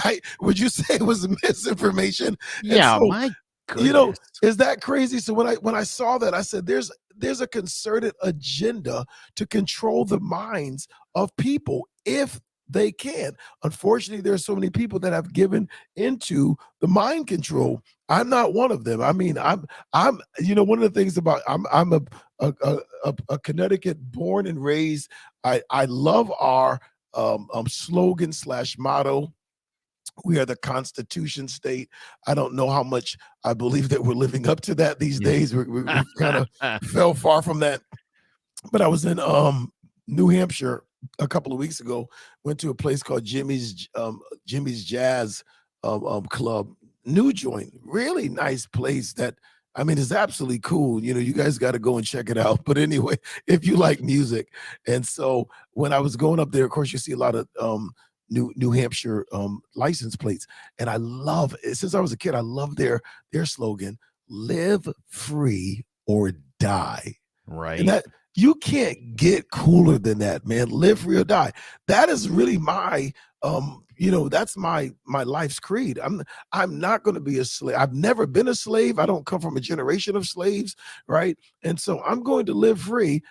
right? Would you say it was misinformation? Yeah, so, my goodness. Is that crazy? So when I saw that, I said, there's a concerted agenda to control the minds of people if they can. Unfortunately, there's so many people that have given into the mind control. I'm not one of them. I mean, I'm one of the things about I'm a Connecticut born and raised. I love our slogan / motto. We are the Constitution state. I don't know how much I believe that we're living up to that these days. We kind of fell far from that. But I was in New Hampshire a couple of weeks ago. Went to a place called Jimmy's Jazz Club. New joint, really nice place. That it's absolutely cool. You guys got to go and check it out. But anyway, if you like music, and so when I was going up there, of course, you see a lot of New Hampshire license plates, and I love it. Since I was a kid, I love their slogan: "Live free or die." Right. And that you can't get cooler than that, man. Live free or die. That is really my that's my life's creed. I'm not going to be a slave. I've never been a slave. I don't come from a generation of slaves, right? And so I'm going to live free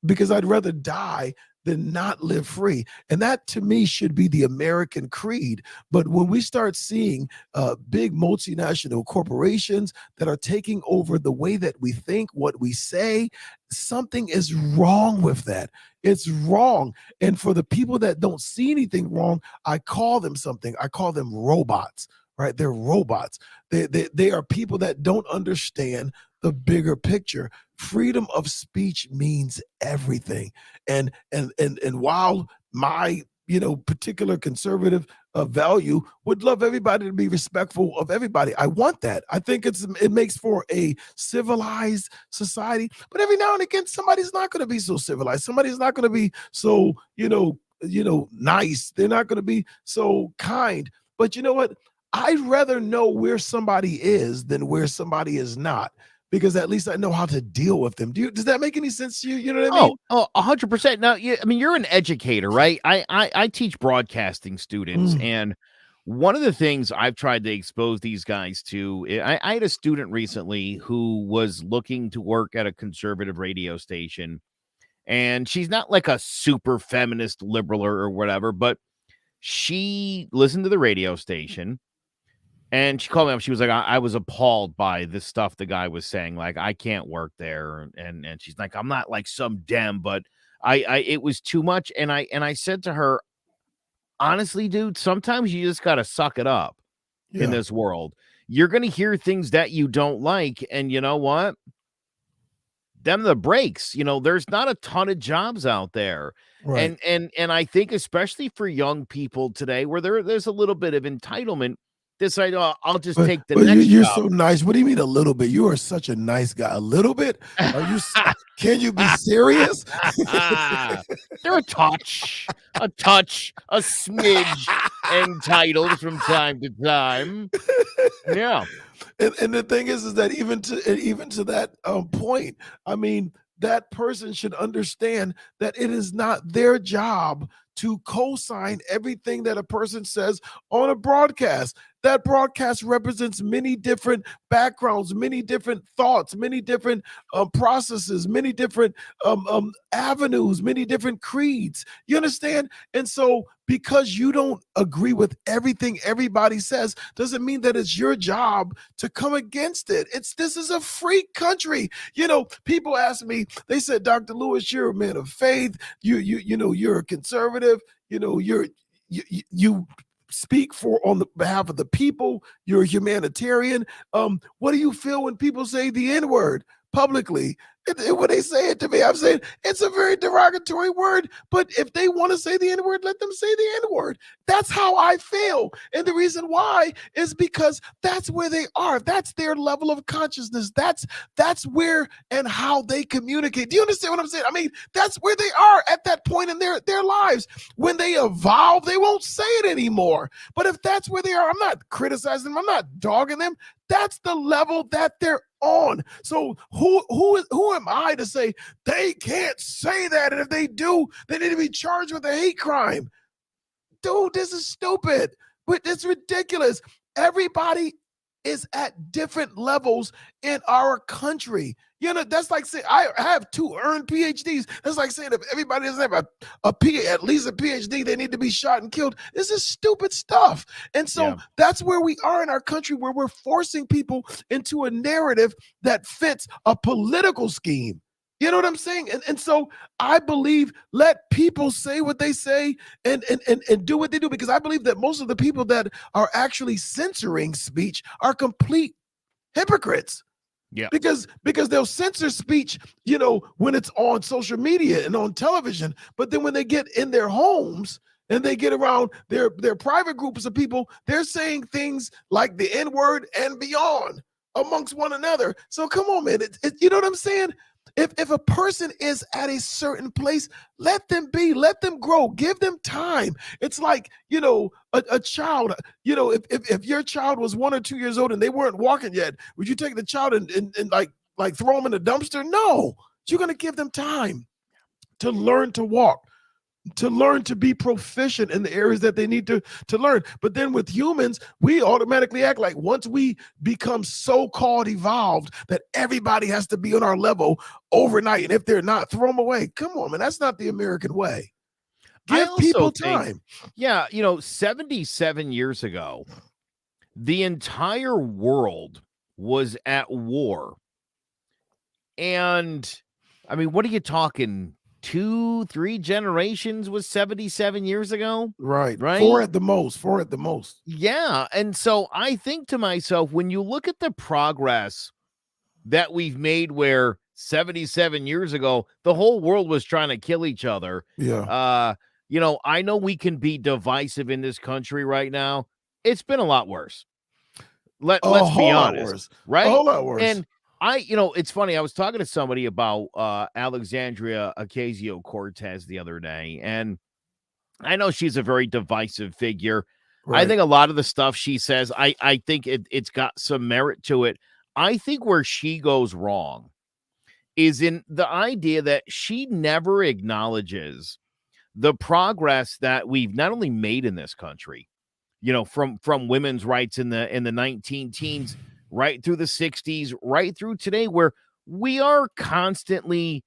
because I'd rather die than not live free. And that to me should be the American creed. But when we start seeing big multinational corporations that are taking over the way that we think, what we say, something is wrong with that. It's wrong. And for the people that don't see anything wrong, I call them something. I call them robots, right? They're robots. They are people that don't understand the bigger picture. Freedom of speech means everything. And while my particular conservative value would love everybody to be respectful of everybody, I want that. I think it makes for a civilized society. But every now and again, somebody's not going to be so civilized. Somebody's not going to be so nice. They're not going to be so kind. But you know what? I'd rather know where somebody is than where somebody is not, because at least I know how to deal with them. Does that make any sense to you? You know what I mean? Oh, 100%. Now, you're an educator, right? I teach broadcasting students, and one of the things I've tried to expose these guys to, I had a student recently who was looking to work at a conservative radio station, and she's not like a super feminist liberal or whatever, but she listened to the radio station. And she called me up. She was like, I was appalled by the stuff the guy was saying. Like, I can't work there. And she's like, I'm not like some Dem, but it was too much. And I said to her, honestly, dude, sometimes you just got to suck it up in this world. You're going to hear things that you don't like. And you know what? Them the breaks. There's not a ton of jobs out there. Right. And I think especially for young people today, where there's a little bit of entitlement. I'll just take the next you're job. so nice. What do you mean a little bit? You are such a nice guy. A little bit? Can you be serious? They're a touch, a smidge entitled from time to time. Yeah. And the thing is that even to that point, I mean, that person should understand that it is not their job to co-sign everything that a person says on a broadcast. that broadcast represents many different backgrounds, many different thoughts, many different processes, many different avenues, many different creeds. You understand? And so because you don't agree with everything everybody says doesn't mean that it's your job to come against it. This is a free country. People ask me, they said, Dr. Lewis, you're a man of faith. You're a conservative. You speak on the behalf of the people. You're a humanitarian. What do you feel when people say the N-word publicly? When they say it to me, I'm saying it's a very derogatory word, but if they want to say the N-word, let them say the N-word. That's how I feel. And the reason why is because that's where they are. That's their level of consciousness. That's where and how they communicate. Do you understand what I'm saying? I mean, that's where they are at that point in their lives. When they evolve, they won't say it anymore. But if that's where they are, I'm not criticizing them. I'm not dogging them. That's the level that they're on. So who am I to say they can't say that? And if they do, they need to be charged with a hate crime. Dude, this is stupid. But it's ridiculous. Everybody is at different levels in our country. That's like saying I have 2 earned PhDs. That's like saying if everybody doesn't have at least a PhD, they need to be shot and killed. This is stupid stuff. And so that's where we are in our country, where we're forcing people into a narrative that fits a political scheme. You know what I'm saying? And so I believe let people say what they say and do what they do, because I believe that most of the people that are actually censoring speech are complete hypocrites. Yeah. Because they'll censor speech, when it's on social media and on television, but then when they get in their homes and they get around their private groups of people, they're saying things like the N-word and beyond amongst one another. So come on, man. You know what I'm saying? If a person is at a certain place, let them be, let them grow, give them time. It's like, a child, if your child was 1 or 2 years old and they weren't walking yet, would you take the child and like throw them in the dumpster? No, you're going to give them time to learn to walk, to learn to be proficient in the areas that they need to learn. But then with humans, we automatically act like once we become so-called evolved that everybody has to be on our level overnight. And if they're not, throw them away. Come on, man. That's not the American way. Give people time. 77 years ago, the entire world was at war. And I mean, what are you talking? 2-3 generations was 77 years ago. Right. 4 at the most. Yeah. And so I think to myself, when you look at the progress that we've made, where 77 years ago, the whole world was trying to kill each other. Yeah. I know we can be divisive in this country right now. It's been a lot worse. Let's be honest. Right. A whole lot worse. And it's funny. I was talking to somebody about Alexandria Ocasio-Cortez the other day, and I know she's a very divisive figure. Right. I think a lot of the stuff she says, I think it's got some merit to it. I think where she goes wrong is in the idea that she never acknowledges the progress that we've not only made in this country, from women's rights in the 19 teens, right through the 60s, right through today, where we are constantly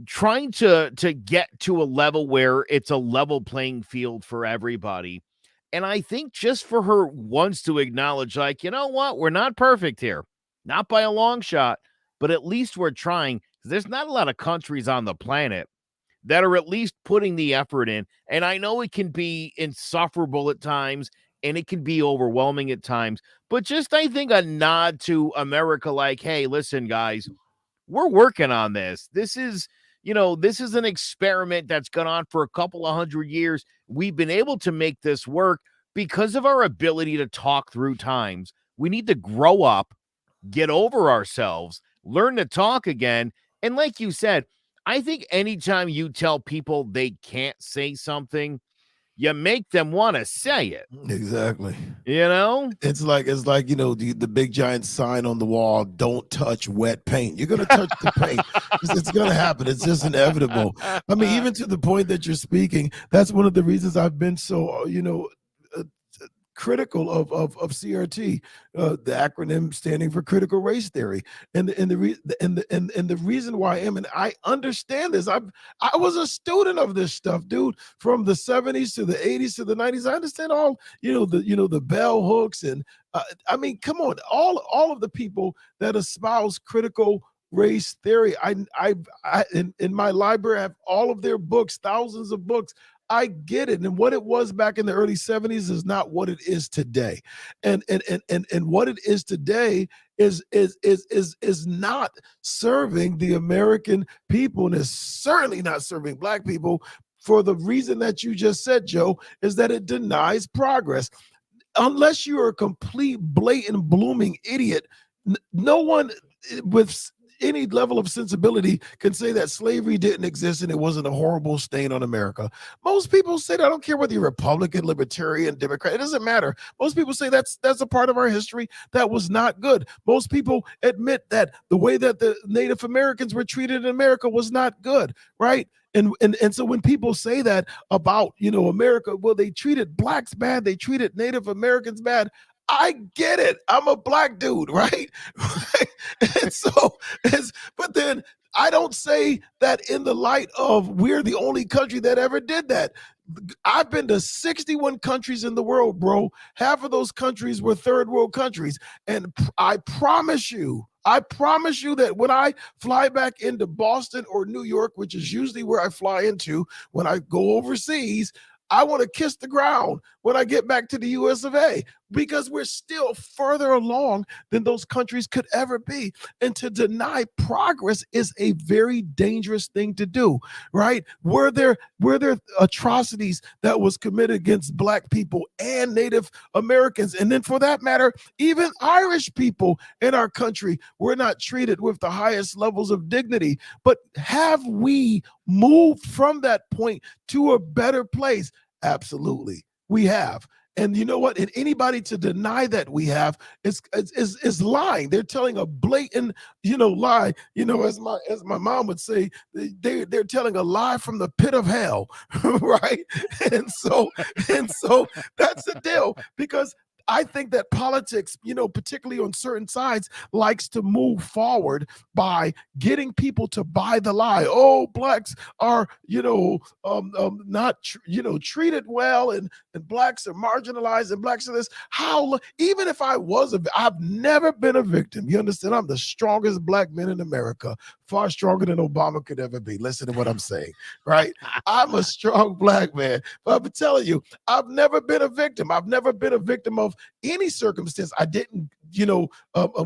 trying to get to a level where it's a level playing field for everybody. And I think just for her once to acknowledge, like, you know what, we're not perfect here, not by a long shot, but at least we're trying. There's not a lot of countries on the planet that are at least putting the effort in. And I know it can be insufferable at times, and it can be overwhelming at times, but just, I think, a nod to America, like, hey, listen, guys, we're working on this. This is an experiment that's gone on for a couple of 100 years. We've been able to make this work because of our ability to talk through times. We need to grow up, get over ourselves, learn to talk again. And like you said, I think anytime you tell people they can't say something, you make them want to say it. Exactly. It's like, the big giant sign on the wall, don't touch wet paint. You're going to touch the paint. It's going to happen. It's just inevitable. I mean, even to the point that you're speaking, that's one of the reasons I've been so, critical of CRT, the acronym standing for critical race theory. And the reason why I am, and I understand this, I was a student of this stuff, dude, from the 70s to the 80s to the 90s. I understand all, the bell hooks and I mean, come on, all of the people that espouse critical race theory. I in my library I have all of their books, thousands of books. I get it. And what it was back in the early 70s is not what it is today. And what it is today is not serving the American people, and is certainly not serving Black people, for the reason that you just said, Joe, is that it denies progress. Unless you're a complete, blatant, blooming idiot, no one with any level of sensibility can say that slavery didn't exist and it wasn't a horrible stain on America. Most people say that. I don't care whether you're Republican, Libertarian, Democrat. It doesn't matter. Most people say that's a part of our history that was not good. Most people admit that the way that the Native Americans were treated in America was not good, right? And so when people say that about, America, well, they treated Blacks bad, they treated Native Americans bad. I get it. I'm a Black dude, right? And so, but then I don't say that in the light of we're the only country that ever did that. I've been to 61 countries in the world, bro. Half of those countries were third world countries. And I promise you that when I fly back into Boston or New York, which is usually where I fly into when I go overseas, I want to kiss the ground when I get back to the US of A, because we're still further along than those countries could ever be. And to deny progress is a very dangerous thing to do, right? Were there atrocities that was committed against Black people and Native Americans, and then for that matter, even Irish people in our country were not treated with the highest levels of dignity. But have we moved from that point to a better place? Absolutely, we have. And you know what? And anybody to deny that we have is lying. They're telling a blatant, lie. As my mom would say, they're telling a lie from the pit of hell, right? And so that's the deal, because I think that politics, particularly on certain sides, likes to move forward by getting people to buy the lie. Oh, Blacks are, not, treated well, and Blacks are marginalized, and Blacks are this. Even if I've never been a victim. You understand? I'm the strongest Black man in America, far stronger than Obama could ever be. Listen to what I'm saying, right? I'm a strong Black man, but I'm telling you, I've never been a victim. I've never been a victim of any circumstance. I didn't,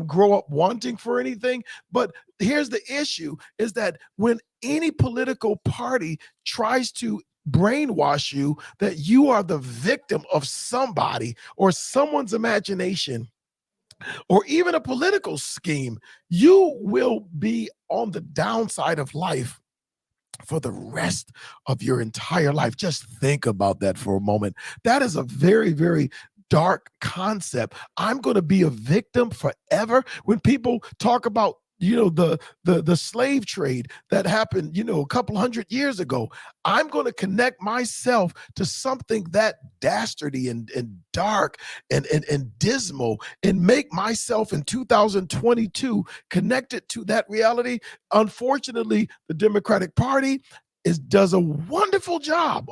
grow up wanting for anything. But here's the issue, is that when any political party tries to brainwash you that you are the victim of somebody or someone's imagination, or even a political scheme, you will be on the downside of life for the rest of your entire life. Just think about that for a moment. That is a very, very dark concept. I'm going to be a victim forever. When people talk about the slave trade that happened, a couple hundred years ago, I'm going to connect myself to something that dastardly and dark and dismal, and make myself in 2022 connected to that reality. Unfortunately, the Democratic Party does a wonderful job.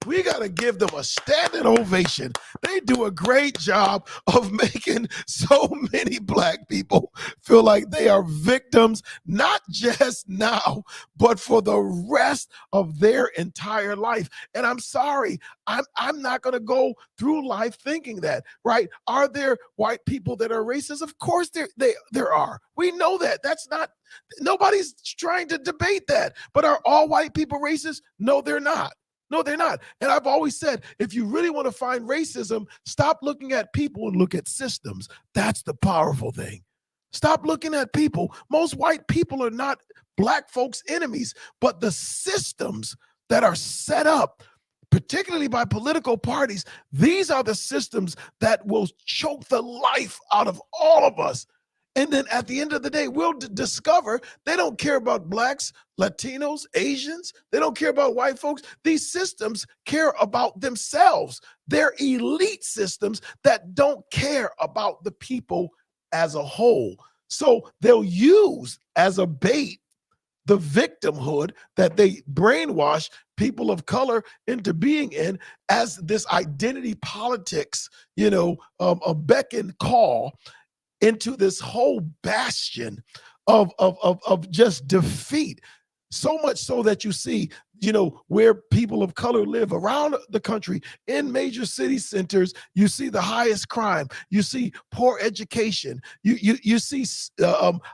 We got to give them a standing ovation. They do a great job of making so many Black people feel like they are victims, not just now, but for the rest of their entire life. And I'm sorry, I'm not going to go through life thinking that, right? Are there white people that are racist? Of course there are. We know that. Nobody's trying to debate that. But are all white people racist? No, they're not. No, they're not. And I've always said, if you really want to find racism, stop looking at people and look at systems. That's the powerful thing. Stop looking at people. Most white people are not Black folks' enemies, but the systems that are set up, particularly by political parties, these are the systems that will choke the life out of all of us. And then at the end of the day, we'll discover they don't care about blacks, Latinos, Asians. They don't care about white folks. These systems care about themselves. They're elite systems that don't care about the people as a whole. So they'll use as a bait the victimhood that they brainwash people of color into being in as this identity politics, a beck and call into this whole bastion of just defeat. So much so that you see, where people of color live around the country in major city centers, you see the highest crime, you see poor education, you see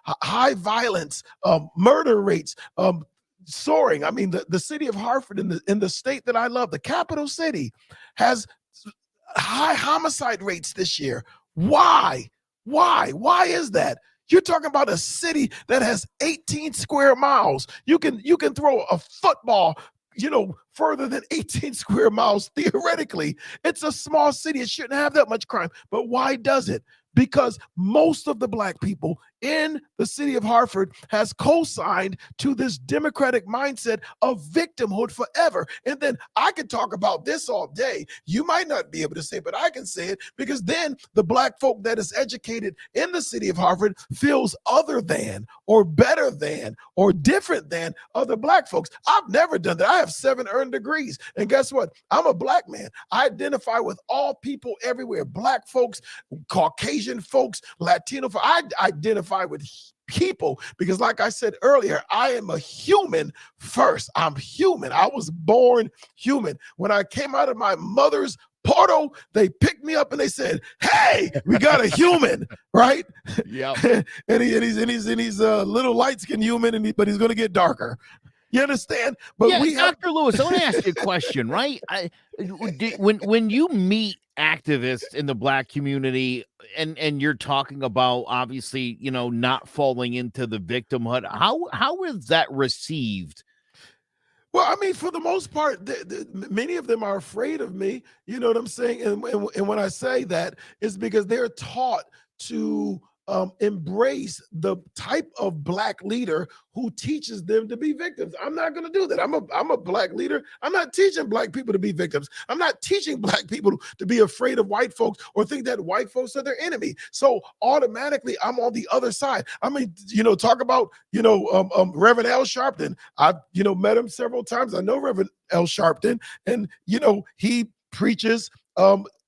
high violence, murder rates, soaring. I mean, the city of Hartford in the state that I love, the capital city, has high homicide rates this year. Why? Why is that? You're talking about a city that has 18 square miles. You can throw a football, further than 18 square miles theoretically. It's a small city. It shouldn't have that much crime. But why does it? Because most of the black people in the city of Hartford has co-signed to this democratic mindset of victimhood forever. And then I could talk about this all day. You might not be able to say it, but I can say it, because then the black folk that is educated in the city of Hartford feels other than or better than or different than other black folks. I've never done that. I have 7 earned degrees. And guess what? I'm a black man. I identify with all people everywhere. Black folks, Caucasian folks, Latino folks. I identify with people because, like I said earlier, I am a human first. I'm human. I was born human. When I came out of my mother's portal, they picked me up and they said, "Hey, we got a human," right? Yeah. and he's a little light-skinned human, but he's going to get darker. You understand? But yeah, Dr. Lewis, I want to ask you a question, right? When you meet activists in the black community and you're talking about, obviously, not falling into the victimhood, how is that received? Well, I mean, for the most part, many of them are afraid of me. You know what I'm saying? And when I say that, it's because they're taught to embrace the type of black leader who teaches them to be victims. I'm not going to do that. I'm a black leader. I'm not teaching black people to be victims. I'm not teaching black people to be afraid of white folks or think that white folks are their enemy. So automatically, I'm on the other side. I mean, talk about, Reverend L. Sharpton. I've, met him several times. I know Reverend L. Sharpton, and, he preaches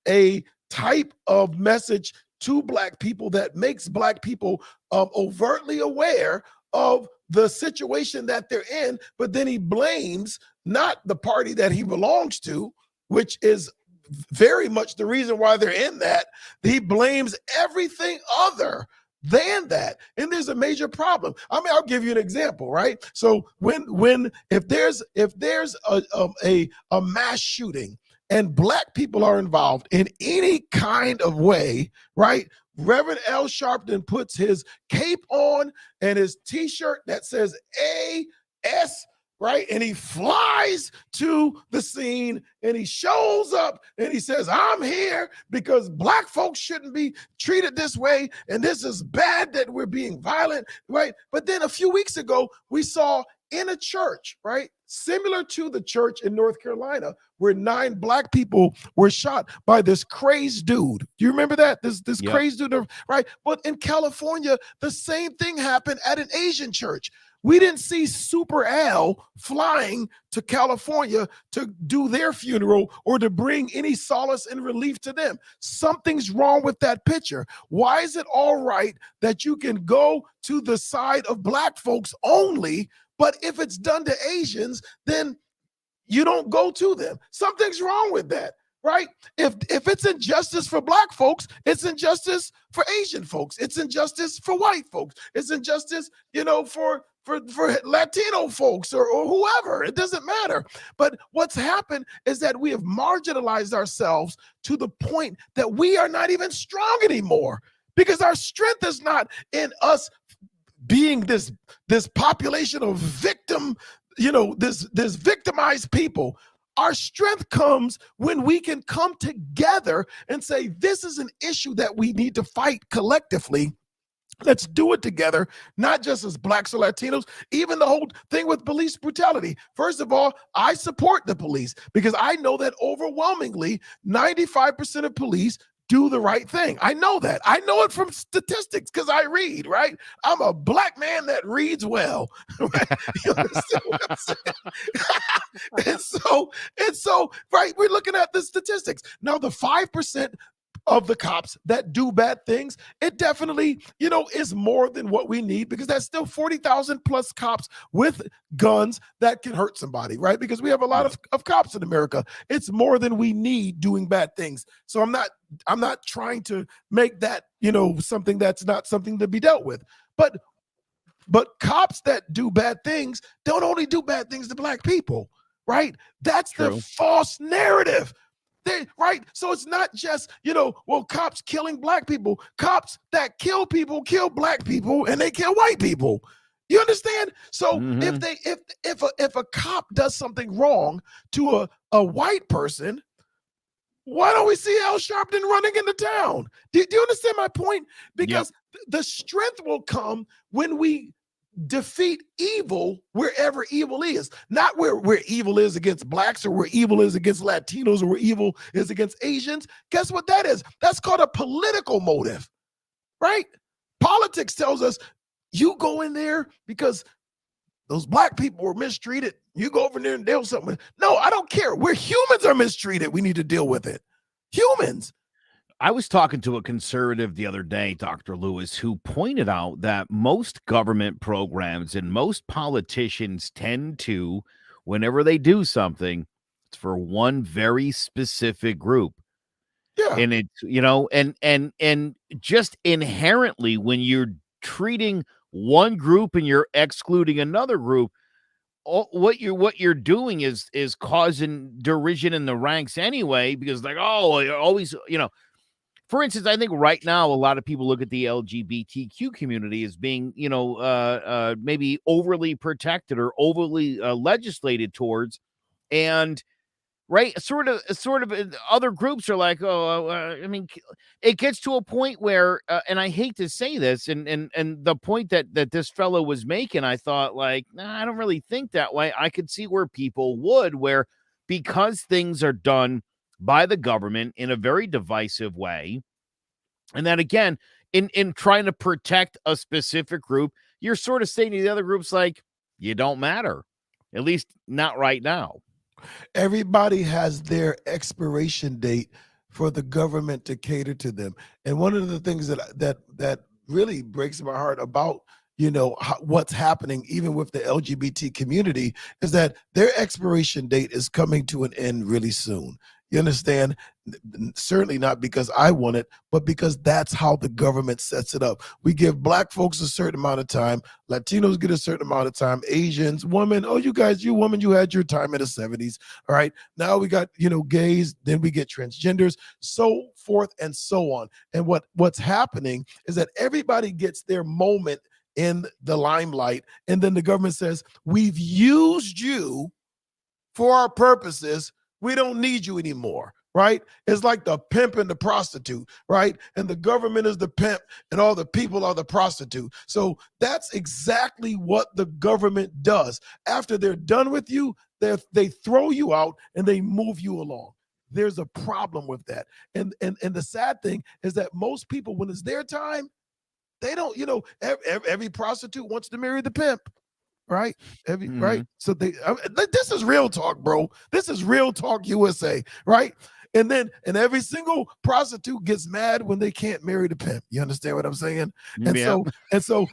a type of message to black people that makes black people overtly aware of the situation that they're in, but then he blames not the party that he belongs to, which is very much the reason why they're in that. He blames everything other than that. And there's a major problem. I mean, I'll give you an example, right? So if there's a mass shooting and black people are involved in any kind of way, right? Reverend L. Sharpton puts his cape on and his t-shirt that says AS, right? And he flies to the scene and he shows up and he says, "I'm here because black folks shouldn't be treated this way. And this is bad that we're being violent," right? But then a few weeks ago, we saw in a church, right? Similar to the church in North Carolina, where 9 black people were shot by this crazed dude. Do you remember that? This Yep. crazed dude, right? But in California, the same thing happened at an Asian church. We didn't see Super Al flying to California to do their funeral or to bring any solace and relief to them. Something's wrong with that picture. Why is it all right that you can go to the side of black folks only, but if it's done to Asians, then you don't go to them? Something's wrong with that, right? If it's injustice for black folks, it's injustice for Asian folks. It's injustice for white folks. It's injustice, for Latino folks or whoever. It doesn't matter. But what's happened is that we have marginalized ourselves to the point that we are not even strong anymore, because our strength is not in us being this population of victim, this victimized people. Our strength comes when we can come together and say, this is an issue that we need to fight collectively. Let's do it together, not just as Blacks or Latinos, even the whole thing with police brutality. First of all, I support the police because I know that overwhelmingly 95% of police do the right thing. I know that. I know it from statistics because I read, right? I'm a Black man that reads well, right? You understand what I'm saying? and so, right, we're looking at the statistics. Now, the 5% of the cops that do bad things, it definitely, is more than what we need, because that's still 40,000 plus cops with guns that can hurt somebody, right? Because we have a lot of cops in America. It's more than we need doing bad things. So I'm not trying to make that, something that's not something to be dealt with. But cops that do bad things don't only do bad things to Black people, right? That's True. the false narrative. Right? So it's not just, cops killing Black people. Cops that kill people kill Black people, and they kill white people. You understand? So if a cop does something wrong to a white person, why don't we see Al Sharpton running into town? Do you understand my point? Because the strength will come when we defeat evil wherever evil is, not where evil is against Blacks, or where evil is against Latinos, or where evil is against Asians. Guess what that is? That's called a political motive, right? Politics tells us you go in there because those Black people were mistreated. You go over there and deal with something. No, I don't care. Where humans are mistreated, we need to deal with it. Humans. I was talking to a conservative the other day, Dr. Lewis, who pointed out that most government programs and most politicians tend to, whenever they do something, it's for one very specific group. Yeah. And it's, and just inherently, when you're treating one group and you're excluding another group, what you're doing is causing derision in the ranks anyway, because you're always, for instance, I think right now a lot of people look at the LGBTQ community as being, maybe overly protected or overly legislated towards, and right, sort of other groups are like, it gets to a point where, and I hate to say this, and the point that this fellow was making, I thought, like, nah, I don't really think that way. I could see where people would, where because things are done by the government in a very divisive way, and that again, in trying to protect a specific group, you're sort of saying to the other groups, like, you don't matter, at least not right now. Everybody has their expiration date for the government to cater to them. And one of the things that really breaks my heart about what's happening even with the LGBT community is that their expiration date is coming to an end really soon. You understand? Certainly not because I want it, but because that's how the government sets it up. We give Black folks a certain amount of time, Latinos get a certain amount of time, Asians, women, you woman, you had your time in the 70s. All right. Now we got, gays, then we get transgenders, so forth and so on. And what's happening is that everybody gets their moment in the limelight, and then the government says, we've used you for our purposes. We don't need you anymore, right? It's like the pimp and the prostitute, right? And the government is the pimp and all the people are the prostitute. So that's exactly what the government does. After they're done with you, they throw you out and they move you along. There's a problem with that. And the sad thing is that most people, when it's their time, they don't, every prostitute wants to marry the pimp. Right. Right. So this is real talk, bro. This is real talk USA. Right. And every single prostitute gets mad when they can't marry the pimp. You understand what I'm saying? And so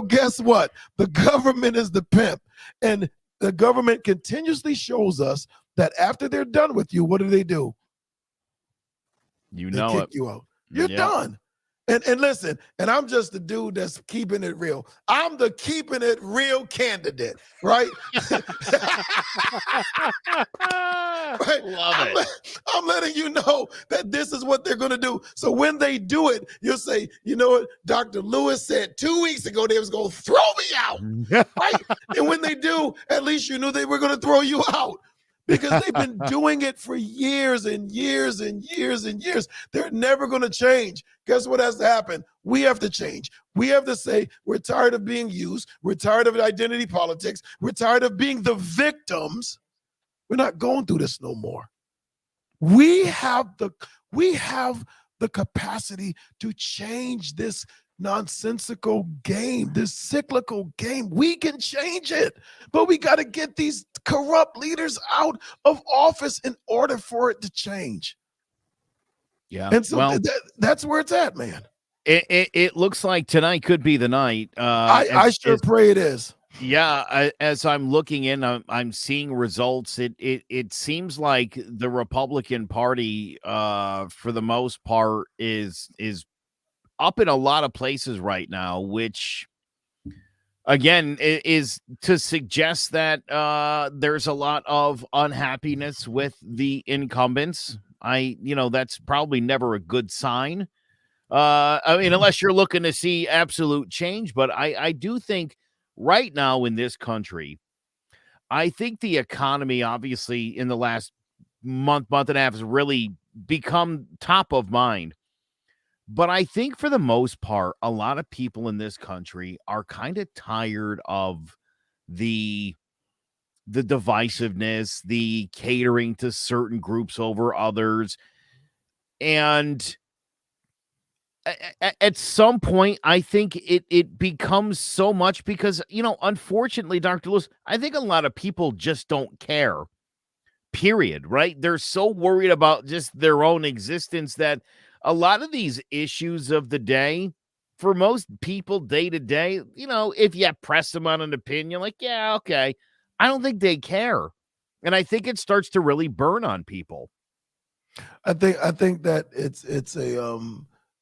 guess what? The government is the pimp, and the government continuously shows us that after they're done with you, what do? They kick you out. You're done. And listen, and I'm just the dude that's keeping it real. I'm the keeping it real candidate, right? Right? Love it. I'm letting you know that this is what they're going to do. So when they do it, you'll say, you know what? Dr. Lewis said 2 weeks ago they was going to throw me out, right? And when they do, at least you knew they were going to throw you out. because they've been doing it for years and years and years and years. They're never going to change. Guess what has to happen? We have to change. We have to say we're tired of being used. We're tired of identity politics. We're tired of being the victims. We're not going through this no more. We have the capacity to change this nonsensical game, this cyclical game. We can change it, but we got to get these corrupt leaders out of office in order for it to change. Yeah. And so that's where it's at, man. It looks like tonight could be the night. I sure pray it is. Yeah, as I'm looking in, I'm seeing results. It seems like the Republican Party, for the most part, is up in a lot of places right now, which again is to suggest that there's a lot of unhappiness with the incumbents. That's probably never a good sign. I mean, unless you're looking to see absolute change, but I do think right now in this country, I think the economy, obviously, in the last month and a half has really become top of mind. But I think for the most part, a lot of people in this country are kind of tired of the divisiveness, the catering to certain groups over others. And at some point, I think it becomes so much because, unfortunately, Dr. Lewis, I think a lot of people just don't care, period, right? They're so worried about just their own existence that a lot of these issues of the day, for most people day to day, if you press them on an opinion, like, yeah, okay, I don't think they care. And I think it starts to really burn on people. I think that it's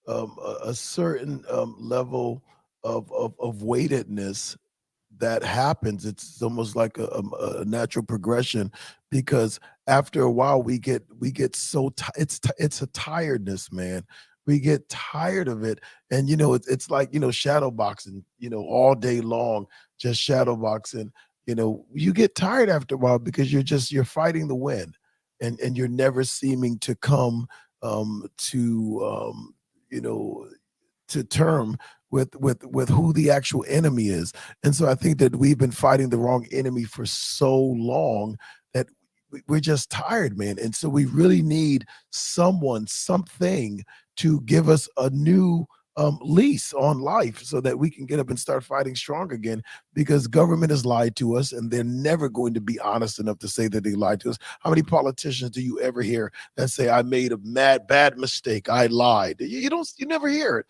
a certain level of weightedness that happens. It's almost like a natural progression, because after a while we get so it's a tiredness, man. We get tired of it, and it's like shadow boxing, all day long, just shadow boxing. You get tired after a while because you're fighting the wind, and you're never seeming to come to term with who the actual enemy is. And so I think that we've been fighting the wrong enemy for so long that we're just tired, man. And so we really need something to give us a new lease on life so that we can get up and start fighting strong again, because government has lied to us and they're never going to be honest enough to say that they lied to us. How many politicians do you ever hear that say, I made a bad mistake, I lied? You never hear it.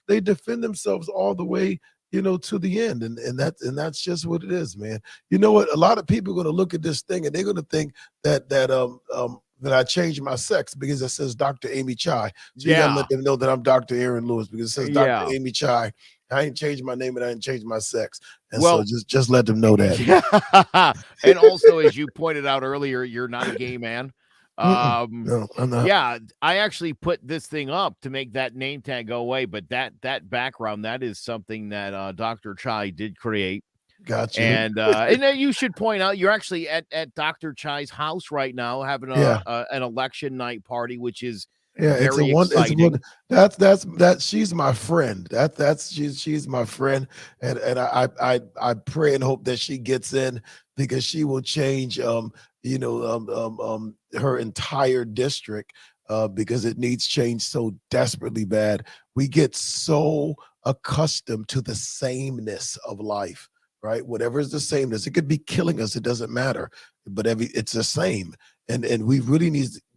They defend themselves all the way to the end, and that's just what it is, man. You know what? A lot of people are going to look at this thing and they're going to think that I changed my sex because it says Dr. Amy Chai. So you gotta let them know that I'm Dr. Aaron Lewis because it says Dr. Amy Chai. I ain't changed my name and I ain't changed my sex. And so just let them know that. And also, as you pointed out earlier, you're not a gay man. No, I'm not. Yeah, I actually put this thing up to make that name tag go away, but that background, that is something that Dr. Chai did create. Gotcha. And then you should point out you're actually at Dr. Chai's house right now having an election night party, which is very exciting. That's she's my friend. She's my friend, and I pray and hope that she gets in, because she will change her entire district, because it needs change so desperately bad. We get so accustomed to the sameness of life. Right, whatever is the sameness, it could be killing us. It doesn't matter, but it's the same, and we really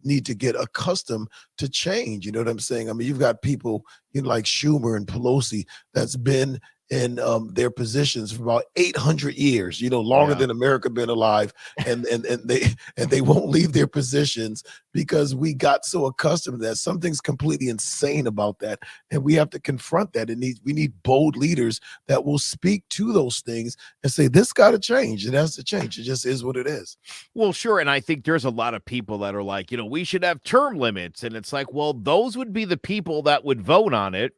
need to get accustomed to change. You know what I'm saying? I mean, you've got people like Schumer and Pelosi that's been in their positions for about 800 years, longer than America been alive, and they won't leave their positions because we got so accustomed to that. Something's completely insane about that, and we have to confront that. We need bold leaders that will speak to those things and say, this got to change. It has to change. It just is what it is. Well, sure, and I think there's a lot of people that are like, we should have term limits, and it's like, well, those would be the people that would vote on it,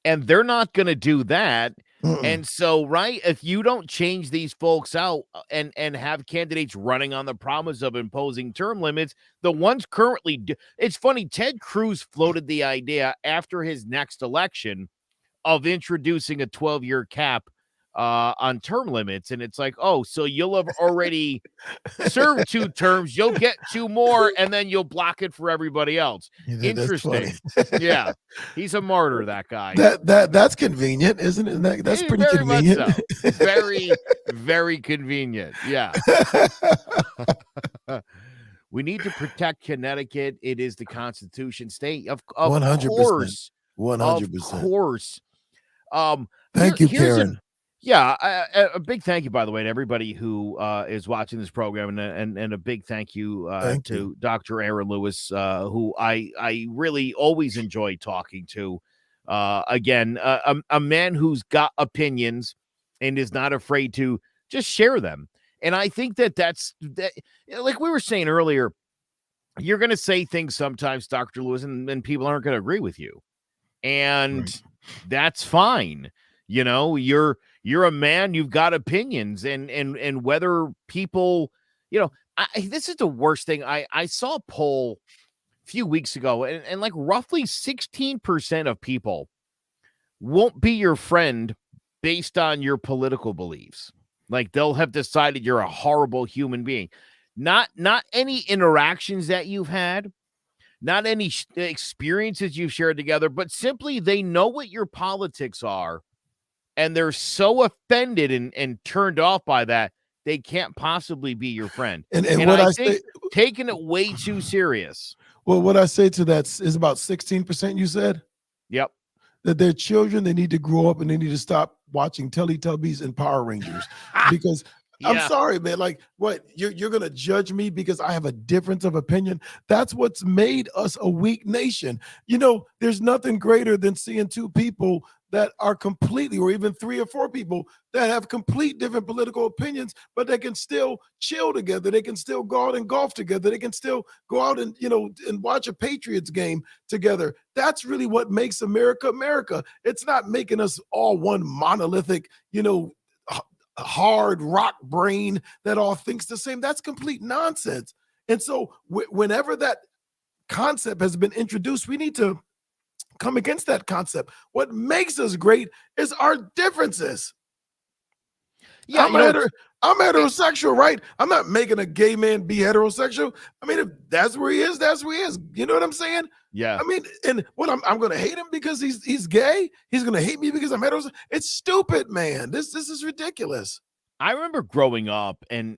and they're not going to do that. And so, right, if you don't change these folks out and have candidates running on the promise of imposing term limits, the ones currently it's funny, Ted Cruz floated the idea after his next election of introducing a 12-year cap on term limits. And it's like, oh, so you'll have already served 2 terms, you'll get 2 more, and then you'll block it for everybody else. Interesting. Yeah, he's a martyr, that guy. That's convenient, isn't it? That's pretty very convenient. Much so. Very, very convenient. Yeah. We need to protect Connecticut. It is the Constitution state. Of 100%. course. 100%. Of course. Thank you, Karen. A big thank you, by the way, to everybody who is watching this program, and a big thank you to Dr. Aaron Lewis, who I really always enjoy talking to. Again, a man who's got opinions and is not afraid to just share them. And I think that's like we were saying earlier, you're going to say things sometimes, Dr. Lewis, and people aren't going to agree with you. And that's fine. You know, you're a man, you've got opinions, and whether people, you know, this is the worst thing. I saw a poll a few weeks ago, and like roughly 16% of people won't be your friend based on your political beliefs. Like they'll have decided you're a horrible human being. Not any interactions that you've had, not any experiences you've shared together, but simply they know what your politics are, and they're so offended and turned off by that, they can't possibly be your friend. And what I think taking it way too serious. Well, what I say to that is about 16%, you said? Yep. That their children, they need to grow up and they need to stop watching Teletubbies and Power Rangers. Because I'm sorry, man. Like, what? You're going to judge me because I have a difference of opinion? That's what's made us a weak nation. You know, there's nothing greater than seeing 2 people that are completely, or even 3 or 4 people that have complete different political opinions, but they can still chill together. They can still go out and golf together. They can still go out and, you know, and watch a Patriots game together. That's really what makes America, America. It's not making us all one monolithic, you know, hard rock brain that all thinks the same. That's complete nonsense. And so whenever that concept has been introduced, we need to come against that concept. What makes us great is our differences. Yeah, I'm heterosexual, right? I'm not making a gay man be heterosexual. I mean, if that's where he is, that's where he is. You know what I'm saying? Yeah. I mean, and what I'm going to hate him because he's gay? He's going to hate me because I'm heterosexual? It's stupid, man. This is ridiculous. I remember growing up, and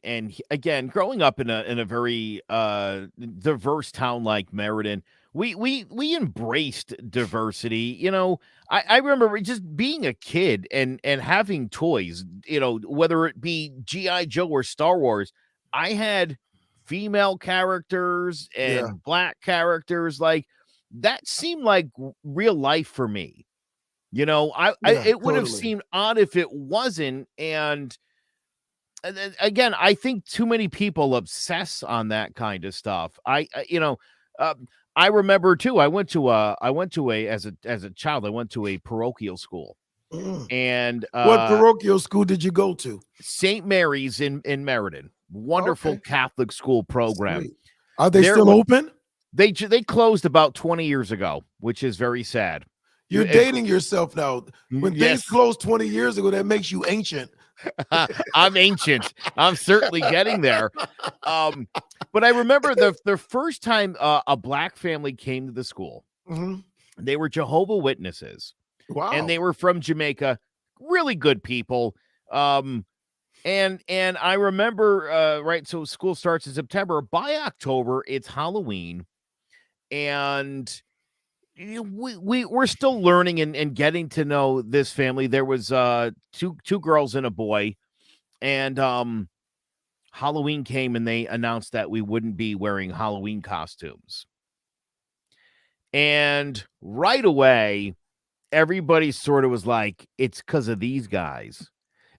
again, growing up in a very diverse town like Meriden. We embraced diversity. You know, I remember just being a kid and having toys, you know, whether it be G.I. Joe or Star Wars. I had female characters and black characters. Like that seemed like real life for me. You know, it would have seemed odd if it wasn't. And again, I think too many people obsess on that kind of stuff. I remember too. I went to as a child. I went to a parochial school, and what parochial school did you go to? St. Mary's in Meriden. Wonderful Catholic school program. Sweet. Are they still open? They closed about 20 years ago, which is very sad. You're dating yourself now. When things closed 20 years ago, that makes you ancient. I'm ancient. I'm certainly getting there. But I remember the first time a black family came to the school. Mm-hmm. They were Jehovah's Witnesses. Wow. And they were from Jamaica. Really good people. And I remember, right, so school starts in September. By October, it's Halloween. And we're still learning and getting to know this family. There was two girls and a boy. And Halloween came and they announced that we wouldn't be wearing Halloween costumes. And right away, everybody sort of was like, it's because of these guys.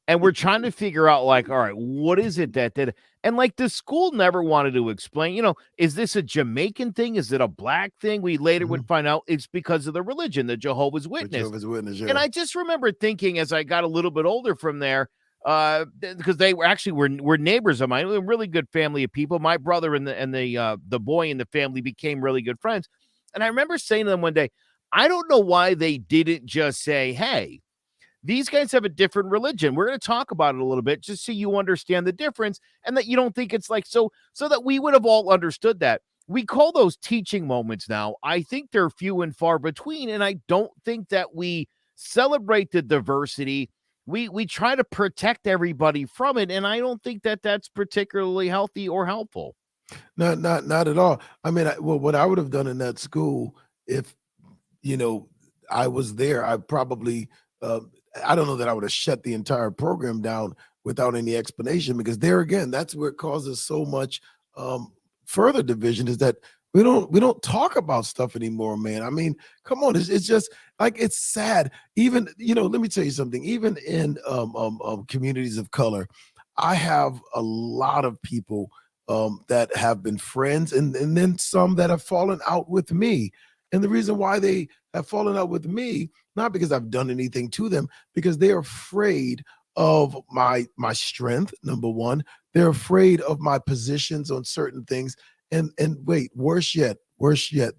And we're trying to figure out, like, all right, what is it that did? And like the school never wanted to explain, is this a Jamaican thing? Is it a black thing? We later would find out it's because of the religion, the Jehovah's Witness. Jehovah's Witness, yeah. And I just remember thinking as I got a little bit older from there, because they were neighbors of mine, a really good family of people. My brother and the boy in the family became really good friends. And I remember saying to them one day, I don't know why they didn't just say, hey, these guys have a different religion. We're going to talk about it a little bit just so you understand the difference and that you don't think it's like so that we would have all understood that. We call those teaching moments now. I think they're few and far between, and I don't think that we celebrate the diversity. We try to protect everybody from it, and I don't think that that's particularly healthy or helpful. Not at all. I mean, what I would have done in that school, if I was there, I probably I don't know that I would have shut the entire program down without any explanation, because there again, that's where it causes so much further division, is that we don't talk about stuff anymore, man. I mean, come on, it's just like, it's sad. Even, let me tell you something, even in communities of color, I have a lot of people that have been friends, and then some that have fallen out with me. And the reason why they have fallen out with me, not because I've done anything to them, because they're afraid of my strength, number one. They're afraid of my positions on certain things. And wait, worse yet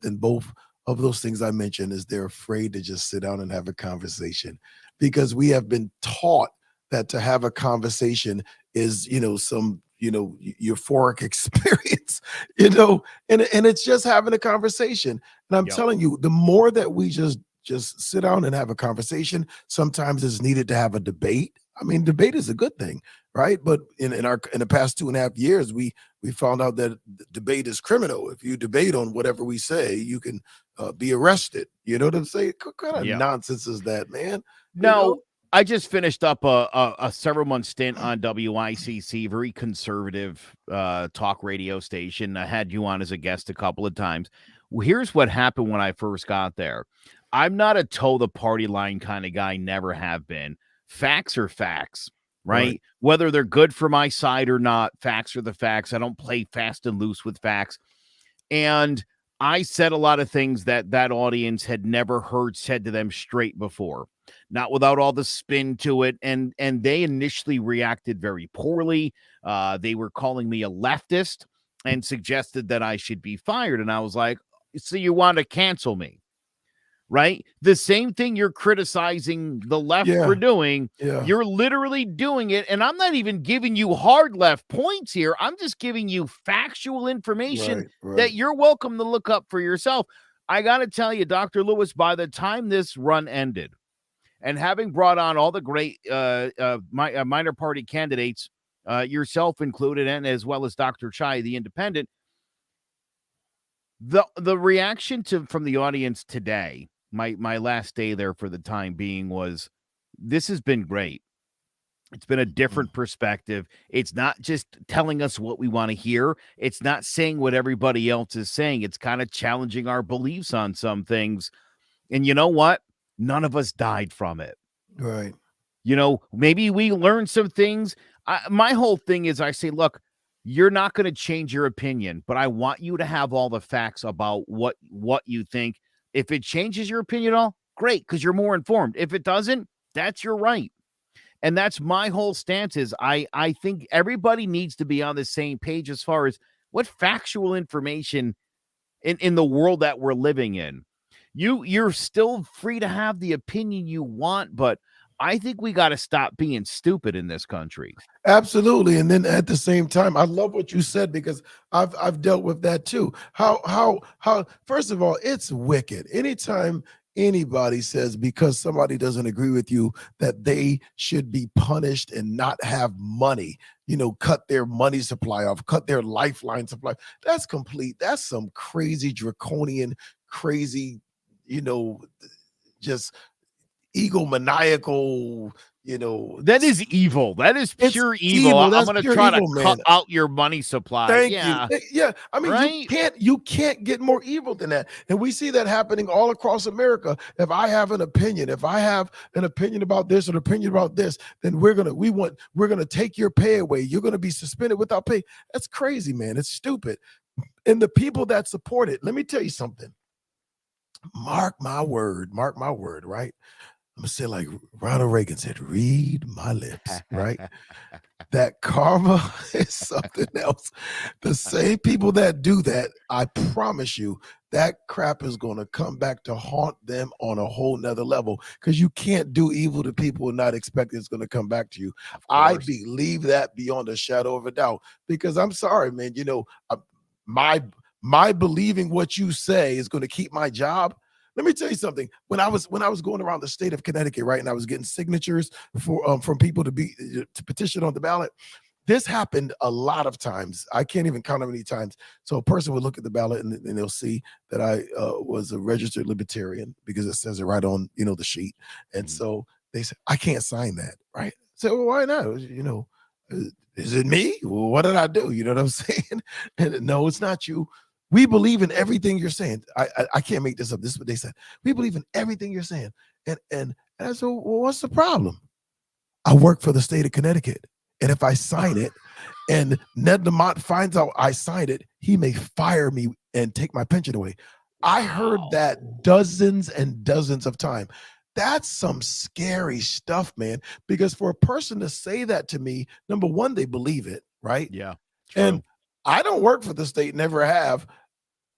than both of those things I mentioned is they're afraid to just sit down and have a conversation, because we have been taught that to have a conversation is, some euphoric experience, and it's just having a conversation. And I'm telling you, the more that we just sit down and have a conversation, sometimes it's needed to have a debate. I mean, debate is a good thing, right? But in the past 2.5 years, we found out that debate is criminal. If you debate on whatever we say, you can be arrested. You know what I'm saying? What kind of nonsense is that, man? No. I just finished up a several-month stint on WICC, very conservative talk radio station. I had you on as a guest a couple of times. Well, here's what happened when I first got there. I'm not a toe-the-party line kind of guy, never have been. Facts are facts, right? Whether they're good for my side or not, facts are the facts. I don't play fast and loose with facts. And I said a lot of things that audience had never heard said to them straight before, not without all the spin to it. And they initially reacted very poorly. They were calling me a leftist and suggested that I should be fired. And I was like, so you want to cancel me, right? The same thing you're criticizing the left for doing. You're literally doing it. And I'm not even giving you hard left points here. I'm just giving you factual information that you're welcome to look up for yourself. I got to tell you, Dr. Lewis, by the time this run ended, and having brought on all the great minor party candidates, yourself included, and as well as Dr. Chai, the independent, the reaction from the audience today, my last day there for the time being, was, this has been great. It's been a different perspective. It's not just telling us what we want to hear. It's not saying what everybody else is saying. It's kind of challenging our beliefs on some things. And you know what? None of us died from it. Right. Maybe we learned some things. My whole thing is, I say, look, you're not going to change your opinion, but I want you to have all the facts about what you think. If it changes your opinion at all, great, because you're more informed. If it doesn't, that's your right. And that's my whole stance is I think everybody needs to be on the same page as far as what factual information in the world that we're living in. You're still free to have the opinion you want, but I think we got to stop being stupid in this country. Absolutely. And then at the same time, I love what you said, because I've dealt with that too. How first of all, it's wicked. Anytime anybody says because somebody doesn't agree with you that they should be punished and not have money, cut their money supply off, cut their lifeline supply, that's some crazy draconian, crazy, just egomaniacal, that is evil. That is It's pure evil. evil. I'm That's going to pure try evil, to man. cut out your money supply. Thank Yeah. you. Yeah. I mean, Right? you can't get more evil than that. And we see that happening all across America. If I have an opinion, about this or an opinion about this, then we're gonna take your pay away. You're gonna be suspended without pay. That's crazy, man. It's stupid. And the people that support it, let me tell you something. Mark my word, right? I'm gonna say like Ronald Reagan said, read my lips, right? That karma is something else. The same people that do that, I promise you, that crap is going to come back to haunt them on a whole nother level, because you can't do evil to people and not expect it's going to come back to you. I believe that beyond a shadow of a doubt, because I'm sorry, man, my believing what you say is going to keep my job. Let me tell you something. When I was going around the state of Connecticut, right, and I was getting signatures for from people to petition on the ballot, this happened a lot of times. I can't even count how many times. So a person would look at the ballot and they'll see that I was a registered libertarian, because it says it right on the sheet. And so they said, I can't sign that, right? So well, why not? Is it me? Well, what did I do? You know what I'm saying? And no, it's not you. We believe in everything you're saying. I can't make this up. This is what they said. We believe in everything you're saying. And I said, well, what's the problem? I work for the state of Connecticut. And if I sign it and Ned Lamont finds out I signed it, he may fire me and take my pension away. I heard that dozens and dozens of times. That's some scary stuff, man, because for a person to say that to me, number one, they believe it, right? Yeah. True. And I don't work for the state, never have.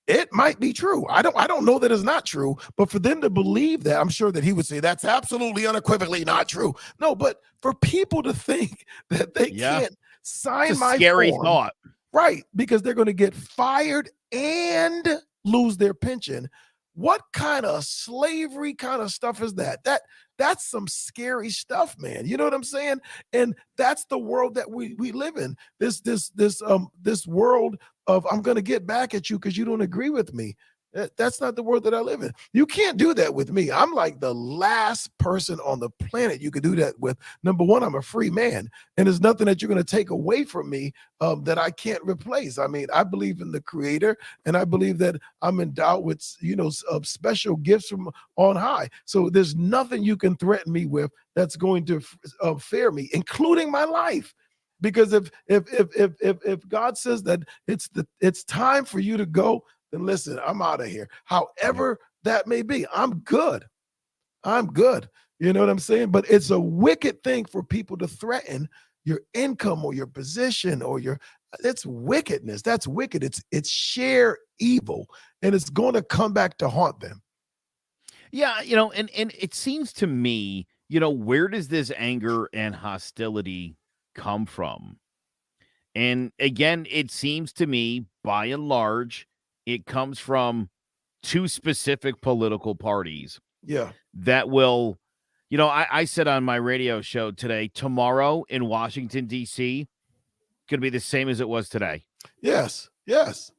It might be true. I don't know that it's not true, but for them to believe that, I'm sure that he would say that's absolutely unequivocally not true. No, but for people to think that they can't sign it's a my scary form, thought, right? Because they're going to get fired and lose their pension. What kind of slavery kind of stuff is that? That's some scary stuff, man. You know what I'm saying? And that's the world that we live in. This world of I'm going to get back at you because you don't agree with me. That's not the world that I live in. You can't do that with me. I'm like the last person on the planet you could do that with. Number one, I'm a free man, and there's nothing that you're going to take away from me that I can't replace. I mean, I believe in the Creator, and I believe that I'm endowed with, special gifts from on high. So there's nothing you can threaten me with that's going to fear me, including my life. Because if God says that it's time for you to go, then listen, I'm out of here. However that may be, I'm good. You know what I'm saying? But it's a wicked thing for people to threaten your income or your position or it's wickedness. That's wicked. It's sheer evil, and it's going to come back to haunt them. Yeah, and it seems to me, where does this anger and hostility come from? And again, it seems to me, by and large, it comes from two specific political parties. Yeah. That will, I said on my radio show today, tomorrow in Washington, D.C., going to be the same as it was today. Yes.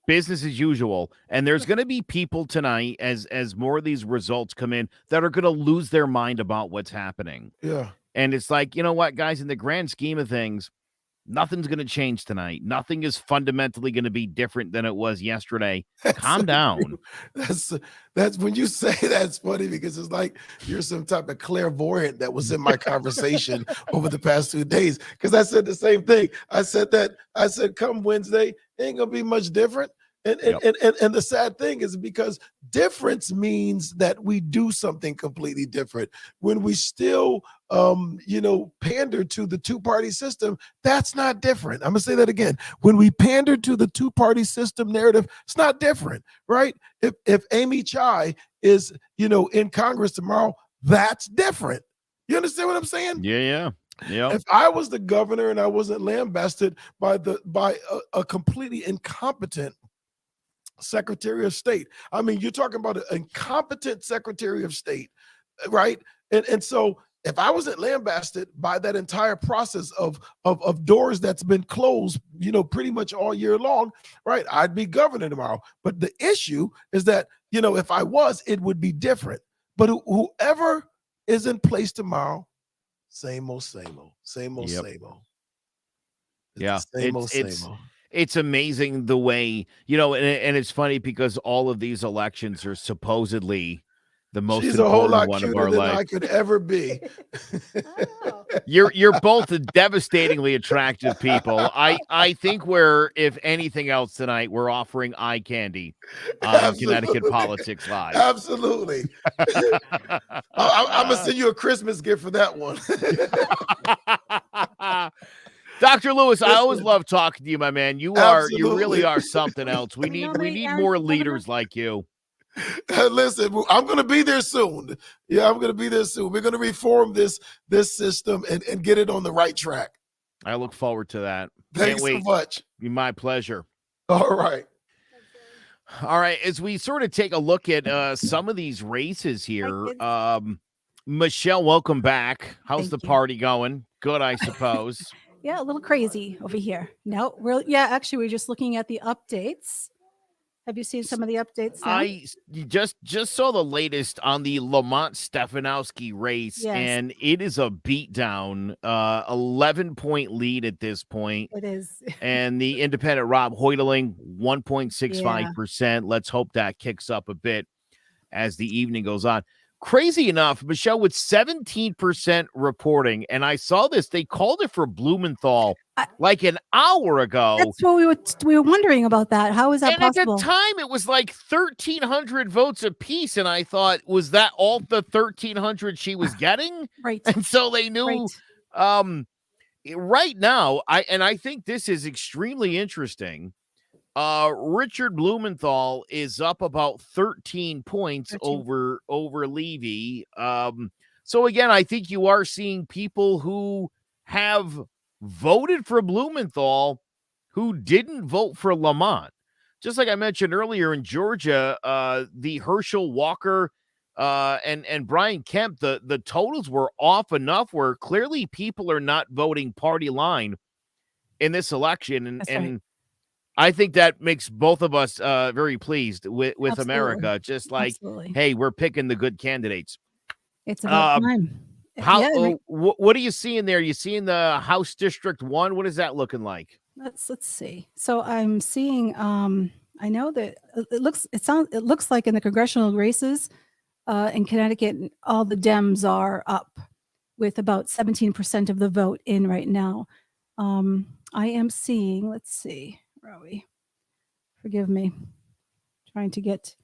Business as usual. And there's going to be people tonight, as more of these results come in, that are going to lose their mind about what's happening. Yeah. And it's like, you know what, guys, in the grand scheme of things, nothing's going to change tonight. Nothing is fundamentally going to be different than it was yesterday. Calm down. That's when you say that's funny, because it's like you're some type of clairvoyant that was in my conversation over the past 2 days. Because I said the same thing. I said come Wednesday, ain't gonna be much different. And the sad thing is, because difference means that we do something completely different. When we still pander to the two-party system, that's not different. I'm gonna say that again. When we pander to the two-party system narrative, it's not different, right? If Amy Chai is in Congress tomorrow, that's different. You understand what I'm saying? Yeah. If I was the governor and I wasn't lambasted by a completely incompetent Secretary of State. I mean, you're talking about an incompetent Secretary of State, right? And so if I wasn't lambasted by that entire process of doors that's been closed, pretty much all year long, right? I'd be governor tomorrow. But the issue is that, if I was, it would be different. But whoever is in place tomorrow, Same old, same old, same old, Yep. same old. Yeah, Same old, same old. It's amazing the way, and it's funny because all of these elections are supposedly the most She's a whole important lot one of cuter our than life. I could ever be. Oh. You're both devastatingly attractive people. I think if anything else tonight, we're offering eye candy on Connecticut Politics Live. Absolutely. I'm gonna send you a Christmas gift for that one. Dr. Lewis, I always Listen. love talking to you, my man. You really are something else. We need more leaders like you. Listen, I'm going to be there soon. Yeah, I'm going to be there soon. We're going to reform this system and get it on the right track. I look forward to that. Thanks so much. Be my pleasure. All right. All right. As we sort of take a look at some of these races here, Michelle, welcome back. How's the party going? Good, I suppose. Yeah, a little crazy over here. No, actually, we're just looking at the updates. Have you seen some of the updates now? I just saw the latest on the Lamont Stefanowski race, and it is a beatdown. 11-point lead at this point. It is. And the independent Rob Hoytling, 1.65%. Let's hope that kicks up a bit as the evening goes on. Crazy enough, Michelle, with 17% reporting, and I saw this, they called it for Blumenthal like an hour ago. That's what we were wondering about that. How is that possible? At the time, it was like 1,300 votes apiece, and I thought, was that all the 1,300 she was getting? Right. And so they knew. Right now, I think this is extremely interesting. Richard Blumenthal is up about 13 points over Levy. So again, I think you are seeing people who have voted for Blumenthal who didn't vote for Lamont. Just like I mentioned earlier in Georgia, the Herschel Walker and Brian Kemp, the totals were off enough where clearly people are not voting party line in this election. And I think that makes both of us very pleased with America. Just like, hey, we're picking the good candidates. It's about time. What are you seeing there? You seeing the House District 1? What is that looking like? Let's see. So I'm seeing. I know that it looks like in the congressional races in Connecticut, all the Dems are up with about 17% of the vote in right now. I am seeing. Let's see. Where are we? Forgive me. Trying to get.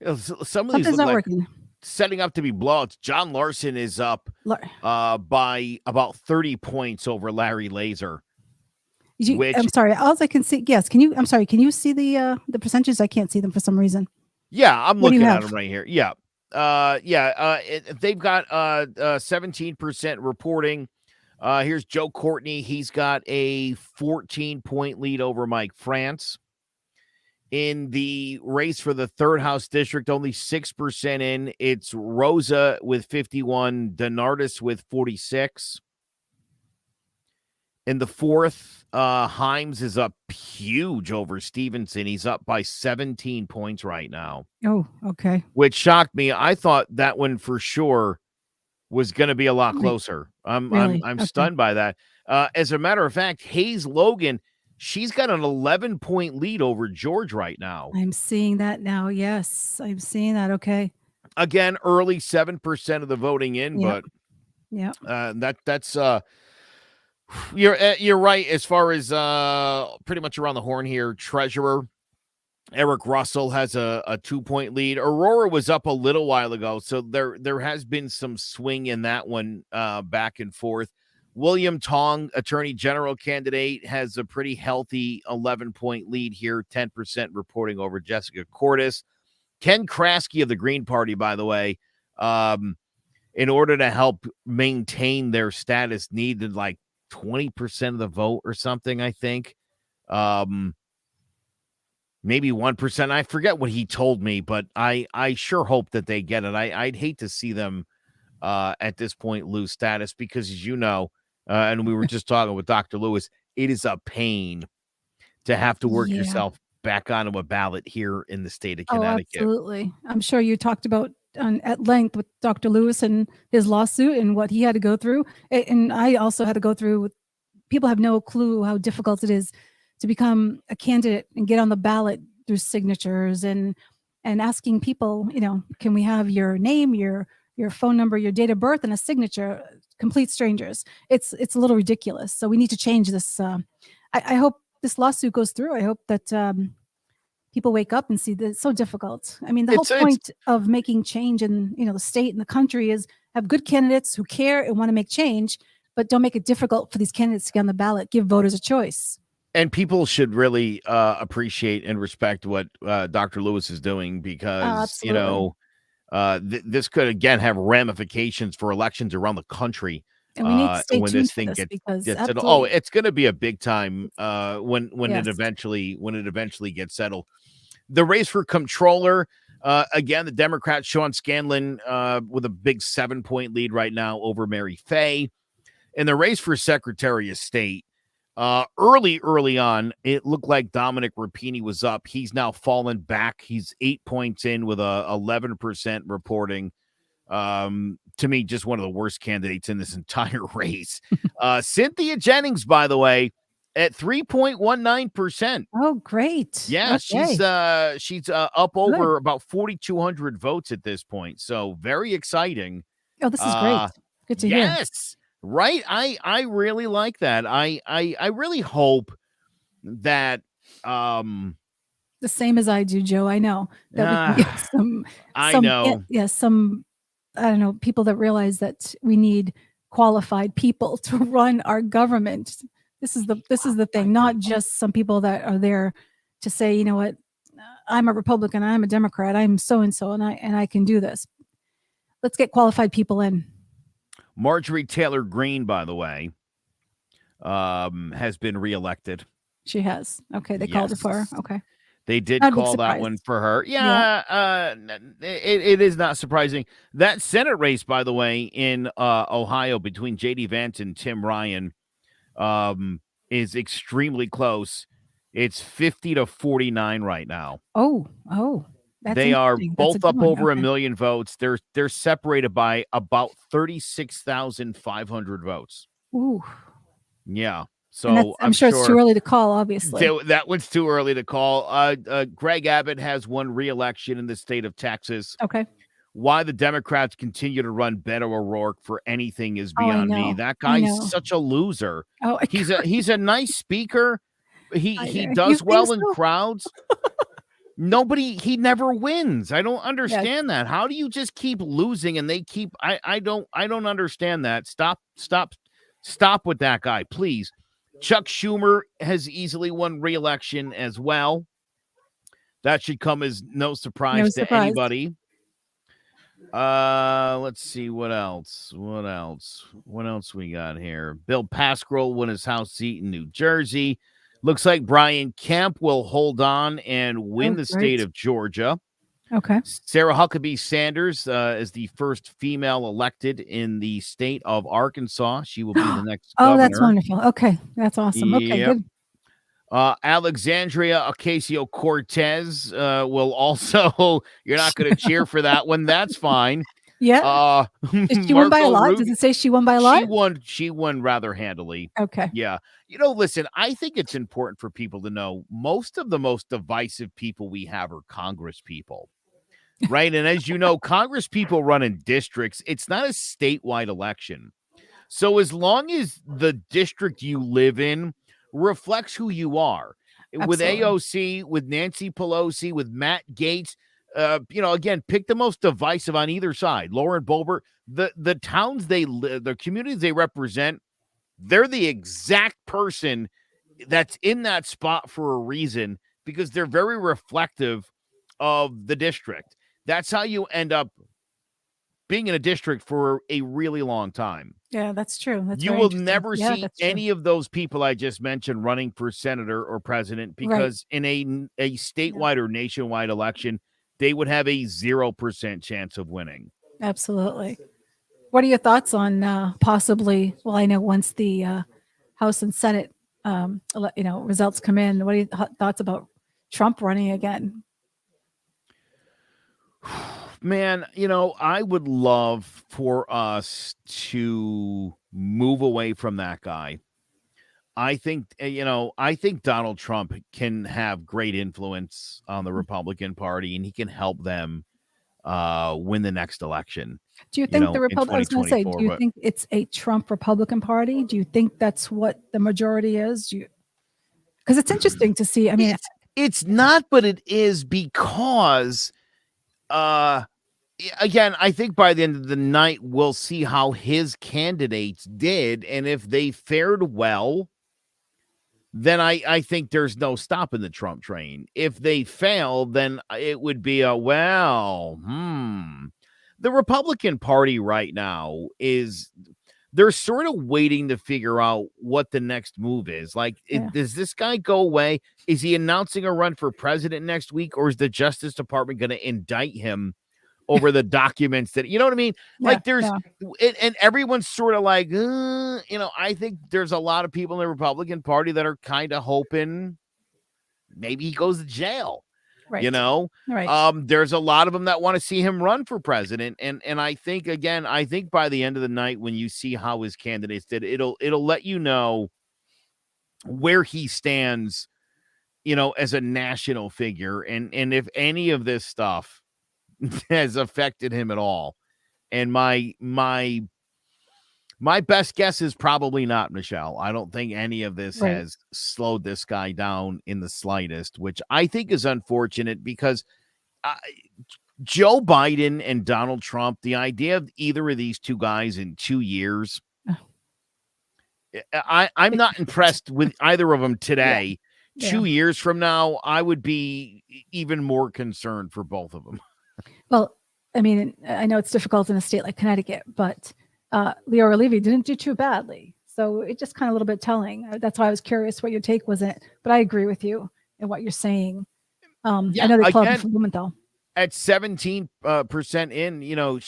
Some of these look not like working. Setting up to be blowouts. John Larson is up by about 30 points over Larry Laser. I'm sorry. All I can see. Yes. Can you? I'm sorry. Can you see the percentages? I can't see them for some reason. Yeah, I'm looking at them right here. Yeah. They've got 17% reporting. Here's Joe Courtney. He's got a 14-point lead over Mike France. In the race for the third House District, only 6% in. It's Rosa with 51, Donardis with 46. In the fourth, Himes is up huge over Stevenson. He's up by 17 points right now. Oh, okay. Which shocked me. I thought that one for sure was going to be a lot closer. I'm stunned by that. As a matter of fact, Hayes Logan, she's got an 11-point lead over George right now. I'm seeing that now. Yes, I'm seeing that. Okay. Again, early 7% of the voting in, but that's you're right as far as pretty much around the horn here. Treasurer Eric Russell has a 2-point lead. Aurora was up a little while ago, so there has been some swing in that one back and forth. William Tong, Attorney General candidate, has a pretty healthy 11-point lead here, 10% reporting over Jessica Cordes. Ken Kraske of the Green Party, by the way, in order to help maintain their status, needed like 20% of the vote or something, I think. Maybe 1%. I forget what he told me, but I sure hope that they get it. I'd hate to see them at this point lose status because, as you know, and we were just talking with Dr. Lewis, it is a pain to have to work yourself back onto a ballot here in the state of Connecticut. Oh, absolutely. I'm sure you talked about at length with Dr. Lewis and his lawsuit and what he had to go through. And I also had to go through. People have no clue how difficult it is to become a candidate and get on the ballot through signatures and asking people, can we have your name, your phone number, your date of birth, and a signature? Complete strangers. It's a little ridiculous. So we need to change this. I hope this lawsuit goes through. I hope that people wake up and see that it's so difficult. I mean, the whole point of making change in the state and the country is have good candidates who care and want to make change, but don't make it difficult for these candidates to get on the ballot. Give voters a choice. And people should really appreciate and respect what Dr. Lewis is doing, because this could again have ramifications for elections around the country. And we need to stay when tuned this for thing this gets because it's going to be a big time when Yes. it eventually gets settled. The race for comptroller, again, the Democrat Sean Scanlon with a big 7-point lead right now over Mary Fay. In the race for Secretary of State, early on, it looked like Dominic Rapini was up. He's now fallen back. He's 8 points in with a 11% reporting. To me, just one of the worst candidates in this entire race. Cynthia Jennings, by the way, at 3.19%. Oh, great. Yeah, Okay. she's up over about 4,200 votes at this point. So very exciting. Oh, this is great. Good to hear. Yes. Right. I really like that. I really hope that The same as I do, Joe. I know that we can get some I know. some I don't know, people that realize that we need qualified people to run our government. This is the thing, not just some people that are there to say, you know what, I'm a Republican, I'm a Democrat, I'm so and so, and I can do this. Let's get qualified people in. Marjorie Taylor Greene, by the way, has been reelected. She has. Okay, they called her for her. Okay. They did Not a big call that surprise. one for her. Yeah. It is not surprising. That Senate race, by the way, in Ohio between J.D. Vance and Tim Ryan is extremely close. It's 50-49 right now. Oh. They are interesting. That's both a good up one. over Okay. 1 million votes. They're separated by about 36,500 votes. Ooh. Yeah. And So I'm sure it's too early to call, obviously. that one's too early to call. Greg Abbott has won re-election in the state of Texas. Okay. Why the Democrats continue to run Beto O'Rourke for anything is Oh, I beyond me. know. That I guy's know. such a loser. Oh, He's a nice speaker. He You does think well in so? crowds. He never wins. I don't understand that. How do you just keep losing and they keep I don't understand that. Stop with that guy, please. Chuck Schumer has easily won re-election as well. That should come as no surprise to anybody. Let's see what else we got here. Bill Pascrell won his House seat in New Jersey. Looks like Brian Kemp will hold on and win the state of Georgia. Okay. Sarah Huckabee Sanders is the first female elected in the state of Arkansas. She will be the next governor. Oh, that's wonderful. Okay. That's awesome. Okay, Yep. good. Alexandria Ocasio-Cortez will also, you're not going to cheer for that one. That's fine. Yeah. Did she win by a lot? Does it say she won by a lot? She won rather handily. Okay. Yeah. Listen, I think it's important for people to know most of the most divisive people we have are Congress people. Right. And as you know, Congress people run in districts. It's not a statewide election. So as long as the district you live in reflects who you are, Absolutely. with AOC, with Nancy Pelosi, with Matt Gaetz, again, pick the most divisive on either side. Lauren Boebert, the towns the communities they represent, they're the exact person that's in that spot for a reason, because they're very reflective of the district. That's how you end up being in a district for a really long time. Yeah, that's true. That's you very will interesting. never Yeah, see that's true. any of those people I just mentioned running for senator or president, because in a statewide or nationwide election, they would have a 0% chance of winning. Absolutely. What are your thoughts on possibly? Well, I know once the House and Senate, results come in. What are your thoughts about Trump running again? Man, I would love for us to move away from that guy. I think, I think Donald Trump can have great influence on the Republican Party, and he can help them win the next election. Do you think the In Republic? I was going to say, do 2024. you But think it's a Trump Republican Party? Do you think that's what the majority is? Because it's interesting to see. I mean, it's not, but it is because, again, I think by the end of the night, we'll see how his candidates did, and if they fared well, then I think there's no stopping the Trump train. If they fail, then it would be the Republican Party right now they're sort of waiting to figure out what the next move is. Like, does this guy go away? Is he announcing a run for president next week, or is the Justice Department going to indict him over the documents that, you know what I mean? Like and everyone's sort of like, I think there's a lot of people in the Republican Party that are kind of hoping maybe he goes to jail. right. Right. There's a lot of them that want to see him run for president. And I think, again, by the end of the night, when you see how his candidates did, it'll let you know where he stands, as a national figure. And if any of this stuff has affected him at all. And my best guess is probably not, Michelle. I don't think any of this has slowed this guy down in the slightest, which I think is unfortunate because Joe Biden and Donald Trump, the idea of either of these two guys in 2 years, I'm not impressed with either of them today. 2 years from now, I would be even more concerned for both of them. Well, I mean, I know it's difficult in a state like Connecticut, but Leora Levy didn't do too badly. So it just kind of a little bit telling. That's why I was curious what your take was. But I agree with you in what you're saying. I know they called him from Blumenthal. At 17% in,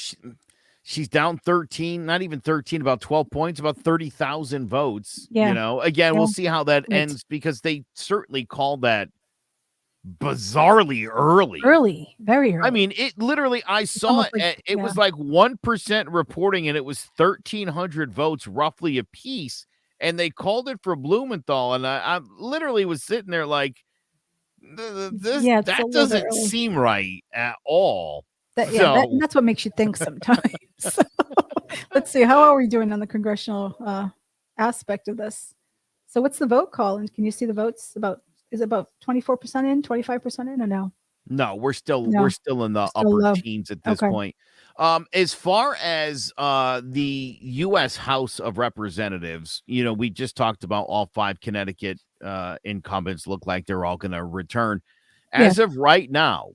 she's down 13, not even 13, about 12 points, about 30,000 votes. Again, we'll see how that ends because they certainly called that bizarrely early, very early. I mean, it literally, I saw it. It was like 1% reporting, and it was 1,300 votes roughly a piece. And they called it for Blumenthal. And I literally was sitting there like, that doesn't seem right at all. That's what makes you think sometimes. Let's see. How are we doing on the congressional aspect of this? So what's the vote call? And can you see the votes is it about 24% in, 25% in, or no? No, we're still in the upper teens at this point. As far as the U.S. House of Representatives, we just talked about all 5 Connecticut incumbents look like they're all going to return. As of right now,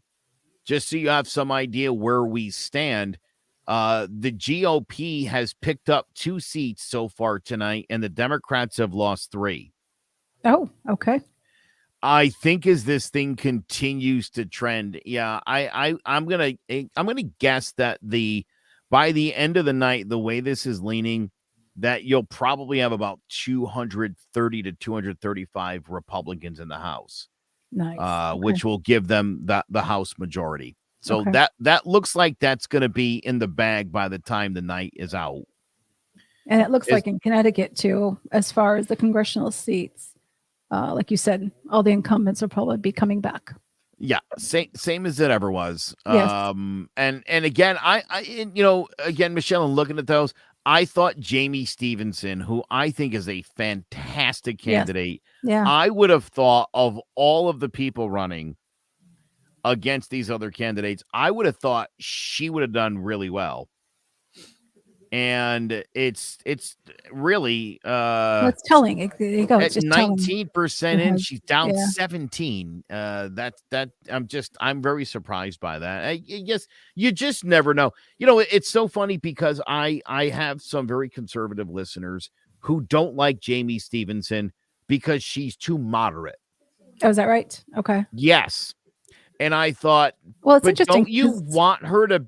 just so you have some idea where we stand, the GOP has picked up 2 seats so far tonight, and the Democrats have lost 3. Oh, okay. I think as this thing continues to trend, I'm gonna guess that by the end of the night, the way this is leaning, that you'll probably have about 230 to 235 Republicans in the House. Nice. Which will give them the House majority. So that looks like that's going to be in the bag by the time the night is out. And it looks like in Connecticut too, as far as the congressional seats. Like you said, all the incumbents will probably be coming back. Yeah, same as it ever was. Yes. And again, again, Michelle, and looking at those, I thought Jamie Stevenson, who I think is a fantastic candidate, I would have thought of all of the people running against these other candidates, I would have thought she would have done really well. And it's really it's telling. At 19% in, she's down 17. I'm very surprised by that. I guess you just never know. It's so funny because I have some very conservative listeners who don't like Jamie Stevenson because she's too moderate. Oh, is that right? Okay. Yes. And I thought, well, it's but interesting. Don't you want her to?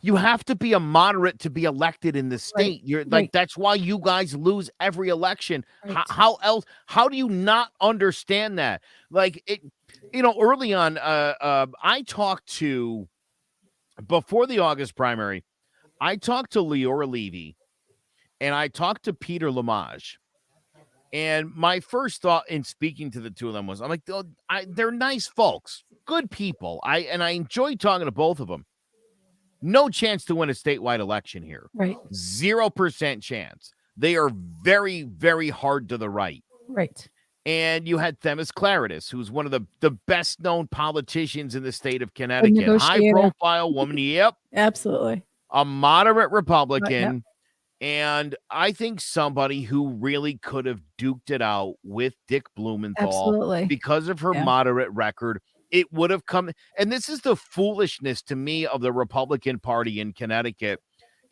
You have to be a moderate to be elected in the state. You're like, that's why you guys lose every election. Right. How do you not understand that? Like early on, I talked to before the August primary, I talked to Leora Levy and I talked to Peter Lamage. And my first thought in speaking to the two of them was, I'm like, they're nice folks, good people. I enjoy talking to both of them. No chance to win a statewide election here. Right. 0% chance. They are very, very hard to the right. Right. And you had Themis Claridis, who's one of the best known politicians in the state of Connecticut. High profile woman. Yep. Absolutely. A moderate Republican. Yep. And I think somebody who really could have duked it out with Dick Blumenthal. Absolutely. Because of her moderate record. It would have come. And this is the foolishness to me of the Republican Party in Connecticut.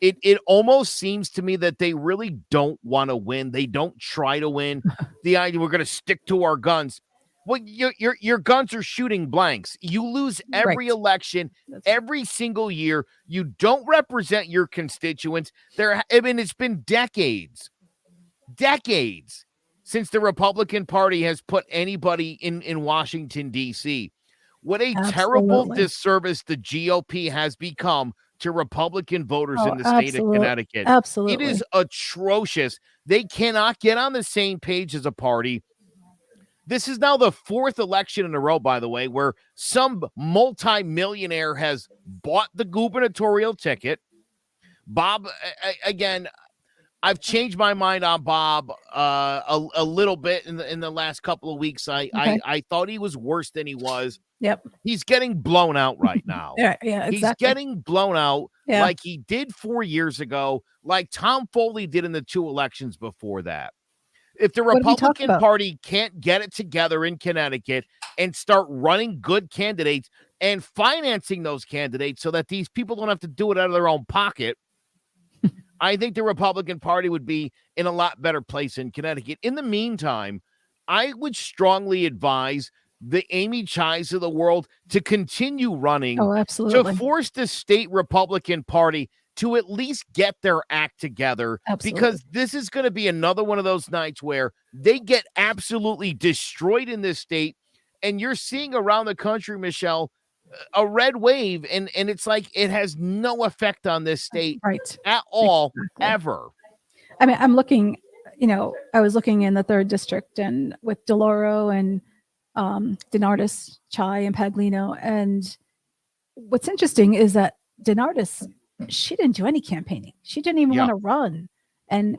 It almost seems to me that they really don't want to win. They don't try to win. The idea we're going to stick to our guns. Well, your guns are shooting blanks. You lose every election, every single year. You don't represent your constituents. It's been decades since the Republican Party has put anybody in Washington, D.C. What a terrible disservice the GOP has become to Republican voters in the state of Connecticut. Absolutely. It is atrocious. They cannot get on the same page as a party. This is now the fourth election in a row, by the way, where some multi-millionaire has bought the gubernatorial ticket. Bob, again, I've changed my mind on Bob a little bit in the last couple of weeks. I thought he was worse than he was. Yep. He's getting blown out right now. Yeah, exactly. He's getting blown out like he did 4 years ago, like Tom Foley did in the two elections before that. If the Republican Party can't get it together in Connecticut and start running good candidates and financing those candidates so that these people don't have to do it out of their own pocket, I think the Republican Party would be in a lot better place in Connecticut. In the meantime, I would strongly advise the Amy Chais of the world to continue running. Oh, absolutely. To force the state Republican Party to at least get their act together. Absolutely. Because this is going to be another one of those nights where they get absolutely destroyed in this state. And you're seeing around the country, Michelle, a red wave, and it's like it has no effect on this state at all, ever. I mean, I'm looking, I was looking in the 3rd district and with DeLauro and DeNardis, Chai, and Paglino. And what's interesting is that DeNardis, she didn't do any campaigning. She didn't even want to run. And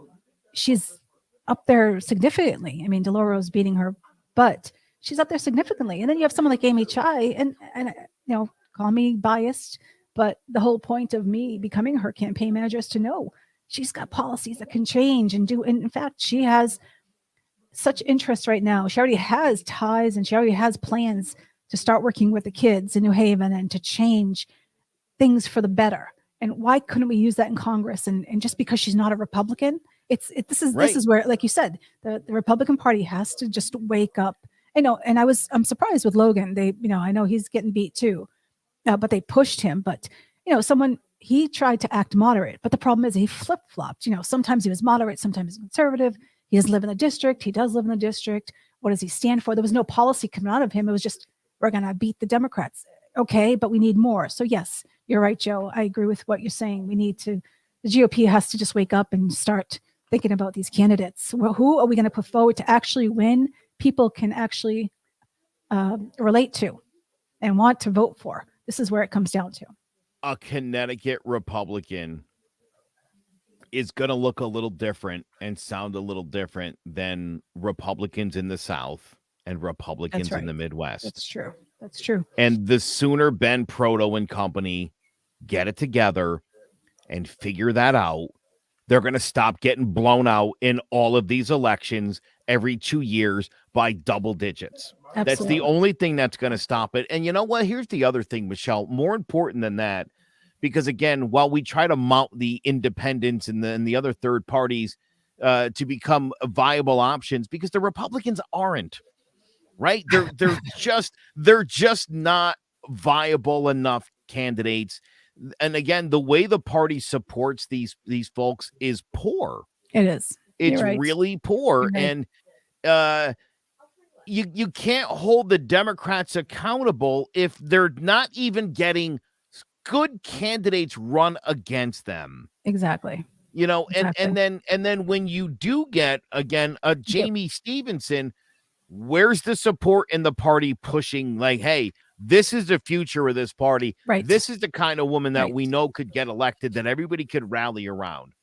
she's up there significantly. I mean, DeLauro's beating her, but she's up there significantly. And then you have someone like Amy Chai, and call me biased, but the whole point of me becoming her campaign manager is to know she's got policies that can change and do. And in fact, she has such interest right now. She already has ties and she already has plans to start working with the kids in New Haven and to change things for the better. And why couldn't we use that in Congress? And just because she's not a Republican, this is where, like you said, the Republican Party has to just wake up. I know, and I'm surprised with Logan. I know he's getting beat too, but they pushed him. But he tried to act moderate, but the problem is he flip flopped. Sometimes he was moderate, sometimes he's conservative. He does live in the district. He does live in the district. What does he stand for? There was no policy coming out of him. It was just, we're going to beat the Democrats. Okay, but we need more. So yes, you're right, Joe. I agree with what you're saying. The GOP has to just wake up and start thinking about these candidates. Well, who are we going to put forward to actually win? People can actually relate to and want to vote for. This is where it comes down to. A Connecticut Republican is going to look a little different and sound a little different than Republicans in the South and Republicans in the Midwest. That's true. That's true. And the sooner Ben Proto and company get it together and figure that out, they're going to stop getting blown out in all of these elections every 2 years by double digits. Absolutely. That's the only thing that's going to stop it. And you know what? Here's the other thing, Michelle, more important than that, because again, while we try to mount the independents and the other third parties to become viable options, because the Republicans aren't, right? They're just not viable enough candidates. And again, the way the party supports these folks is poor. It is. It's really poor. And you can't hold the Democrats accountable if they're not even getting good candidates run against them. Exactly. You know, Exactly. and then when you do get again a Jamie Stevenson, where's the support in the party pushing like, hey, this is the future of this party. Right. This is the kind of woman that Right. we know could get elected, that everybody could rally around.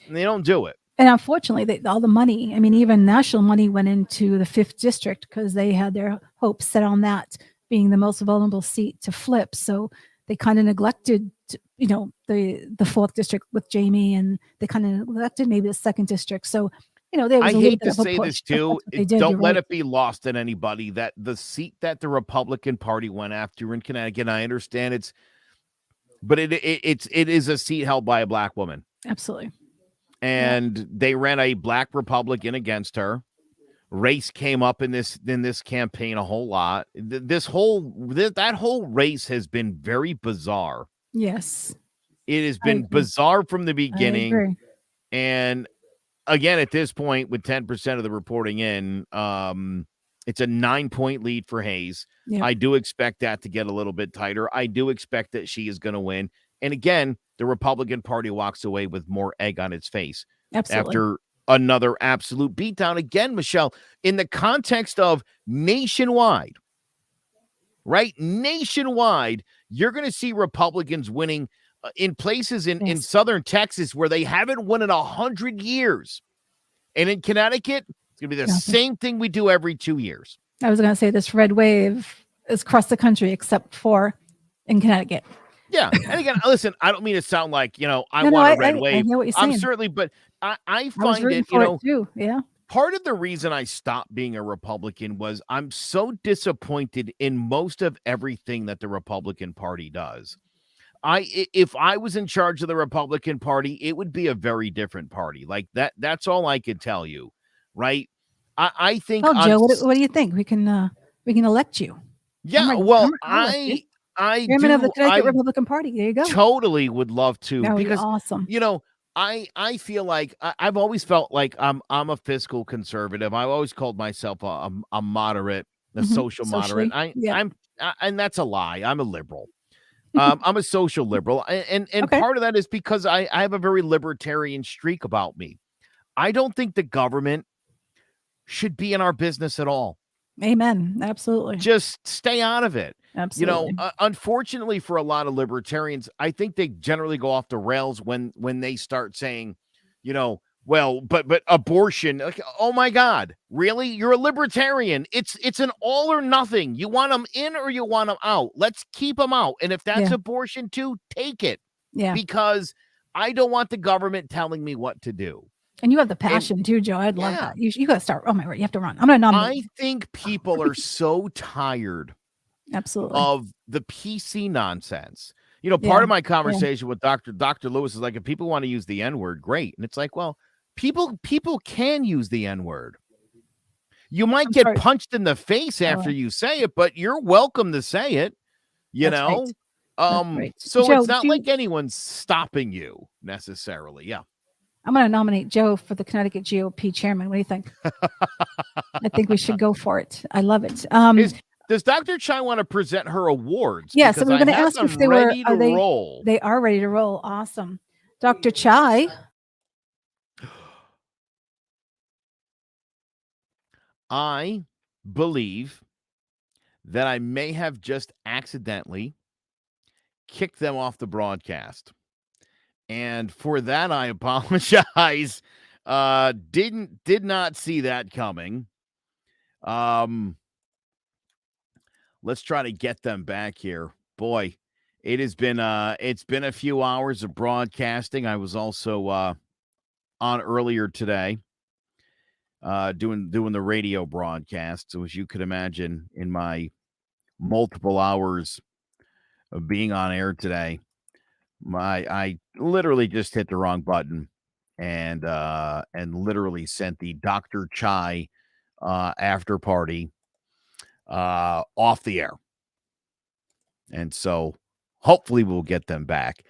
And they don't do it. And unfortunately, all the money, I mean, even national money went into the 5th district because they had their hopes set on that being the most vulnerable seat to flip. So they kind of neglected, you know, the 4th district with Jamie, and they kind of neglected maybe the 2nd district. So, you know, there was I a little hate bit to of a say push, this but too. that's what they did. Don't You're let right. it be lost on anybody that the seat that the Republican Party went after in Connecticut, I understand it is a seat held by a black woman. Absolutely. And they ran a black Republican against her. Race came up in this campaign a whole lot. That whole race has been very bizarre. Yes. It has I been agree. bizarre from the I beginning. agree. And again, at this point, with 10% of the reporting in, it's a 9-point lead for Hayes. Yeah. I do expect that to get a little bit tighter. I do expect that she is going to win. And again, the Republican Party walks away with more egg on its face Absolutely. after another absolute beatdown. Again, Michelle, in the context of nationwide, right? Nationwide, you're going to see Republicans winning in places in Yes. southern Texas where they haven't won in 100 years. And in Connecticut, it's going to be the Nothing. same thing we do every 2 years. I was going to say this red wave is across the country except for in Connecticut. Yeah. And again, listen, I don't mean to sound like, you know, I No, want a red I wave. hear what you're I'm saying. certainly, but I I was find rooting it, you for know, it too. Yeah. part of the reason I stopped being a Republican was I'm so disappointed in most of everything that the Republican Party does. If I was in charge of the Republican Party, it would be a very different party. Like that. That's all I could tell you, right? I think. Oh, Joe, what do you think? We can elect you. Yeah. I'm Well, I'll elect you. I Chairman of the do. Connecticut I Republican Party. There you go. totally would love to, That would be because awesome. you know, I feel like I've always felt like I'm a fiscal conservative. I've always called myself a moderate, a social Socially, moderate. yeah. And that's a lie. I'm a liberal. I'm a social liberal, and Okay. part of that is because I have a very libertarian streak about me. I don't think the government should be in our business at all. Amen. Absolutely. Just stay out of it. Absolutely. You know, unfortunately for a lot of libertarians, I think they generally go off the rails when they start saying, you know, well, but abortion, like, oh my God, really? You're a libertarian. It's an all or nothing. You want them in or you want them out. Let's keep them out. And if that's Yeah. abortion too, take it, Yeah. because I don't want the government telling me what to do. And you have the passion too, Joe. I'd love Yeah. that. You got to start. Oh my word. You have to run. I'm going to nominate. I think people are so tired Absolutely. of the PC nonsense. You know, part Yeah, of my conversation with Dr. Lewis is like, if people want to use the N-word, great. And it's like, well, people can use the N-word. You might I'm get sorry. punched in the face after right. you say it, but you're welcome to say it, you That's know? right. That's right. So Joe, it's not do you- like anyone's stopping you necessarily. Yeah. I'm going to nominate Joe for the Connecticut GOP chairman. What do you think? I think we should go for it. I love it. Does Dr. Chai want to present her awards? Yes, Because and we're I going to have ask them if they were. ready to Are they? roll. They are ready to roll. Awesome, Dr. Chai. I believe that I may have just accidentally kicked them off the broadcast. And for that, I apologize. Did not see that coming. Let's try to get them back here. Boy, it's been a few hours of broadcasting. I was also on earlier today, doing the radio broadcast. So as you could imagine, in my multiple hours of being on air today, I literally just hit the wrong button and literally sent the Dr. Chai after party off the air. And so hopefully we'll get them back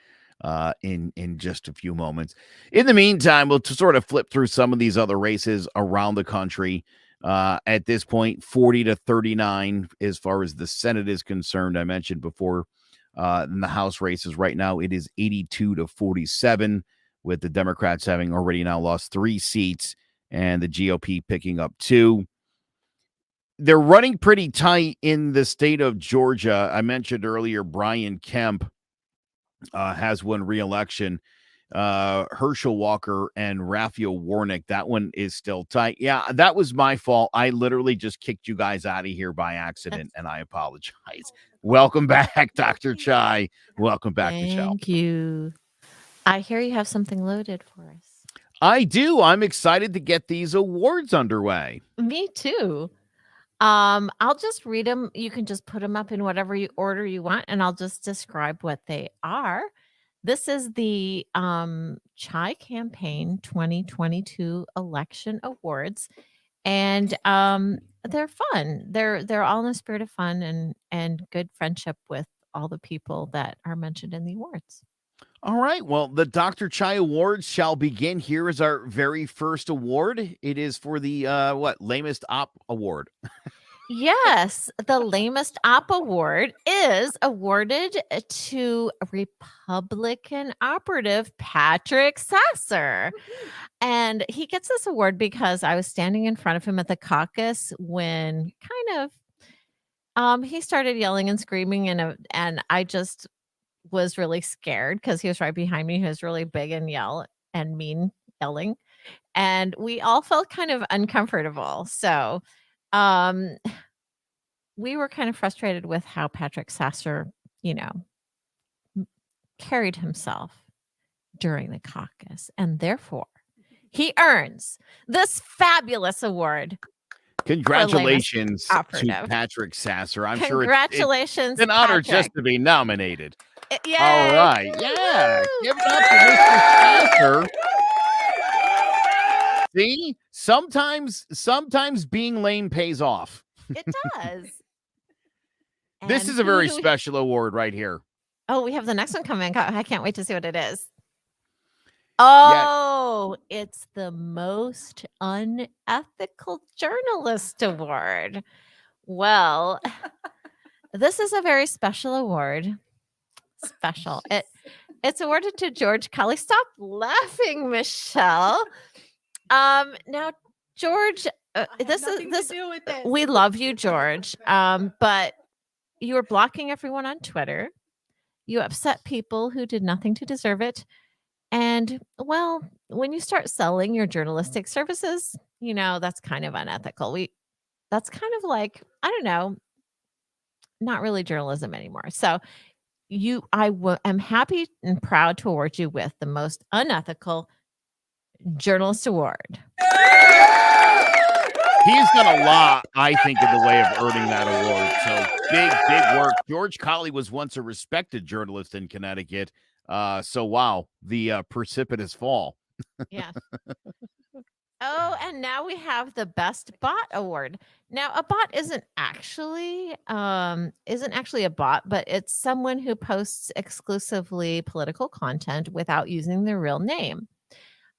in just a few moments. In the meantime, we'll sort of flip through some of these other races around the country. At this point, 40-39 as far as the Senate is concerned. I mentioned before In the House races right now, it is 82-47, with the Democrats having already now lost 3 seats and the GOP picking up 2. They're running pretty tight in the state of Georgia. I mentioned earlier Brian Kemp has won re-election. Herschel Walker and Raphael Warnock, that one is still tight. Yeah, that was my fault. I literally just kicked you guys out of here by accident, and I apologize. Welcome back, Dr. Chai. Welcome back, Michelle. Thank you. I hear you have something loaded for us. I do. I'm excited to get these awards underway. Me too. I'll just read them. You can just put them up in whatever order you want, and I'll just describe what they are. This is the Chai Campaign 2022 Election Awards, and they're fun. They're all in the spirit of fun and good friendship with all the people that are mentioned in the awards. All right. Well, the Dr. Chai Awards shall begin. Here is our very first award. It is for the lamest op award. Yes, the lamest op award is awarded to Republican operative Patrick Sasser. And he gets this award because I was standing in front of him at the caucus when he started yelling and screaming, and I just was really scared because he was right behind me. He was really big and mean yelling. And we all felt kind of uncomfortable. So we were kind of frustrated with how Patrick Sasser, carried himself during the caucus. And therefore, he earns this fabulous award. Congratulations to Patrick Sasser. I'm sure it's an honor Patrick. Just to be nominated. Yay. All right. Yeah. Give it up to Mr. Sasser. See, sometimes being lame pays off. It does. This is a very special award right here. Oh, we have the next one coming. I can't wait to see what it is. Oh, It's the most unethical journalist award. Well, this is a very special award. Special. It's awarded to George Colley. Stop laughing, Michelle. Now, George, we love you, George. But you were blocking everyone on Twitter. You upset people who did nothing to deserve it. And, well, when you start selling your journalistic services, that's kind of unethical. That's kind of like, I don't know, not really journalism anymore. So I'm happy and proud to award you with the most unethical journalist award. He's done a lot, I think, in the way of earning that award. So big work. George Colley was once a respected journalist in Connecticut. So wow, the precipitous fall. Yes. Oh, and now we have the Best Bot Award. Now, a bot isn't actually a bot, but it's someone who posts exclusively political content without using their real name.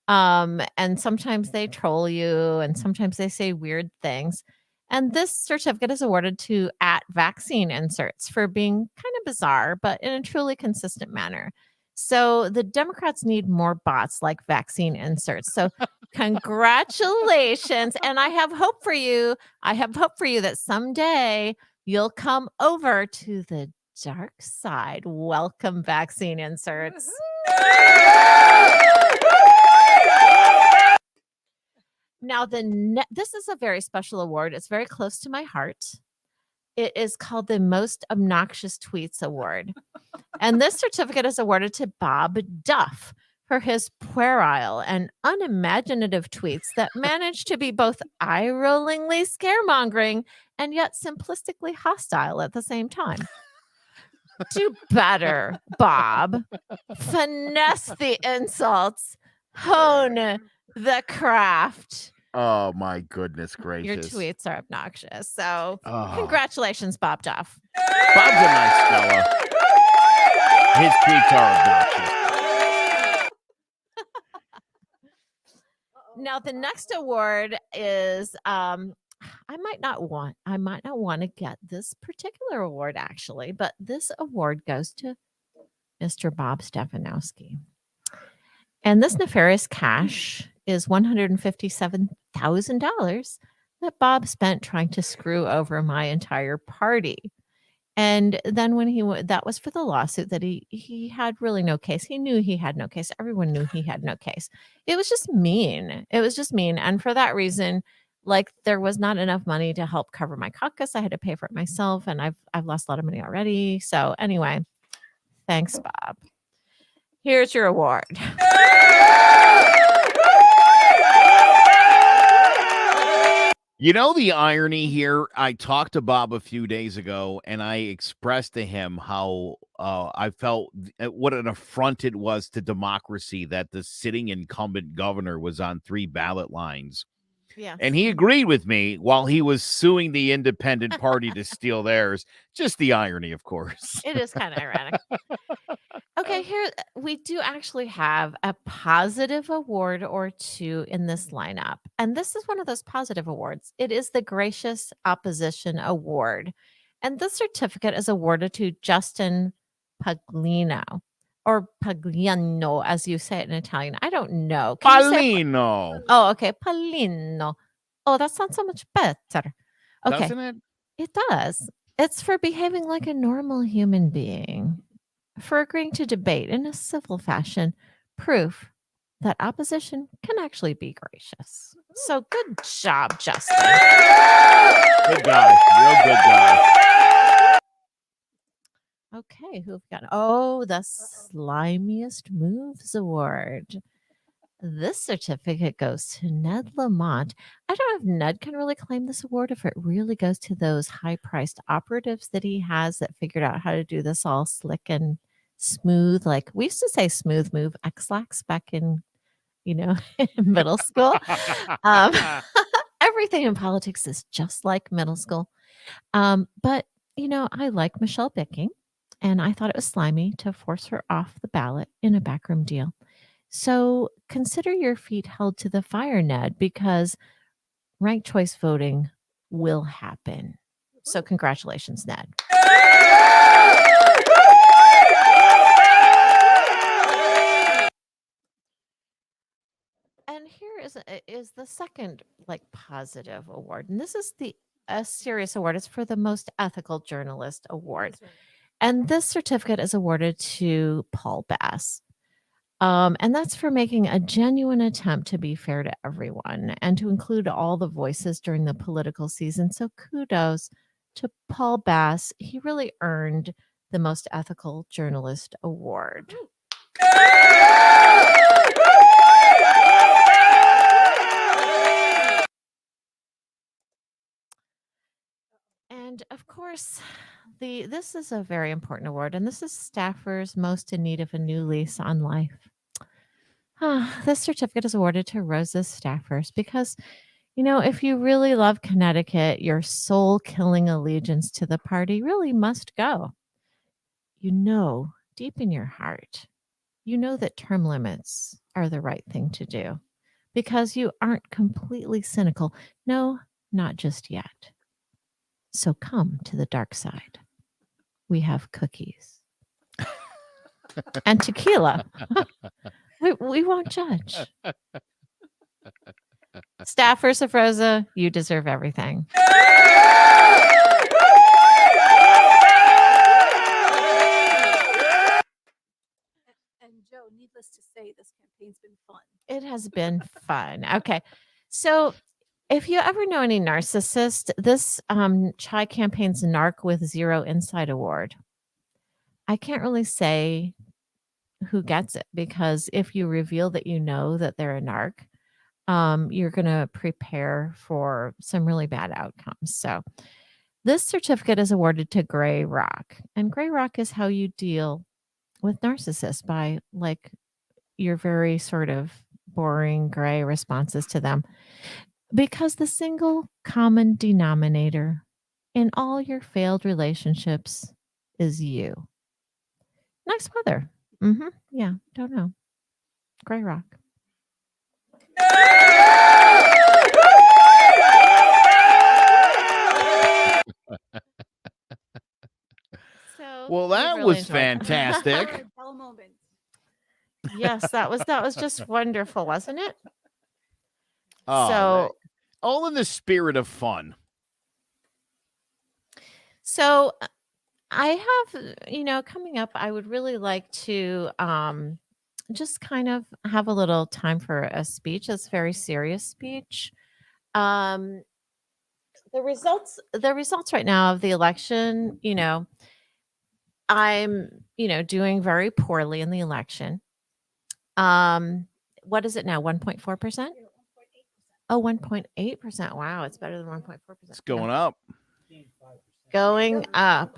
And sometimes they troll you, and sometimes they say weird things. And this certificate is awarded to @vaccine inserts for being kind of bizarre, but in a truly consistent manner. So the Democrats need more bots like vaccine inserts. So congratulations. And I have hope for you. That someday you'll come over to the dark side. Welcome, vaccine inserts. Now, this is a very special award. It's very close to my heart. It is called the Most Obnoxious Tweets Award. And this certificate is awarded to Bob Duff for his puerile and unimaginative tweets that manage to be both eye-rollingly scaremongering and yet simplistically hostile at the same time. Do better, Bob. Finesse the insults. Hone the craft. Oh, my goodness gracious. Your tweets are obnoxious. So congratulations, Bob Duff. Bob's a nice fella. His tweets are obnoxious. Now, the next award is I might not want to get this particular award actually, but this award goes to Mr. Bob Stefanowski. And this nefarious cash is $157,000 that Bob spent trying to screw over my entire party. And then when that was for the lawsuit that he had really no case. He knew he had no case. Everyone knew he had no case. It was just mean. It was just mean. And for that reason, like there was not enough money to help cover my caucus. I had to pay for it myself, and I've lost a lot of money already. So anyway, thanks, Bob. Here's your award. You know the irony here? I talked to Bob a few days ago, and I expressed to him how I felt what an affront it was to democracy that the sitting incumbent governor was on 3 ballot lines. Yes. And he agreed with me while he was suing the independent party to steal theirs. Just the irony, of course. It is kind of ironic. Okay, here we do actually have a positive award or two in this lineup. And this is one of those positive awards. It is the Gracious Opposition Award. And this certificate is awarded to Justin Paglino, or Pagliano, as you say it in Italian. I don't know. Can you say Paulino. Oh, okay. Paglino. Oh, that sounds so much better. Okay. Doesn't it? It does. It's for behaving like a normal human being, for agreeing to debate in a civil fashion, proof that opposition can actually be gracious. So good job, Justin. Good guy. Real good guy. Okay, who've got? Oh, the Slimiest Moves Award. This certificate goes to Ned Lamont. I don't know if Ned can really claim this award, if it really goes to those high-priced operatives that he has that figured out how to do this all slick and smooth. Like we used to say smooth move X-lax back in, middle school. Everything in politics is just like middle school. But, I like Michelle Bicking, and I thought it was slimy to force her off the ballot in a backroom deal. So consider your feet held to the fire, Ned, because ranked choice voting will happen. So congratulations, Ned. And here is the second positive award. And this is a serious award. It's for the Most Ethical Journalist Award. And this certificate is awarded to Paul Bass. And that's for making a genuine attempt to be fair to everyone and to include all the voices during the political season. So kudos to Paul Bass. He really earned the Most Ethical Journalist Award. And of course, this is a very important award, and this is staffers most in need of a new lease on life. This certificate is awarded to Rosa's staffers because, if you really love Connecticut, your soul-killing allegiance to the party really must go. Deep in your heart, that term limits are the right thing to do because you aren't completely cynical. No, not just yet. So come to the dark side. We have cookies and tequila. We won't judge. Staffers of Rosa, you deserve everything. And Joe, needless to say, this campaign's been fun. It has been fun. Okay. So if you ever know any narcissist, this Chai Campaign's Narc with Zero Inside Award. I can't really say who gets it because if you reveal that that they're a narc, you're going to prepare for some really bad outcomes. So this certificate is awarded to Gray Rock. And Gray Rock is how you deal with narcissists by your very sort of boring gray responses to them. Because the single common denominator in all your failed relationships is you. Nice weather. Yeah, don't know. Gray Rock. Well, that really was enjoyed it. fantastic. Bell moment. Yes, that was just wonderful, wasn't it? Oh, So all in the spirit of fun. So I have, coming up, I would really like to just kind of have a little time for a speech, a very serious speech. Um, the results right now of the election, I'm, doing very poorly in the election. What is it now? 1.4%? Oh, 1.8%. Wow, it's better than 1.4%. It's going up. Going up.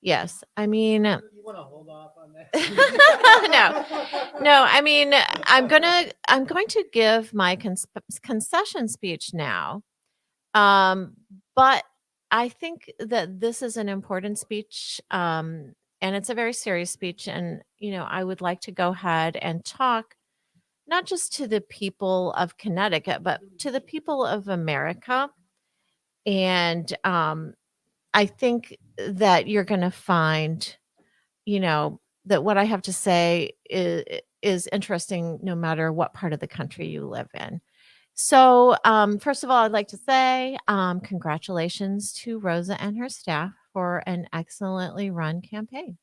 Yes. I mean, You want to hold off on that? no, I mean, I'm going to give my concession speech now. But I think that this is an important speech. And it's a very serious speech. And, I would like to go ahead and talk not just to the people of Connecticut, but to the people of America. And I think that you're going to find, that what I have to say is interesting no matter what part of the country you live in. So, first of all, I'd like to say congratulations to Rosa and her staff for an excellently run campaign.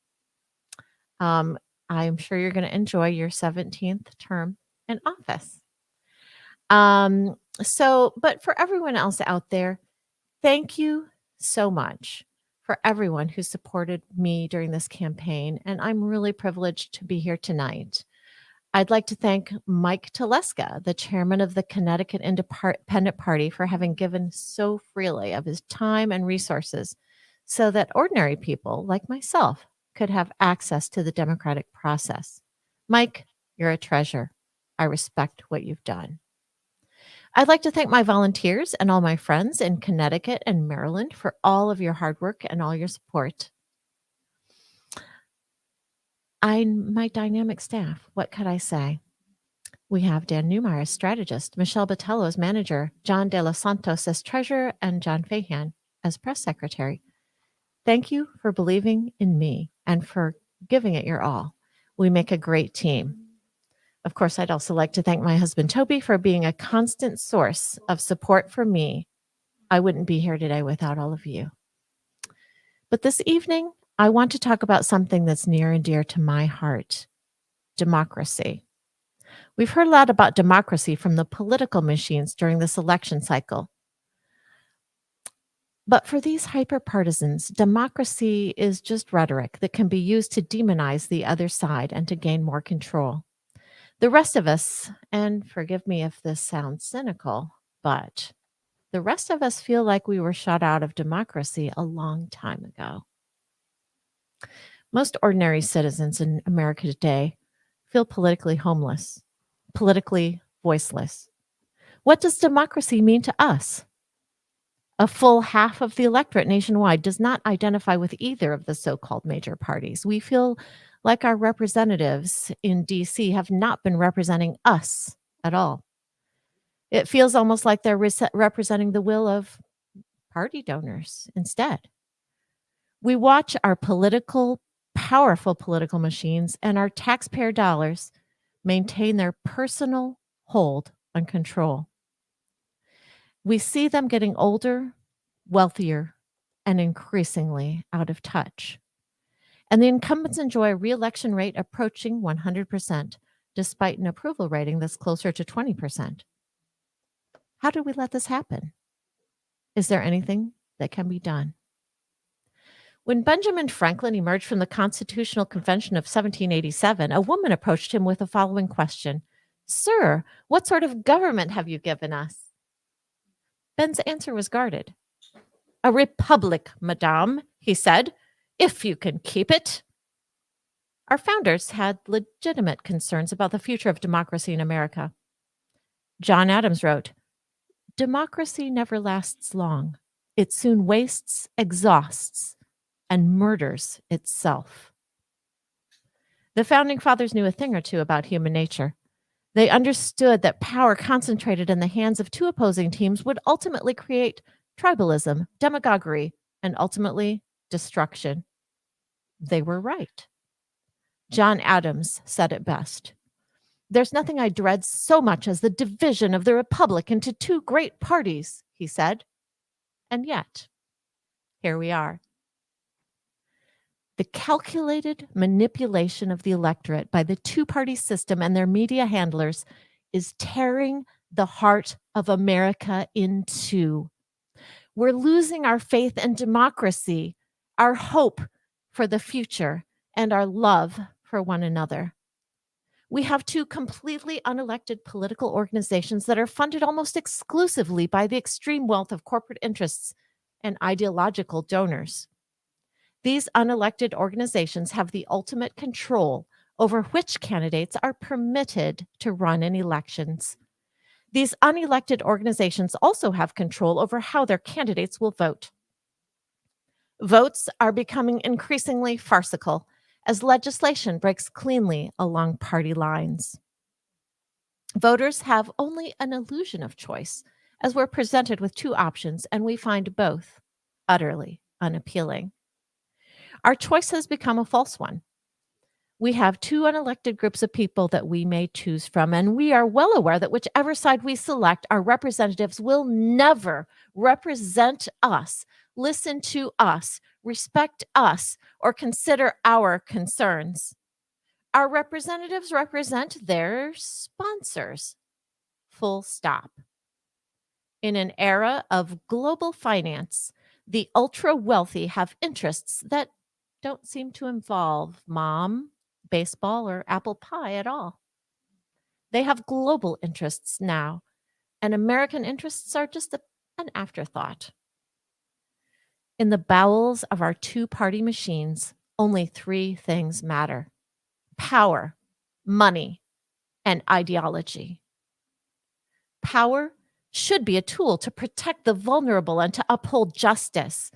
I'm sure you're going to enjoy your 17th term in office. But for everyone else out there, thank you so much for everyone who supported me during this campaign. And I'm really privileged to be here tonight. I'd like to thank Mike Teleska, the chairman of the Connecticut Independent Party, for having given so freely of his time and resources so that ordinary people like myself could have access to the democratic process. Mike, you're a treasure. I respect what you've done. I'd like to thank my volunteers and all my friends in Connecticut and Maryland for all of your hard work and all your support. My dynamic staff, what could I say? We have Dan Newmeyer as strategist, Michelle Bohtello as manager, John De Los Santos as treasurer, and John Fahan as press secretary. Thank you for believing in me and for giving it your all. We make a great team. Of course, I'd also like to thank my husband, Toby, for being a constant source of support for me. I wouldn't be here today without all of you. But this evening, I want to talk about something that's near and dear to my heart, democracy. We've heard a lot about democracy from the political machines during this election cycle. But for these hyper-partisans, democracy is just rhetoric that can be used to demonize the other side and to gain more control. The rest of us, and forgive me if this sounds cynical, but the rest of us feel like we were shut out of democracy a long time ago. Most ordinary citizens in America today feel politically homeless, politically voiceless. What does democracy mean to us? A full half of the electorate nationwide does not identify with either of the so-called major parties. We feel like our representatives in D.C. have not been representing us at all. It feels almost like they're representing the will of party donors instead. We watch our powerful political machines and our taxpayer dollars maintain their personal hold on control. We see them getting older, wealthier, and increasingly out of touch. And the incumbents enjoy a re-election rate approaching 100%, despite an approval rating that's closer to 20%. How do we let this happen? Is there anything that can be done? When Benjamin Franklin emerged from the Constitutional Convention of 1787, a woman approached him with the following question: "Sir, what sort of government have you given us?" Ben's answer was guarded. "A republic, madame," he said, "if you can keep it." Our founders had legitimate concerns about the future of democracy in America. John Adams wrote, "Democracy never lasts long. It soon wastes, exhausts, and murders itself." The founding fathers knew a thing or two about human nature. They understood that power concentrated in the hands of two opposing teams would ultimately create tribalism, demagoguery, and ultimately destruction. they were right. John Adams said it best. There's nothing I dread so much as the division of the republic into two great parties, he said. And yet, here we are. The calculated manipulation of the electorate by the two-party system and their media handlers is tearing the heart of America in two. We're losing our faith in democracy, our hope for the future, and our love for one another. We have two completely unelected political organizations that are funded almost exclusively by the extreme wealth of corporate interests and ideological donors. These unelected organizations have the ultimate control over which candidates are permitted to run in elections. These unelected organizations also have control over how their candidates will vote. Votes are becoming increasingly farcical as legislation breaks cleanly along party lines. Voters have only an illusion of choice as we're presented with two options, and we find both utterly unappealing. Our choice has become a false one. We have two unelected groups of people that we may choose from, and we are well aware that whichever side we select, our representatives will never represent us, listen to us, respect us, or consider our concerns. Our representatives represent their sponsors. Full stop. In an era of global finance, the ultra-wealthy have interests that don't seem to involve mom, baseball, or apple pie at all. They have global interests now, and American interests are just an afterthought. In the bowels of our two-party machines, only three things matter: power, money, and ideology. Power should be a tool to protect the vulnerable and to uphold justice.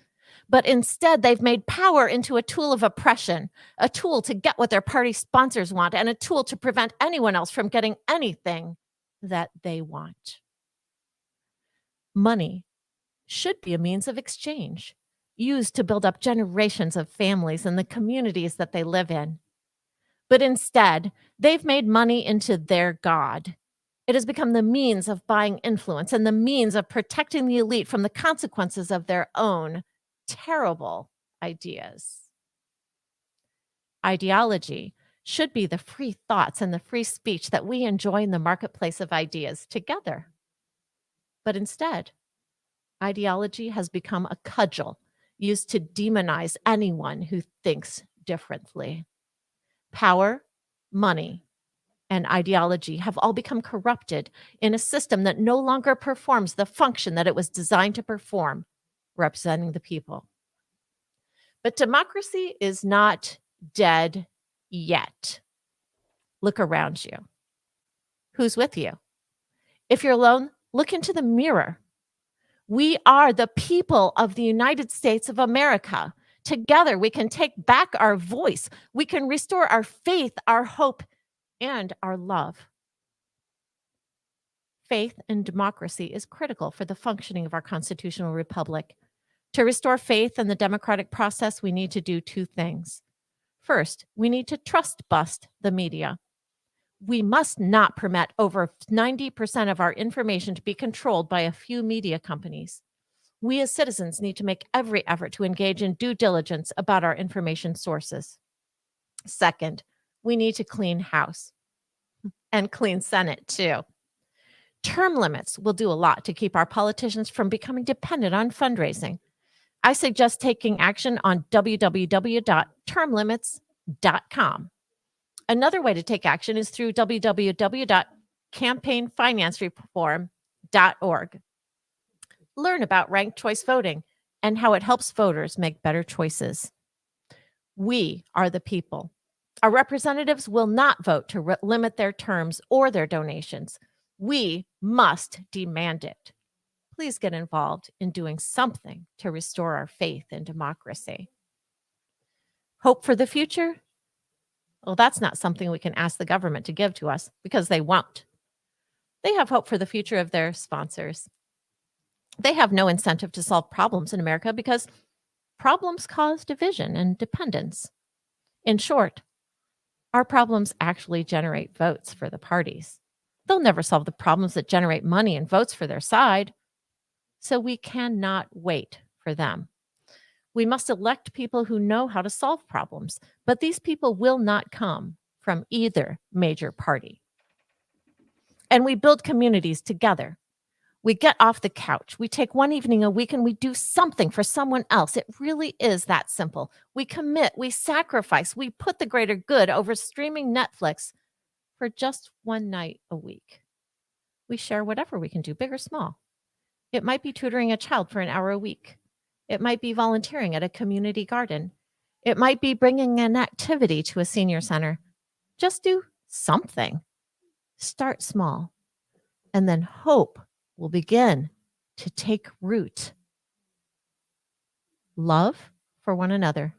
But instead, they've made power into a tool of oppression, a tool to get what their party sponsors want, and a tool to prevent anyone else from getting anything that they want. Money should be a means of exchange, used to build up generations of families and the communities that they live in. But instead, they've made money into their god. It has become the means of buying influence and the means of protecting the elite from the consequences of their own terrible ideas. Ideology should be the free thoughts and the free speech that we enjoy in the marketplace of ideas together. But instead, ideology has become a cudgel used to demonize anyone who thinks differently. Power, money, and ideology have all become corrupted in a system that no longer performs the function that it was designed to perform, representing the people. But democracy is not dead yet. Look around you. Who's with you? If you're alone, look into the mirror. We are the people of the United States of America. Together, we can take back our voice. We can restore our faith, our hope, and our love. Faith in democracy is critical for the functioning of our constitutional republic. To restore faith in the democratic process, we need to do two things. First, we need to trust bust the media. We must not permit over 90% of our information to be controlled by a few media companies. We as citizens need to make every effort to engage in due diligence about our information sources. Second, we need to clean house and clean Senate too. Term limits will do a lot to keep our politicians from becoming dependent on fundraising. I suggest taking action on www.termlimits.com. Another way to take action is through www.campaignfinancereform.org. Learn about ranked choice voting and how it helps voters make better choices. We are the people. Our representatives will not vote to limit their terms or their donations. We must demand it. Please get involved in doing something to restore our faith in democracy. Hope for the future? Well, that's not something we can ask the government to give to us because they won't. They have hope for the future of their sponsors. They have no incentive to solve problems in America because problems cause division and dependence. In short, our problems actually generate votes for the parties. They'll never solve the problems that generate money and votes for their side. So we cannot wait for them. We must elect people who know how to solve problems, but these people will not come from either major party. And we build communities together. We get off the couch. We take one evening a week and we do something for someone else. It really is that simple. We commit, we sacrifice, we put the greater good over streaming Netflix for just one night a week. We share whatever we can do, big or small. It might be tutoring a child for an hour a week. It might be volunteering at a community garden. It might be bringing an activity to a senior center. Just do something. Start small, and then hope will begin to take root. Love for one another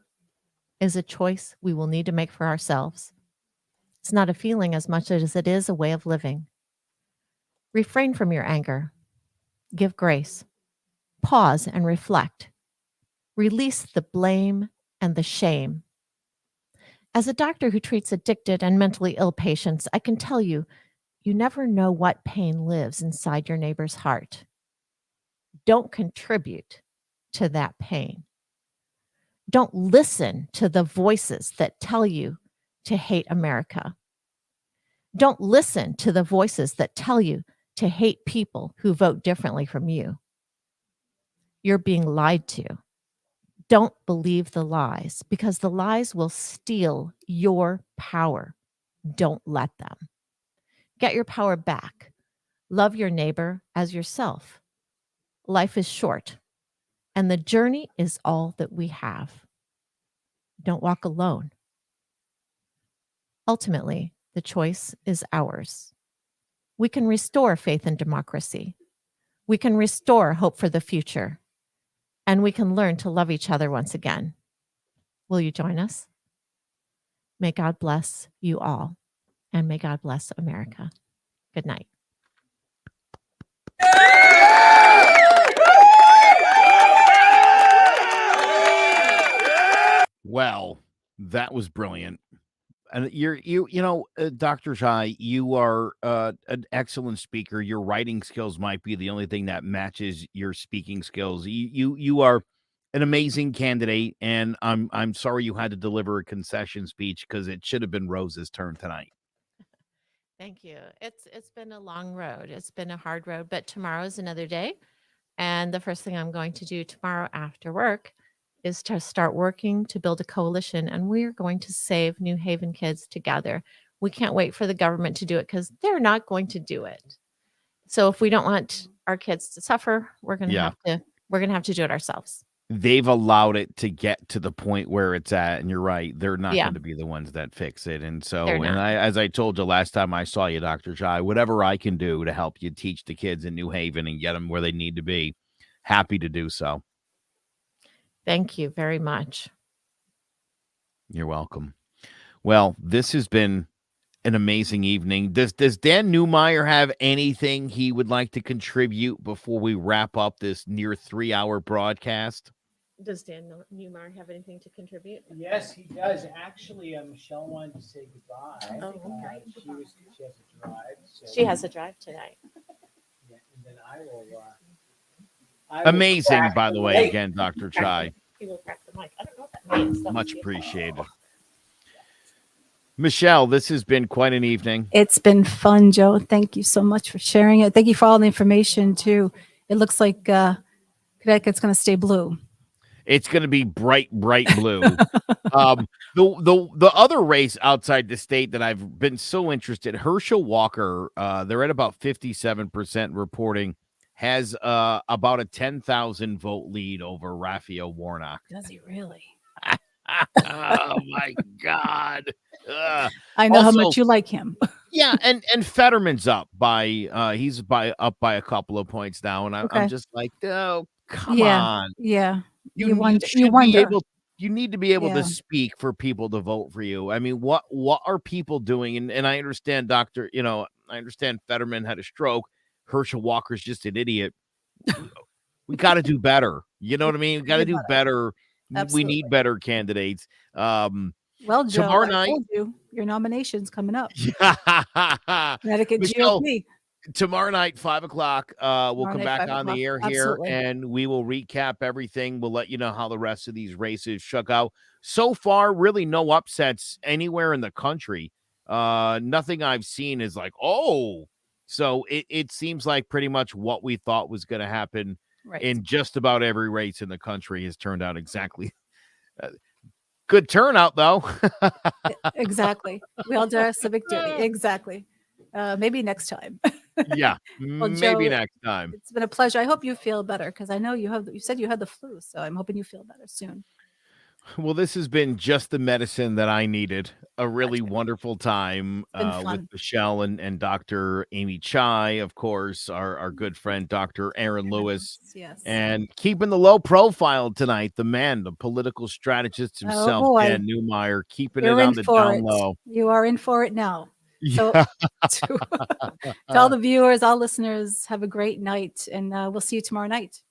is a choice we will need to make for ourselves. It's not a feeling as much as it is a way of living. Refrain from your anger. Give grace. Pause and reflect. Release the blame and the shame. As a doctor who treats addicted and mentally ill patients, I can tell you, you never know what pain lives inside your neighbor's heart. Don't contribute to that pain. Don't listen to the voices that tell you to hate America. Don't listen to the voices that tell you to hate people who vote differently from you. You're being lied to. Don't believe the lies, because the lies will steal your power. Don't let them. Get your power back. Love your neighbor as yourself. Life is short, and the journey is all that we have. Don't walk alone. Ultimately, the choice is ours. We can restore faith in democracy. We can restore hope for the future. And we can learn to love each other once again. Will you join us? May God bless you all, and may God bless America. Good night. Well, that was brilliant. And Dr. Jai, you are an excellent speaker. Your writing skills might be the only thing that matches your speaking skills. You are an amazing candidate, and I'm sorry you had to deliver a concession speech, because it should have been Rose's turn tonight. Thank you. It's been a long road. It's been a hard road, but tomorrow is another day. And the first thing I'm going to do tomorrow after work is to start working to build a coalition, and we're going to save New Haven kids together. We can't wait for the government to do it, because they're not going to do it. So if we don't want our kids to suffer, we're going to have to do it ourselves. They've allowed it to get to the point where it's at, and you're right, they're not going to be the ones that fix it. And so, as I told you last time I saw you, Dr. Jai, whatever I can do to help you teach the kids in New Haven and get them where they need to be, happy to do so. Thank you very much. You're welcome. Well, this has been an amazing evening. Does Dan Newmeyer have anything he would like to contribute before we wrap up this near 3-hour broadcast? Does Dan Newmeyer have anything to contribute? Yes, he does. Actually, Michelle wanted to say goodbye. Oh, okay. She has a drive. So, She has a drive tonight. yeah, and then I will. Amazing, by the way, again, Dr. Jai. He will crack the mic. I don't know what that means. Much appreciated. Michelle, this has been quite an evening. It's been fun, Joe. Thank you so much for sharing it. Thank you for all the information, too. It looks like Connecticut's going to stay blue. It's going to be bright blue. The other race outside the state that I've been so interested, Herschel Walker, they're at about 57% reporting, has about a 10,000 vote lead over Raphael Warnock. Does he really? Oh my God. I know how much you like him. Yeah, and Fetterman's up by up by a couple of points now, and I'm just like, oh, come on. Yeah. You wonder. need to be able to speak for people to vote for you. I mean, what are people doing? And I understand I understand Fetterman had a stroke. Herschel Walker's just an idiot. We got to do better. You know what I mean? We got to do better. Absolutely. We need better candidates. Well, Joe, Tomorrow I night. told you your nomination's coming up. Yeah. Connecticut Michelle, GOP. tomorrow night, 5 o'clock. We'll Tomorrow come night, back 5 on the o'clock. air here Absolutely. and we will recap everything. We'll let you know how the rest of these races shook out. So far, really no upsets anywhere in the country. Nothing I've seen is like, oh, so it seems like pretty much what we thought was going to happen Right. in just about every race in the country has turned out exactly. Good turnout, though. Exactly. We all do our civic duty. Exactly. Maybe next time. Yeah, Well, maybe Joe, next time. it's been a pleasure. I hope you feel better because I know you said you had the flu, so I'm hoping you feel better soon. Well, this has been just the medicine that I needed. A really Gotcha. wonderful time been with fun. Michelle and Dr. Amy Chai, of course, our good friend, Dr. Aaron Lewis, Yes. and keeping the low profile tonight, the man, the political strategist himself, boy. Dan Newmeyer, keeping You're it on in the for down it. low. You are in for it now. So Yeah. to all the viewers, all listeners, have a great night, and we'll see you tomorrow night.